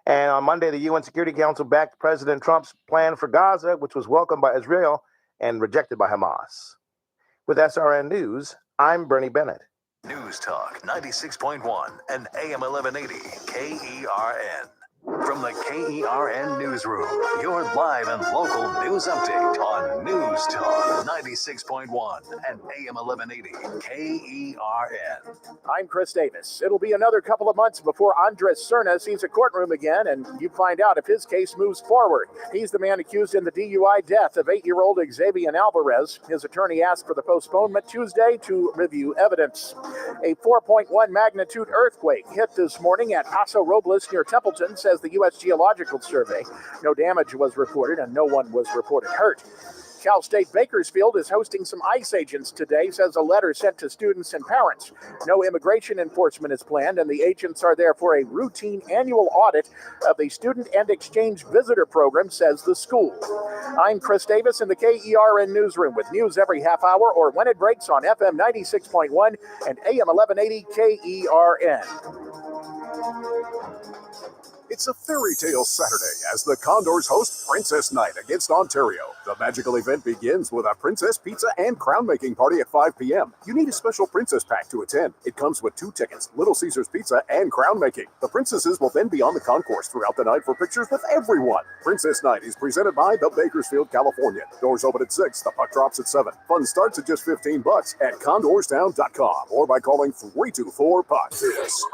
And on Monday, the UN Security Council backed President Trump's plan for Gaza, which was welcomed by Israel and rejected by Hamas. With SRN News, I'm Bernie Bennett. News Talk 96.1 and AM 1180 KERN. From the KERN Newsroom, your live and local news update on News Talk 96.1 and AM 1180 KERN. I'm Chris Davis. It'll be another couple of months before Andres Cerna sees a courtroom again, and you find out if his case moves forward. He's the man accused in the DUI death of 8-year-old Xavier Alvarez. His attorney asked for the postponement Tuesday to review evidence. A 4.1 magnitude earthquake hit this morning at Paso Robles near Templeton, says the U.S. Geological Survey. No damage was reported and no one was reported hurt. Cal State Bakersfield is hosting some ICE agents today, says a letter sent to students and parents. No immigration enforcement is planned, and the agents are there for a routine annual audit of the Student and Exchange Visitor Program, says the school. I'm Chris Davis in the KERN Newsroom with news every half hour or when it breaks on FM 96.1 and AM 1180 KERN. It's a fairy tale Saturday as the Condors host Princess Night against Ontario. The magical event begins with a princess pizza and crown making party at 5 p.m. You need a special princess pack to attend. It comes with 2 tickets, Little Caesars pizza and crown making. The princesses will then be on the concourse throughout the night for pictures with everyone. Princess Night is presented by the Bakersfield Californian. Doors open at 6, the puck drops at 7. Fun starts at just $15 at condorstown.com or by calling 324-PUCK. This is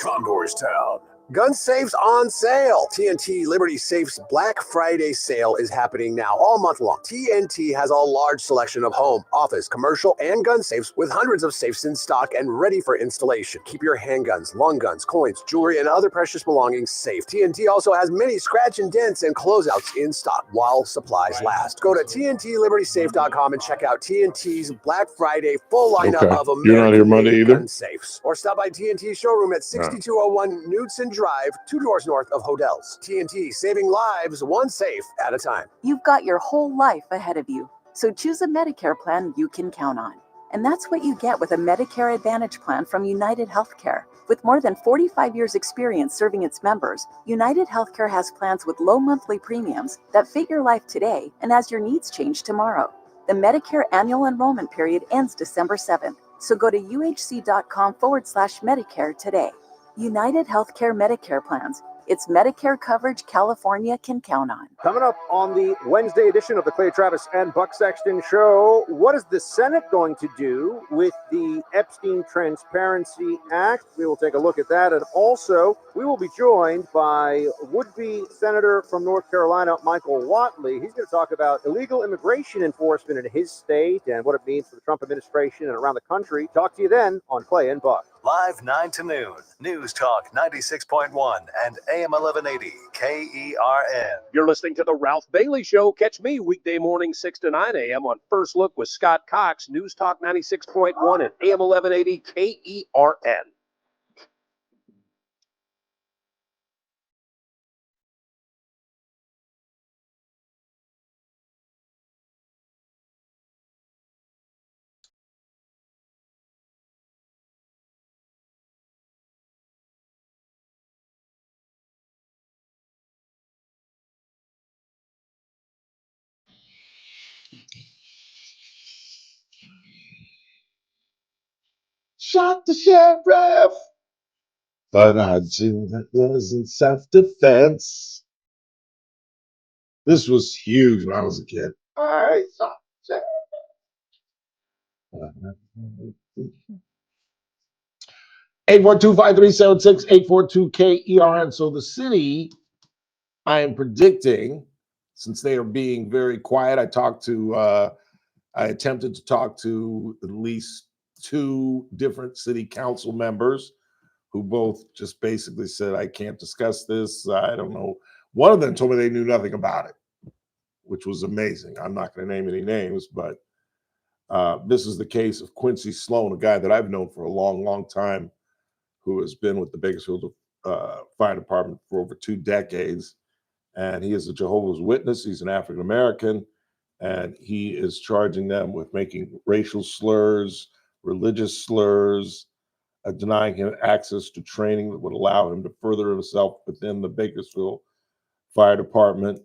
Condorstown. Gun safes on sale. TNT Liberty Safe's Black Friday sale is happening now all month long. TNT has a large selection of home, office, commercial, and gun safes with hundreds of safes in stock and ready for installation. Keep your handguns, long guns, coins, jewelry, and other precious belongings safe. TNT also has many scratch and dents and closeouts in stock while supplies last. Go to TNTLibertySafe.com and check out TNT's Black Friday full lineup of You're not here Monday American either? gun safes. Or stop by TNT's showroom at 6201 Knudsen Drive, 2 doors north of Hodels. TNT, saving lives one safe at a time. You've got your whole life ahead of you, so choose a Medicare plan you can count on. And that's what you get with a Medicare Advantage plan from United Healthcare. With more than 45 years' experience serving its members, United Healthcare has plans with low monthly premiums that fit your life today and as your needs change tomorrow. The Medicare annual enrollment period ends December 7th, so go to uhc.com/Medicare today. United Healthcare Medicare plans. It's Medicare coverage California can count on. Coming up on the Wednesday edition of the Clay Travis and Buck Sexton Show, what is the Senate going to do with the Epstein Transparency Act? We will take a look at that. And also, we will be joined by would-be Senator from North Carolina, Michael Whatley. He's going to talk about illegal immigration enforcement in his state and what it means for the Trump administration and around the country. Talk to you then on Clay and Buck. Live 9 to noon. News Talk 96.1 and AM 1180 KERN. You're listening to The Ralph Bailey Show. Catch me weekday morning 6 to 9 a.m. on First Look with Scott Cox, News Talk 96.1 and AM 1180 KERN. Shot the sheriff, but I do that was in self-defense. This was huge when I was a kid. I shot the sheriff. 842-537-6842-KERN. So the city, I am predicting, since they are being very quiet, I attempted to talk to at least 2 different city council members who both just basically said, I can't discuss this. I don't know. One of them told me they knew nothing about it, which was amazing. I'm not going to name any names, but this is the case of Quincy Sloan, a guy that I've known for a long, long time, who has been with the Bakersfield Fire Department for over 2 decades. And he is a Jehovah's Witness. He's an African-American. And he is charging them with making racial slurs, religious slurs, denying him access to training that would allow him to further himself within the Bakersfield Fire Department,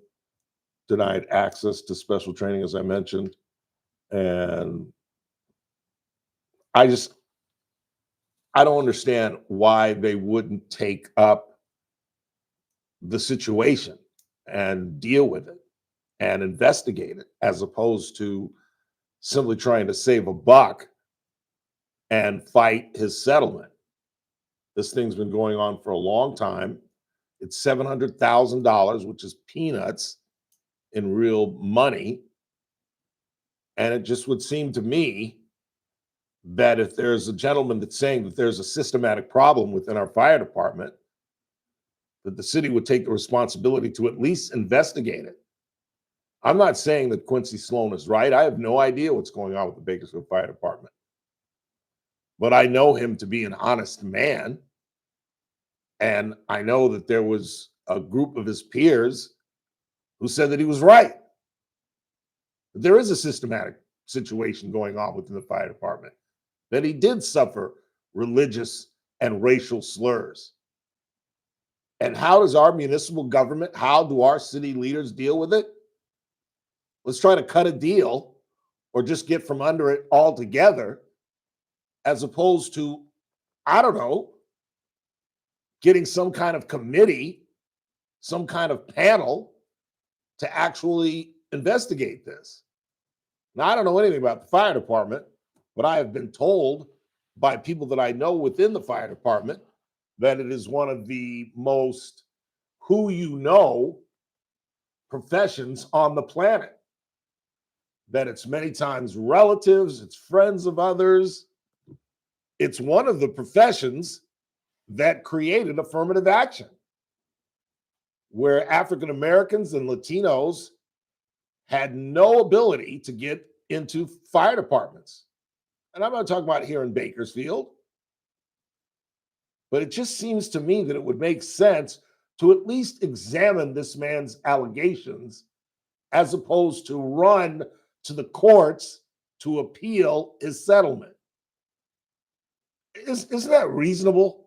denied access to special training, as I mentioned, and I don't understand why they wouldn't take up the situation and deal with it and investigate it, as opposed to simply trying to save a buck and fight his settlement. This thing's been going on for a long time. It's $700,000, which is peanuts in real money. And it just would seem to me that if there's a gentleman that's saying that there's a systematic problem within our fire department, that the city would take the responsibility to at least investigate it. I'm not saying that Quincy Sloan is right. I have no idea what's going on with the Bakersfield Fire Department. But I know him to be an honest man. And I know that there was a group of his peers who said that he was right. That there is a systematic situation going on within the fire department, that he did suffer religious and racial slurs. And how does our municipal government, how do our city leaders deal with it? Let's try to cut a deal or just get from under it altogether, as opposed to, I don't know, getting some kind of committee, some kind of panel to actually investigate this. Now, I don't know anything about the fire department, but I have been told by people that I know within the fire department that it is one of the most who you know professions on the planet. That it's many times relatives, it's friends of others. It's one of the professions that created affirmative action, where African Americans and Latinos had no ability to get into fire departments. And I'm not talking about here in Bakersfield, but it just seems to me that it would make sense to at least examine this man's allegations, as opposed to run to the courts to appeal his settlement. Isn't that reasonable?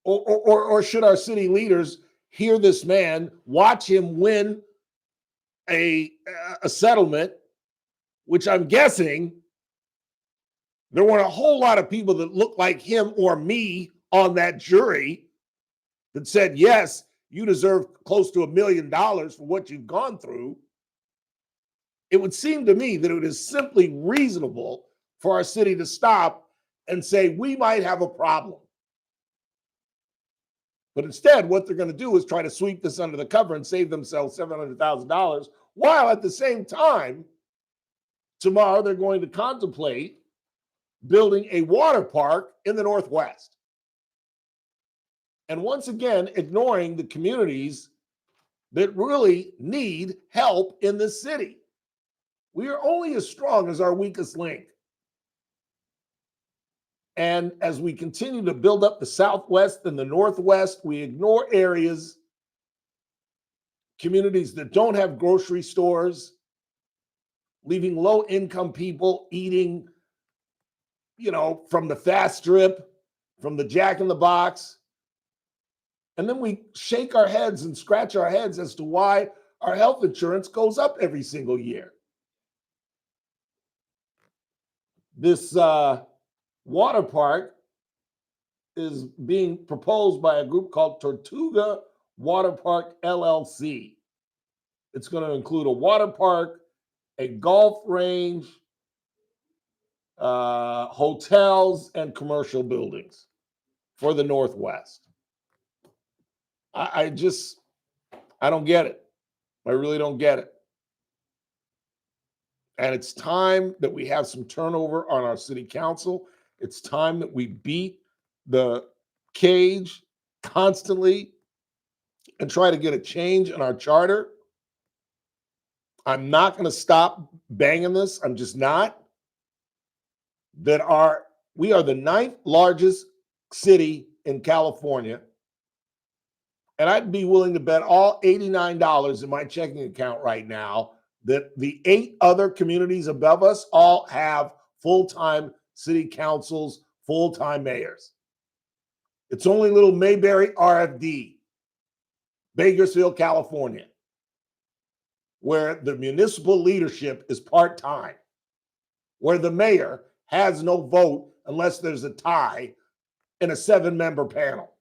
Or should our city leaders hear this man, watch him win a settlement, which I'm guessing there weren't a whole lot of people that looked like him or me on that jury that said, yes, you deserve close to $1 million for what you've gone through. It would seem to me that it is simply reasonable for our city to stop and say, we might have a problem. But instead, what they're going to do is try to sweep this under the cover and save themselves $700,000, while at the same time, tomorrow they're going to contemplate building a water park in the Northwest. And once again, ignoring the communities that really need help in this city. We are only as strong as our weakest link. And as we continue to build up the Southwest and the Northwest, we ignore areas, communities that don't have grocery stores, leaving low-income people eating, from the fast strip, from the Jack in the Box. And then we shake our heads and scratch our heads as to why our health insurance goes up every single year. This water park is being proposed by a group called Tortuga Water Park LLC. It's going to include a water park, a golf range, hotels, and commercial buildings for the Northwest. I don't get it. I really don't get it. And it's time that we have some turnover on our city council. It's time that we beat the cage constantly and try to get a change in our charter. I'm not going to stop banging this. I'm just not. We are the 9th largest city in California. And I'd be willing to bet all $89 in my checking account right now that the 8 other communities above us all have full-time city councils, full-time mayors. It's only little Mayberry RFD, Bakersfield, California, where the municipal leadership is part-time, where the mayor has no vote unless there's a tie in a 7-member panel.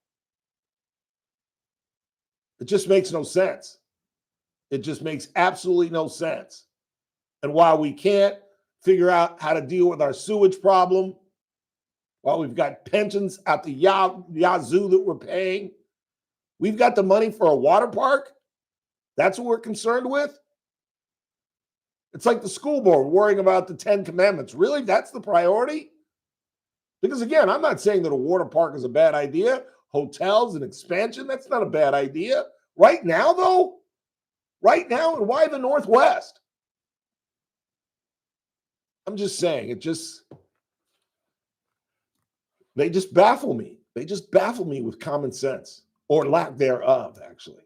It just makes no sense. It just makes absolutely no sense. And while we can't figure out how to deal with our sewage problem, while we've got pensions out the yazoo that we're paying, we've got the money for a water park. That's what we're concerned with. It's like the school board worrying about the 10 commandments. Really? That's the priority? Because again, I'm not saying that a water park is a bad idea. Hotels and expansion, that's not a bad idea. Right now, though, right now, and why the Northwest? I'm just saying, they just baffle me. They just baffle me with common sense, or lack thereof, actually.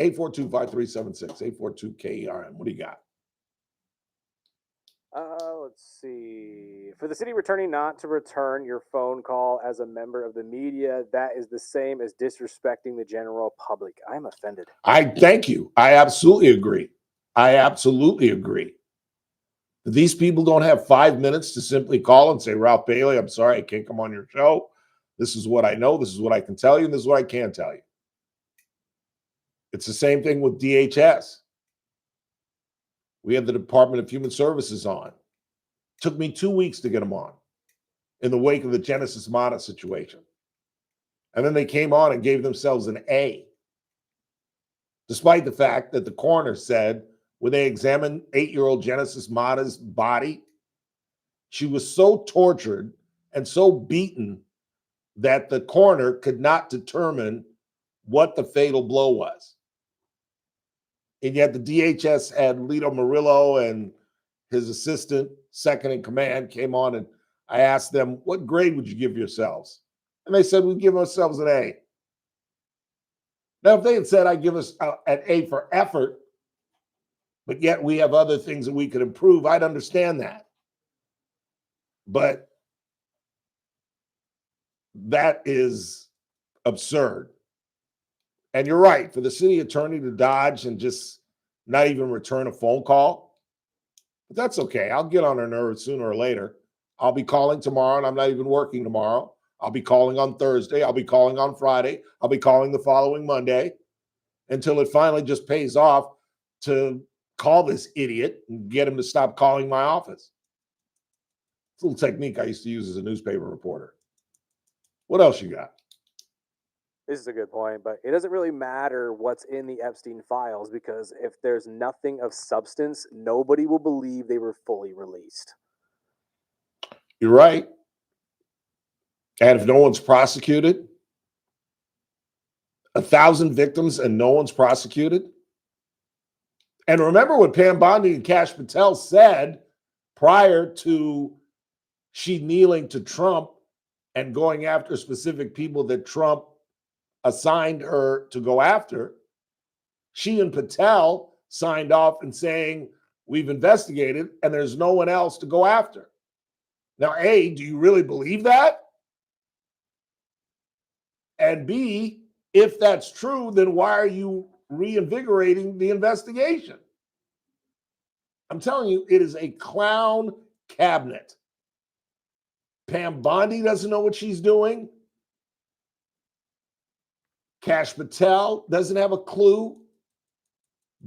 842-5376, 842-KERM. What do you got? Let's see. For the city returning not to return your phone call as a member of the media, that is the same as disrespecting the general public. I'm offended. I thank you. I absolutely agree. I absolutely agree. These people don't have 5 minutes to simply call and say, Ralph Bailey, I'm sorry, I can't come on your show. This is what I know. This is what I can tell you. And this is what I can't tell you. It's the same thing with DHS. We had the Department of Human Services on. Took me 2 weeks to get them on in the wake of the Genesis Mata situation. And then they came on and gave themselves an A, despite the fact that the coroner said when they examined 8-year-old Genesis Mata's body, she was so tortured and so beaten that the coroner could not determine what the fatal blow was. And yet the DHS had Lito Murillo and his assistant, second in command, came on, and I asked them, what grade would you give yourselves? And they said, we'd give ourselves an A. Now, if they had said, I'd give us an A for effort, but yet we have other things that we could improve, I'd understand that. But that is absurd. And you're right, for the city attorney to dodge and just not even return a phone call, but that's okay. I'll get on her nerves sooner or later. I'll be calling tomorrow, and I'm not even working tomorrow. I'll be calling on Thursday. I'll be calling on Friday. I'll be calling the following Monday until it finally just pays off to call this idiot and get him to stop calling my office. It's a little technique I used to use as a newspaper reporter. What else you got? This is a good point, but it doesn't really matter what's in the Epstein files because if there's nothing of substance, nobody will believe they were fully released. You're right. And if no one's prosecuted, 1,000 victims and no one's prosecuted. And remember what Pam Bondi and Kash Patel said prior to she kneeling to Trump and going after specific people that Trump assigned her to go after. She and Patel signed off and saying, we've investigated and there's no one else to go after. Now, A, do you really believe that? And B, if that's true, then why are you reinvigorating the investigation? I'm telling you, it is a clown cabinet. Pam Bondi doesn't know what she's doing. Kash Patel doesn't have a clue.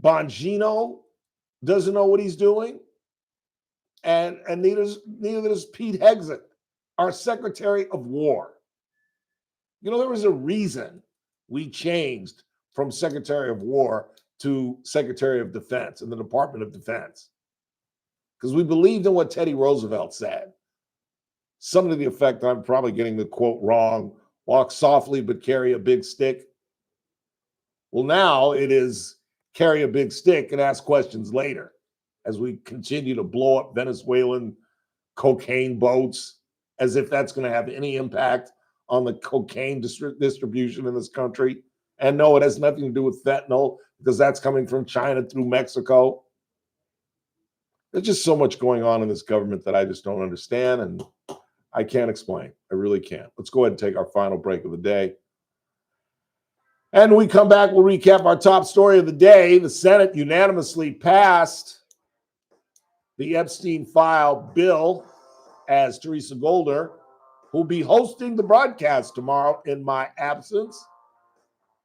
Bongino doesn't know what he's doing. And neither does Pete Hegseth, our Secretary of War. You know, there was a reason we changed from Secretary of War to Secretary of Defense in the Department of Defense. Because we believed in what Teddy Roosevelt said. Something to the effect, I'm probably getting the quote wrong, walk softly but carry a big stick. Well, now it is carry a big stick and ask questions later as we continue to blow up Venezuelan cocaine boats as if that's going to have any impact on the cocaine distribution in this country. And no, it has nothing to do with fentanyl because that's coming from China through Mexico. There's just so much going on in this government that I just don't understand, and I can't explain. I really can't. Let's go ahead and take our final break of the day. And when we come back, we'll recap our top story of the day. The Senate unanimously passed the Epstein file bill as Teresa Goldner, who'll be hosting the broadcast tomorrow in my absence.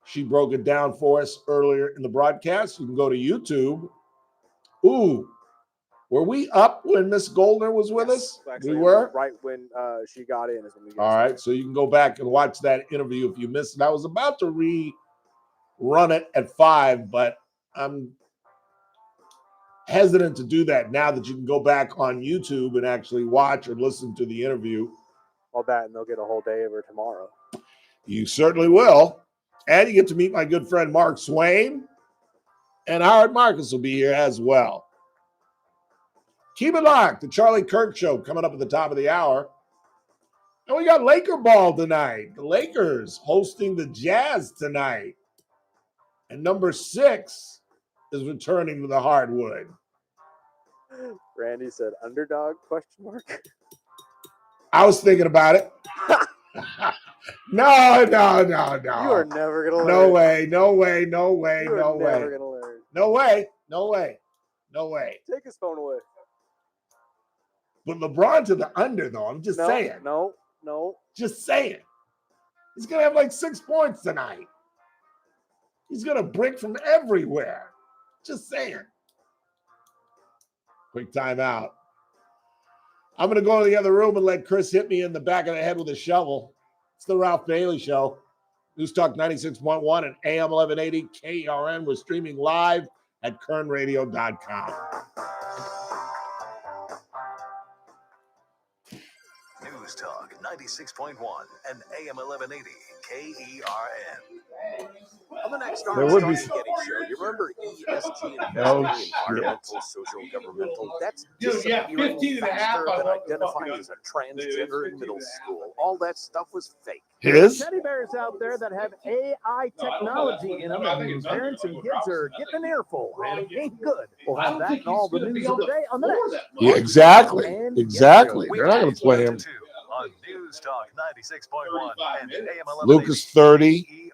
She broke it down for us earlier in the broadcast. You can go to YouTube. Ooh, were we up when Miss Goldner was with us? Actually, We were? right when she got in is when we got All right, so you can go back and watch that interview if you missed it. I was about to rerun it at 5, but I'm hesitant to do that now that you can go back on YouTube and actually watch or listen to the interview. all that, and they'll get a whole day of her tomorrow. You certainly will. And you get to meet my good friend Mark Swain. And Howard Marcus will be here as well. Keep it locked. The Charlie Kirk Show coming up at the top of the hour. And we got Laker ball tonight. The Lakers hosting the Jazz tonight. And number 6 is returning to the hardwood. Randy said, "Underdog?" ? I was thinking about it. No. You are never gonna learn. No way. No way. No way. You are No never way. gonna learn. No way. No way. No way. Take his phone away. But LeBron to the under, though. I'm just saying. No. Just saying. He's going to have like 6 points tonight. He's going to break from everywhere. Just saying. Quick timeout. I'm going to go to the other room and let Chris hit me in the back of the head with a shovel. It's the Ralph Bailey Show. News Talk 96.1 and AM 1180 KERN. We're streaming live at kernradio.com. News Talk 96.1 and AM 1180 KERN. On the next There would be Armstrong and Getty Show, you remember ESG No investing, shit. environmental, social, governmental? That's Dude, yeah, disappearing 15 and a half, faster I than thought identifying that was as a transgender in middle school. All that stuff was fake. His? Teddy bears out there that have AI technology in them, and parents and kids are getting an earful, and it ain't good. We'll have that and all the news of the day on the next. Yeah, exactly. Exactly. They're not going to play him. On News Talk 96.1 and AM 1180 Lucas 30. KERN.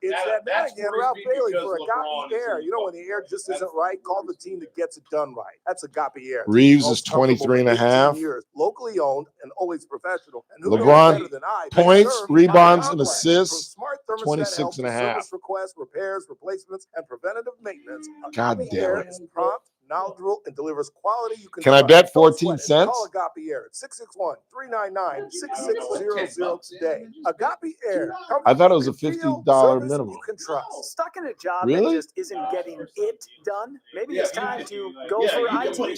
It's that man again, Ralph Bailey for Agape Air. You know, when the air just isn't right, call the team that gets it done right. That's Agape Air. Reeves is 23 and a half. Years, locally owned and always professional. And who knows LeBron, better than I? points, Serve rebounds, and complex. assists, From smart thermostat 26 help and a to half. Service requests, repairs, replacements, and preventative maintenance. God Agape damn Air it. is prompt, knowledgeable, and delivers quality you Can I trust. bet Don't 14 sweat it. cents? Call Agape Air at 661-399-6600 today. Agape Air. I thought it was a Comfort, feel, $50 service minimum. you can trust. Stuck in a job Really? that just isn't getting it done? Maybe it's time to go for IT. Whether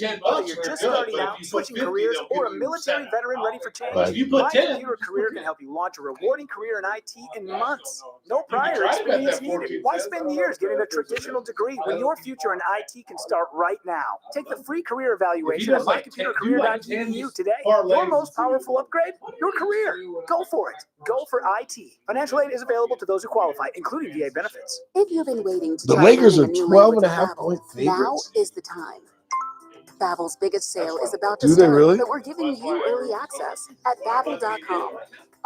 you're just starting out, switching careers, or a military veteran ready for change, Right. My Computer Career can help you launch a rewarding career in IT in months. No prior experience needed. Why spend years getting a traditional degree when your future in IT can start right now? Take the free career evaluation at mycomputercareer.edu today. Your most powerful upgrade? Your career. Go for it. Go for IT. Financial aid is available to those who qualify, including VA benefits. If you've been waiting to The try Lakers learning are a new 12 language and a with half Babbel, point now favorites. is the time. Babbel's biggest sale is about to Do they start, really? but we're giving you early access at Babbel.com.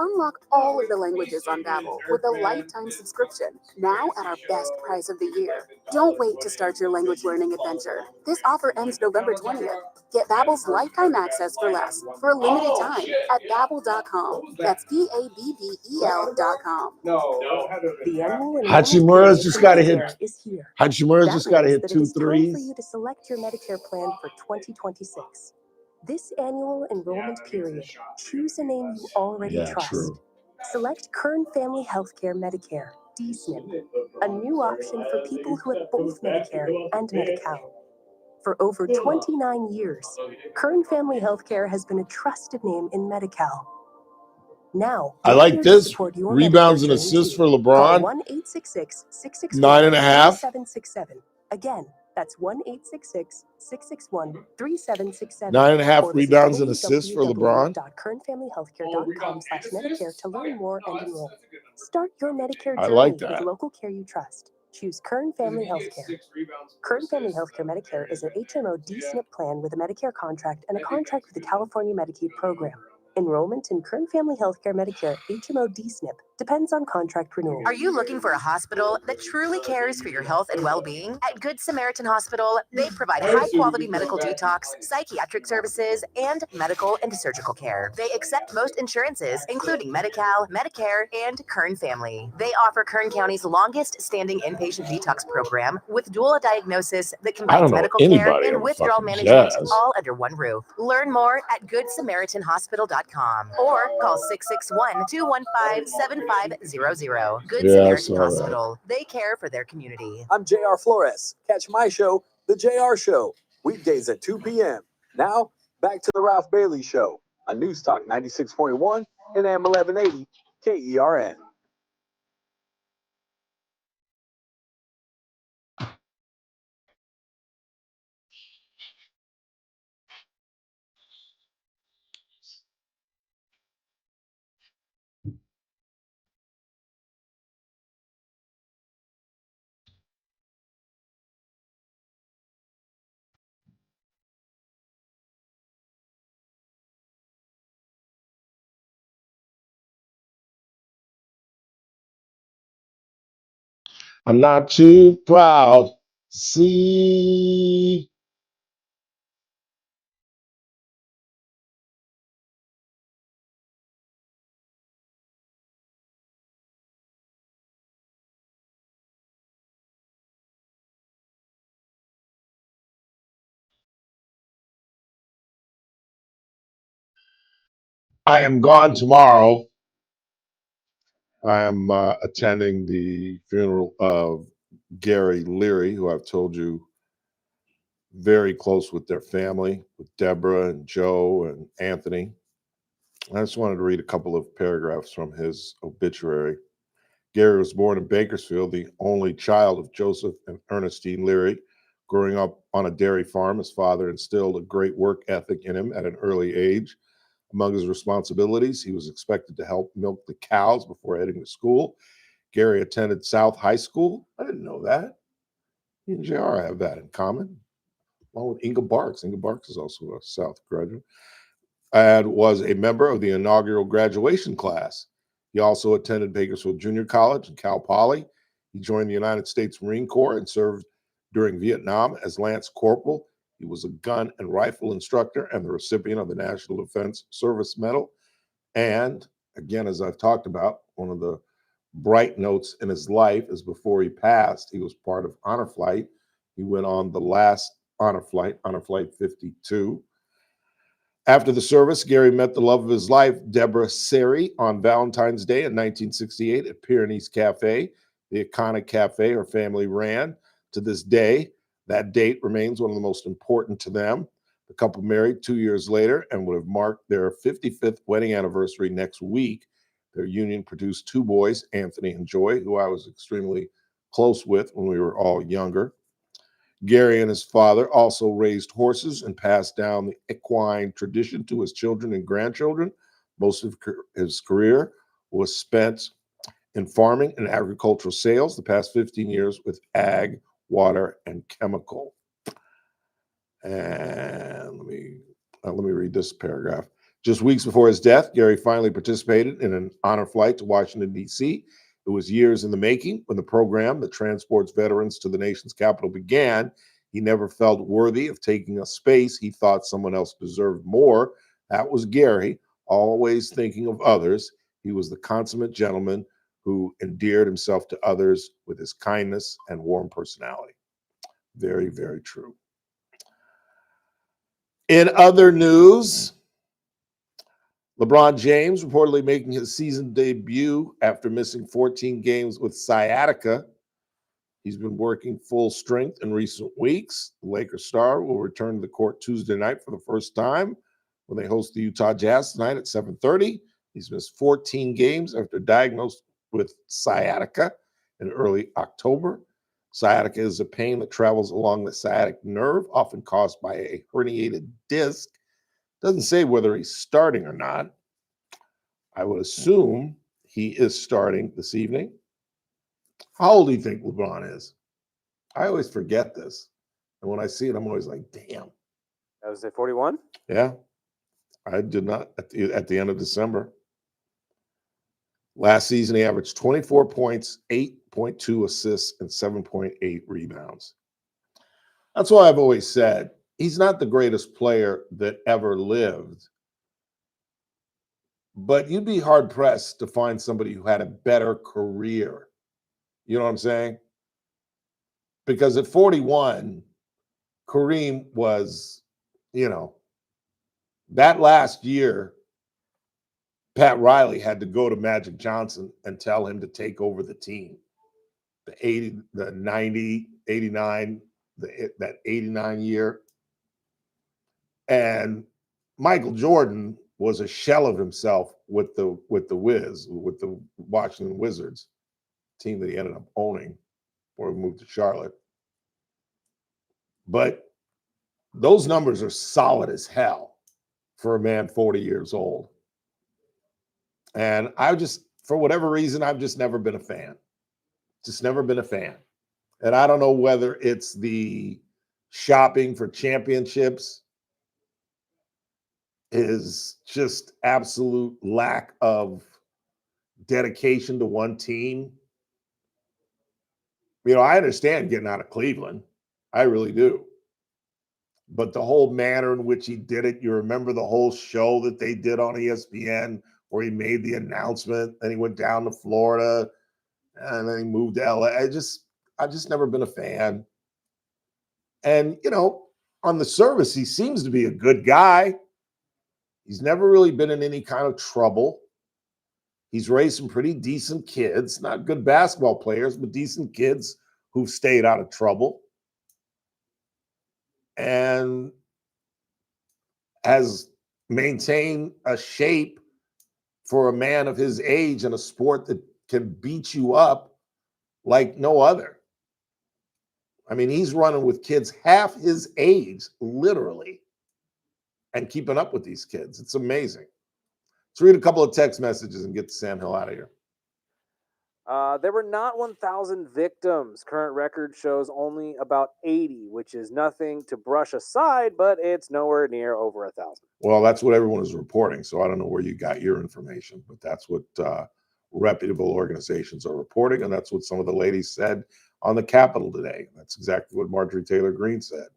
Unlock all of the languages on Babbel with a lifetime subscription, now at our best price of the year. Don't wait to start your language learning adventure. This offer ends November 20th. Get Babbel's lifetime access for less for a limited time at Babbel.com. That's Babbel.com. The annual Hachimura's just got to hit. is here. Hachimura's That just got to means hit that it 2 is time threes. for you to select your Medicare plan for 2026. This annual enrollment period, choose a name you already Yeah, trust. true. Select Kern Family Healthcare Medicare, DSNP, a new option for people who have both Medicare and Medi-Cal. For over 29 years, Kern Family Healthcare has been a trusted name in Medi-Cal. Now, I we're like here to this. support your Rebounds Medicare and journey assists too. for Call LeBron. 1-866-661-3767. 9.5. Again, that's 1-866-661-3767. 9.5 Or visit rebounds and assists for LeBron. www.kernfamilyhealthcare.com/Medicare to learn more and enroll. Start your Medicare I journey like with that. local care you trust. Choose Kern Family Healthcare. Kern Family Healthcare Medicare is an HMO DSNP plan with a Medicare contract and a contract with the California Medicaid program. Enrollment in Kern Family Healthcare Medicare HMO DSNP Depends on contract renewal. Are you looking for a hospital that truly cares for your health and well-being? At Good Samaritan Hospital, they provide high-quality medical detox, psychiatric services, and medical and surgical care. They accept most insurances, including Medi-Cal, Medicare, and Kern Family. They offer Kern County's longest-standing inpatient detox program with dual diagnosis that combines medical care and withdrawal management all under one roof. Learn more at GoodSamaritanHospital.com or call 661-215-7500. Good Samaritan Hospital. They care for their community. I'm JR Flores. Catch my show, The JR Show, weekdays at 2 p.m. Now, back to the Ralph Bailey Show on News Talk 96.1 and AM 1180 KERN. I'm not too proud. See. I am gone tomorrow. I am attending the funeral of Gary Leary, who I've told you very close with their family, with Deborah and Joe and Anthony. I just wanted to read a couple of paragraphs from his obituary. Gary was born in Bakersfield, the only child of Joseph and Ernestine Leary. Growing up on a dairy farm, his father instilled a great work ethic in him at an early age. Among his responsibilities, he was expected to help milk the cows before heading to school. Gary attended South High School. I didn't know that. Me and JR have that in common, along with Inga Barks. Inga Barks is also a South graduate, and was a member of the inaugural graduation class. He also attended Bakersfield Junior College and Cal Poly. He joined the United States Marine Corps and served during Vietnam as Lance Corporal. He was a gun and rifle instructor and the recipient of the National Defense Service Medal. And again, as I've talked about, one of the bright notes in his life is before he passed, he was part of Honor Flight. He went on the last Honor Flight 52. After the service, Gary met the love of his life, Deborah Seri, on Valentine's Day in 1968 at Pyrenees Cafe, the iconic cafe her family ran. To this day, that date remains one of the most important to them. The couple married 2 years later and would have marked their 55th wedding anniversary next week. Their union produced two boys, Anthony and Joy, who I was extremely close with when we were all younger. Gary and his father also raised horses and passed down the equine tradition to his children and grandchildren. Most of his career was spent in farming and agricultural sales, the past 15 years with ag, water, and chemical. And let me read this paragraph. Just weeks before his death, Gary finally participated in an honor flight to Washington, D.C. It was years in the making. When the program that transports veterans to the nation's capital began, he never felt worthy of taking a space he thought someone else deserved more. That was Gary, always thinking of others. He was the consummate gentleman who endeared himself to others with his kindness and warm personality. Very, very true. In other news, LeBron James reportedly making his season debut after missing 14 games with sciatica. He's been working full strength in recent weeks. The Lakers star will return to the court Tuesday night for the first time when they host the Utah Jazz tonight at 7:30. He's missed 14 games after diagnosed with sciatica in early October. Sciatica is a pain that travels along the sciatic nerve, often caused by a herniated disc. Doesn't say whether he's starting or not. I would assume he is starting this evening. How old do you think LeBron is? I always forget this. And when I see it, I'm always like, damn. I was at 41? Yeah. I did not at the end of December. Last season, he averaged 24 points, 8.2 assists, and 7.8 rebounds. That's why I've always said he's not the greatest player that ever lived, but you'd be hard-pressed to find somebody who had a better career. You know what I'm saying? Because at 41, Kareem was, that last year, Pat Riley had to go to Magic Johnson and tell him to take over the team. The 80, the 90, 89, that 89 year. And Michael Jordan was a shell of himself with the Wiz, with the Washington Wizards, team that he ended up owning before he moved to Charlotte. But those numbers are solid as hell for a man 40 years old. And for whatever reason, I've just never been a fan. Just never been a fan. And I don't know whether it's the shopping for championships, is just absolute lack of dedication to one team. I understand getting out of Cleveland. I really do. But the whole manner in which he did it, you remember the whole show that they did on ESPN where he made the announcement, and he went down to Florida, and then he moved to LA. I've just never been a fan. And, on the surface, he seems to be a good guy. He's never really been in any kind of trouble. He's raised some pretty decent kids, not good basketball players, but decent kids who've stayed out of trouble. And has maintained a shape for a man of his age in a sport that can beat you up like no other. I mean, he's running with kids half his age, literally, and keeping up with these kids. It's amazing. Let's read a couple of text messages and get Sam Hill out of here. There were not 1,000 victims. Current record shows only about 80, which is nothing to brush aside, but it's nowhere near over 1,000. Well, that's what everyone is reporting, so I don't know where you got your information, but that's what reputable organizations are reporting, and that's what some of the ladies said on the Capitol today. That's exactly what Marjorie Taylor Greene said.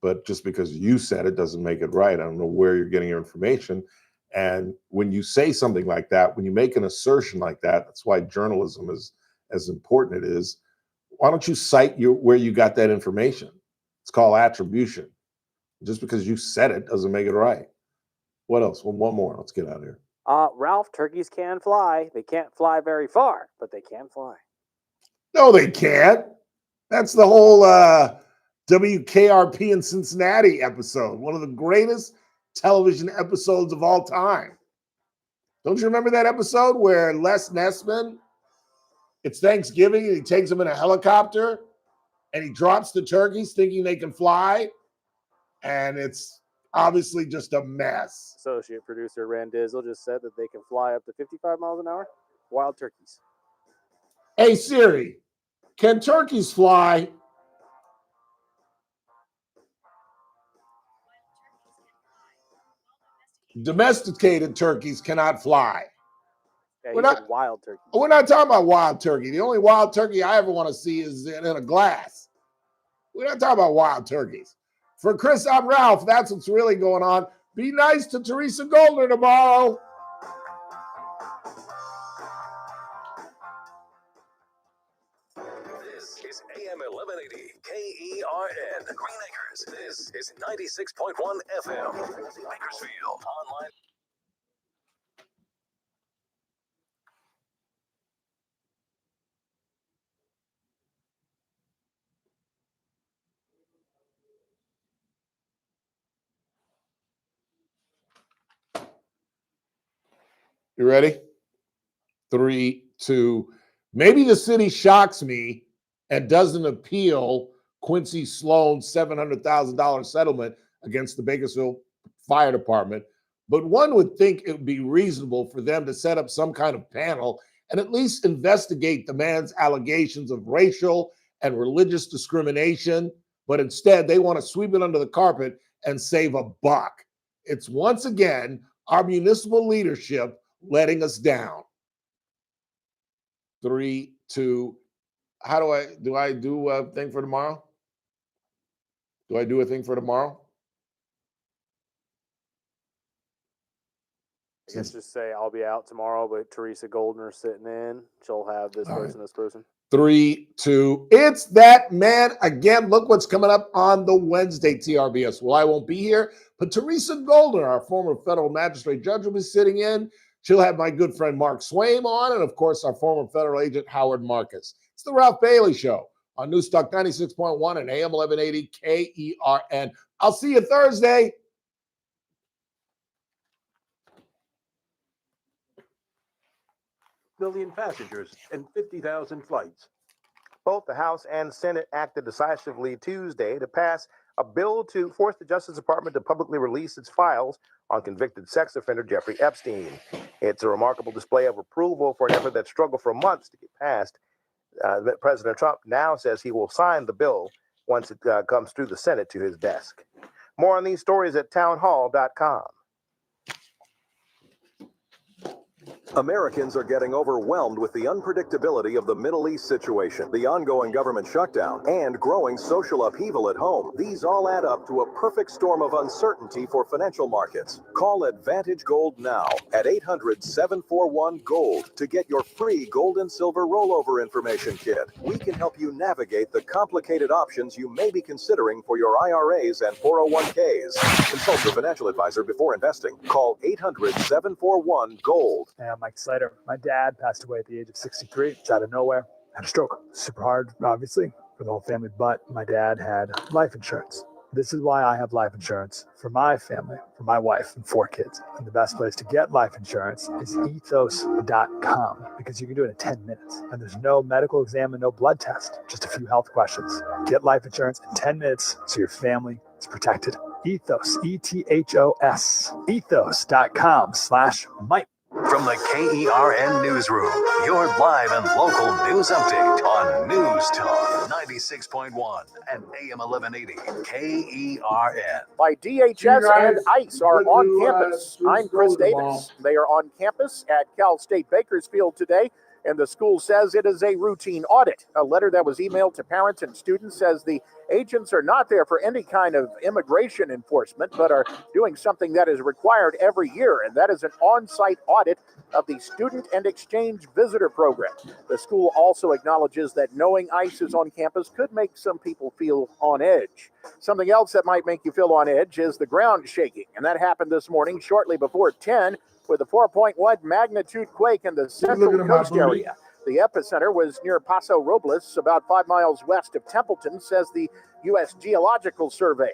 But just because you said it doesn't make it right. I don't know where you're getting your information. And when you say something like that, when you make an assertion like that, that's why journalism is as important it is. Why don't you cite where you got that information? It's called attribution. Just because you said it doesn't make it right. What else? Well, one more. Let's get out of here. Ralph, turkeys can fly. They can't fly very far, but they can fly. No, they can't. That's the whole WKRP in Cincinnati episode. One of the greatest television episodes of all time. Don't you remember that episode where Les Nessman, it's Thanksgiving, and he takes them in a helicopter and he drops the turkeys thinking they can fly, and it's obviously just a mess. Associate producer Rand Dizzle just said that they can fly up to 55 miles an hour. Wild turkeys. Hey Siri, can turkeys fly? Domesticated turkeys cannot fly. Yeah, he said wild turkey. We're not talking about wild turkey. The only wild turkey I ever want to see is in a glass. We're not talking about wild turkeys. For Chris, I'm Ralph. That's what's really going on. Be nice to Teresa Goldner tomorrow. This is AM 1180 KERN Green Acres. This is 96.1 FM Bakersfield. Online. You ready? 3, 2. Maybe the city shocks me and doesn't appeal Quincy Sloan's $700,000 settlement against the Bakersfield Fire Department, but one would think it would be reasonable for them to set up some kind of panel and at least investigate the man's allegations of racial and religious discrimination, but instead they want to sweep it under the carpet and save a buck. It's once again our municipal leadership letting us down. 3, 2. How do I do a thing for tomorrow? Do I do a thing for tomorrow? I guess just say I'll be out tomorrow, but Teresa Goldner sitting in. She'll have this person, this person. 3, 2. It's that man again. Look what's coming up on the Wednesday TRBS. Well, I won't be here, but Teresa Goldner, our former federal magistrate judge, will be sitting in. She'll have my good friend Mark Swaim on, and of course, our former federal agent Howard Marcus. It's the Ralph Bailey Show on Newstalk 96.1 and AM 1180 KERN. I'll see you Thursday. Million passengers and 50,000 flights. Both the House and Senate acted decisively Tuesday to pass a bill to force the Justice Department to publicly release its files on convicted sex offender Jeffrey Epstein. It's a remarkable display of approval for an effort that struggled for months to get passed. President Trump now says he will sign the bill once it comes through the Senate to his desk. More on these stories at townhall.com. Americans are getting overwhelmed with the unpredictability of the Middle East situation, the ongoing government shutdown, and growing social upheaval at home. These all add up to a perfect storm of uncertainty for financial markets. Call Advantage Gold now at 800-741-GOLD to get your free gold and silver rollover information kit. We can help you navigate the complicated options you may be considering for your IRAs and 401ks. Consult your financial advisor before investing. Call 800-741-GOLD. Yeah, Mike Slater. My dad passed away at the age of 63. It's out of nowhere. Had a stroke. Super hard, obviously, for the whole family. But my dad had life insurance. This is why I have life insurance for my family, for my wife and 4 kids. And the best place to get life insurance is ethos.com because you can do it in 10 minutes. And there's no medical exam and no blood test, just a few health questions. Get life insurance in 10 minutes so your family is protected. Ethos, E-T-H-O-S, ethos.com/Mike. From the KERN Newsroom, your live and local news update on News Talk 96.1 and AM 1180 KERN. By DHS and ICE are on campus. I'm Chris Davis. They are on campus at Cal State Bakersfield today, and the school says it is a routine audit. A letter that was emailed to parents and students says the agents are not there for any kind of immigration enforcement, but are doing something that is required every year, and that is an on-site audit of the Student and Exchange Visitor Program. The school also acknowledges that knowing ICE is on campus could make some people feel on edge. Something else that might make you feel on edge is the ground shaking, and that happened this morning shortly before 10 with a 4.1 magnitude quake in the Central Coast area. The epicenter was near Paso Robles, about 5 miles west of Templeton, says the U.S. Geological Survey.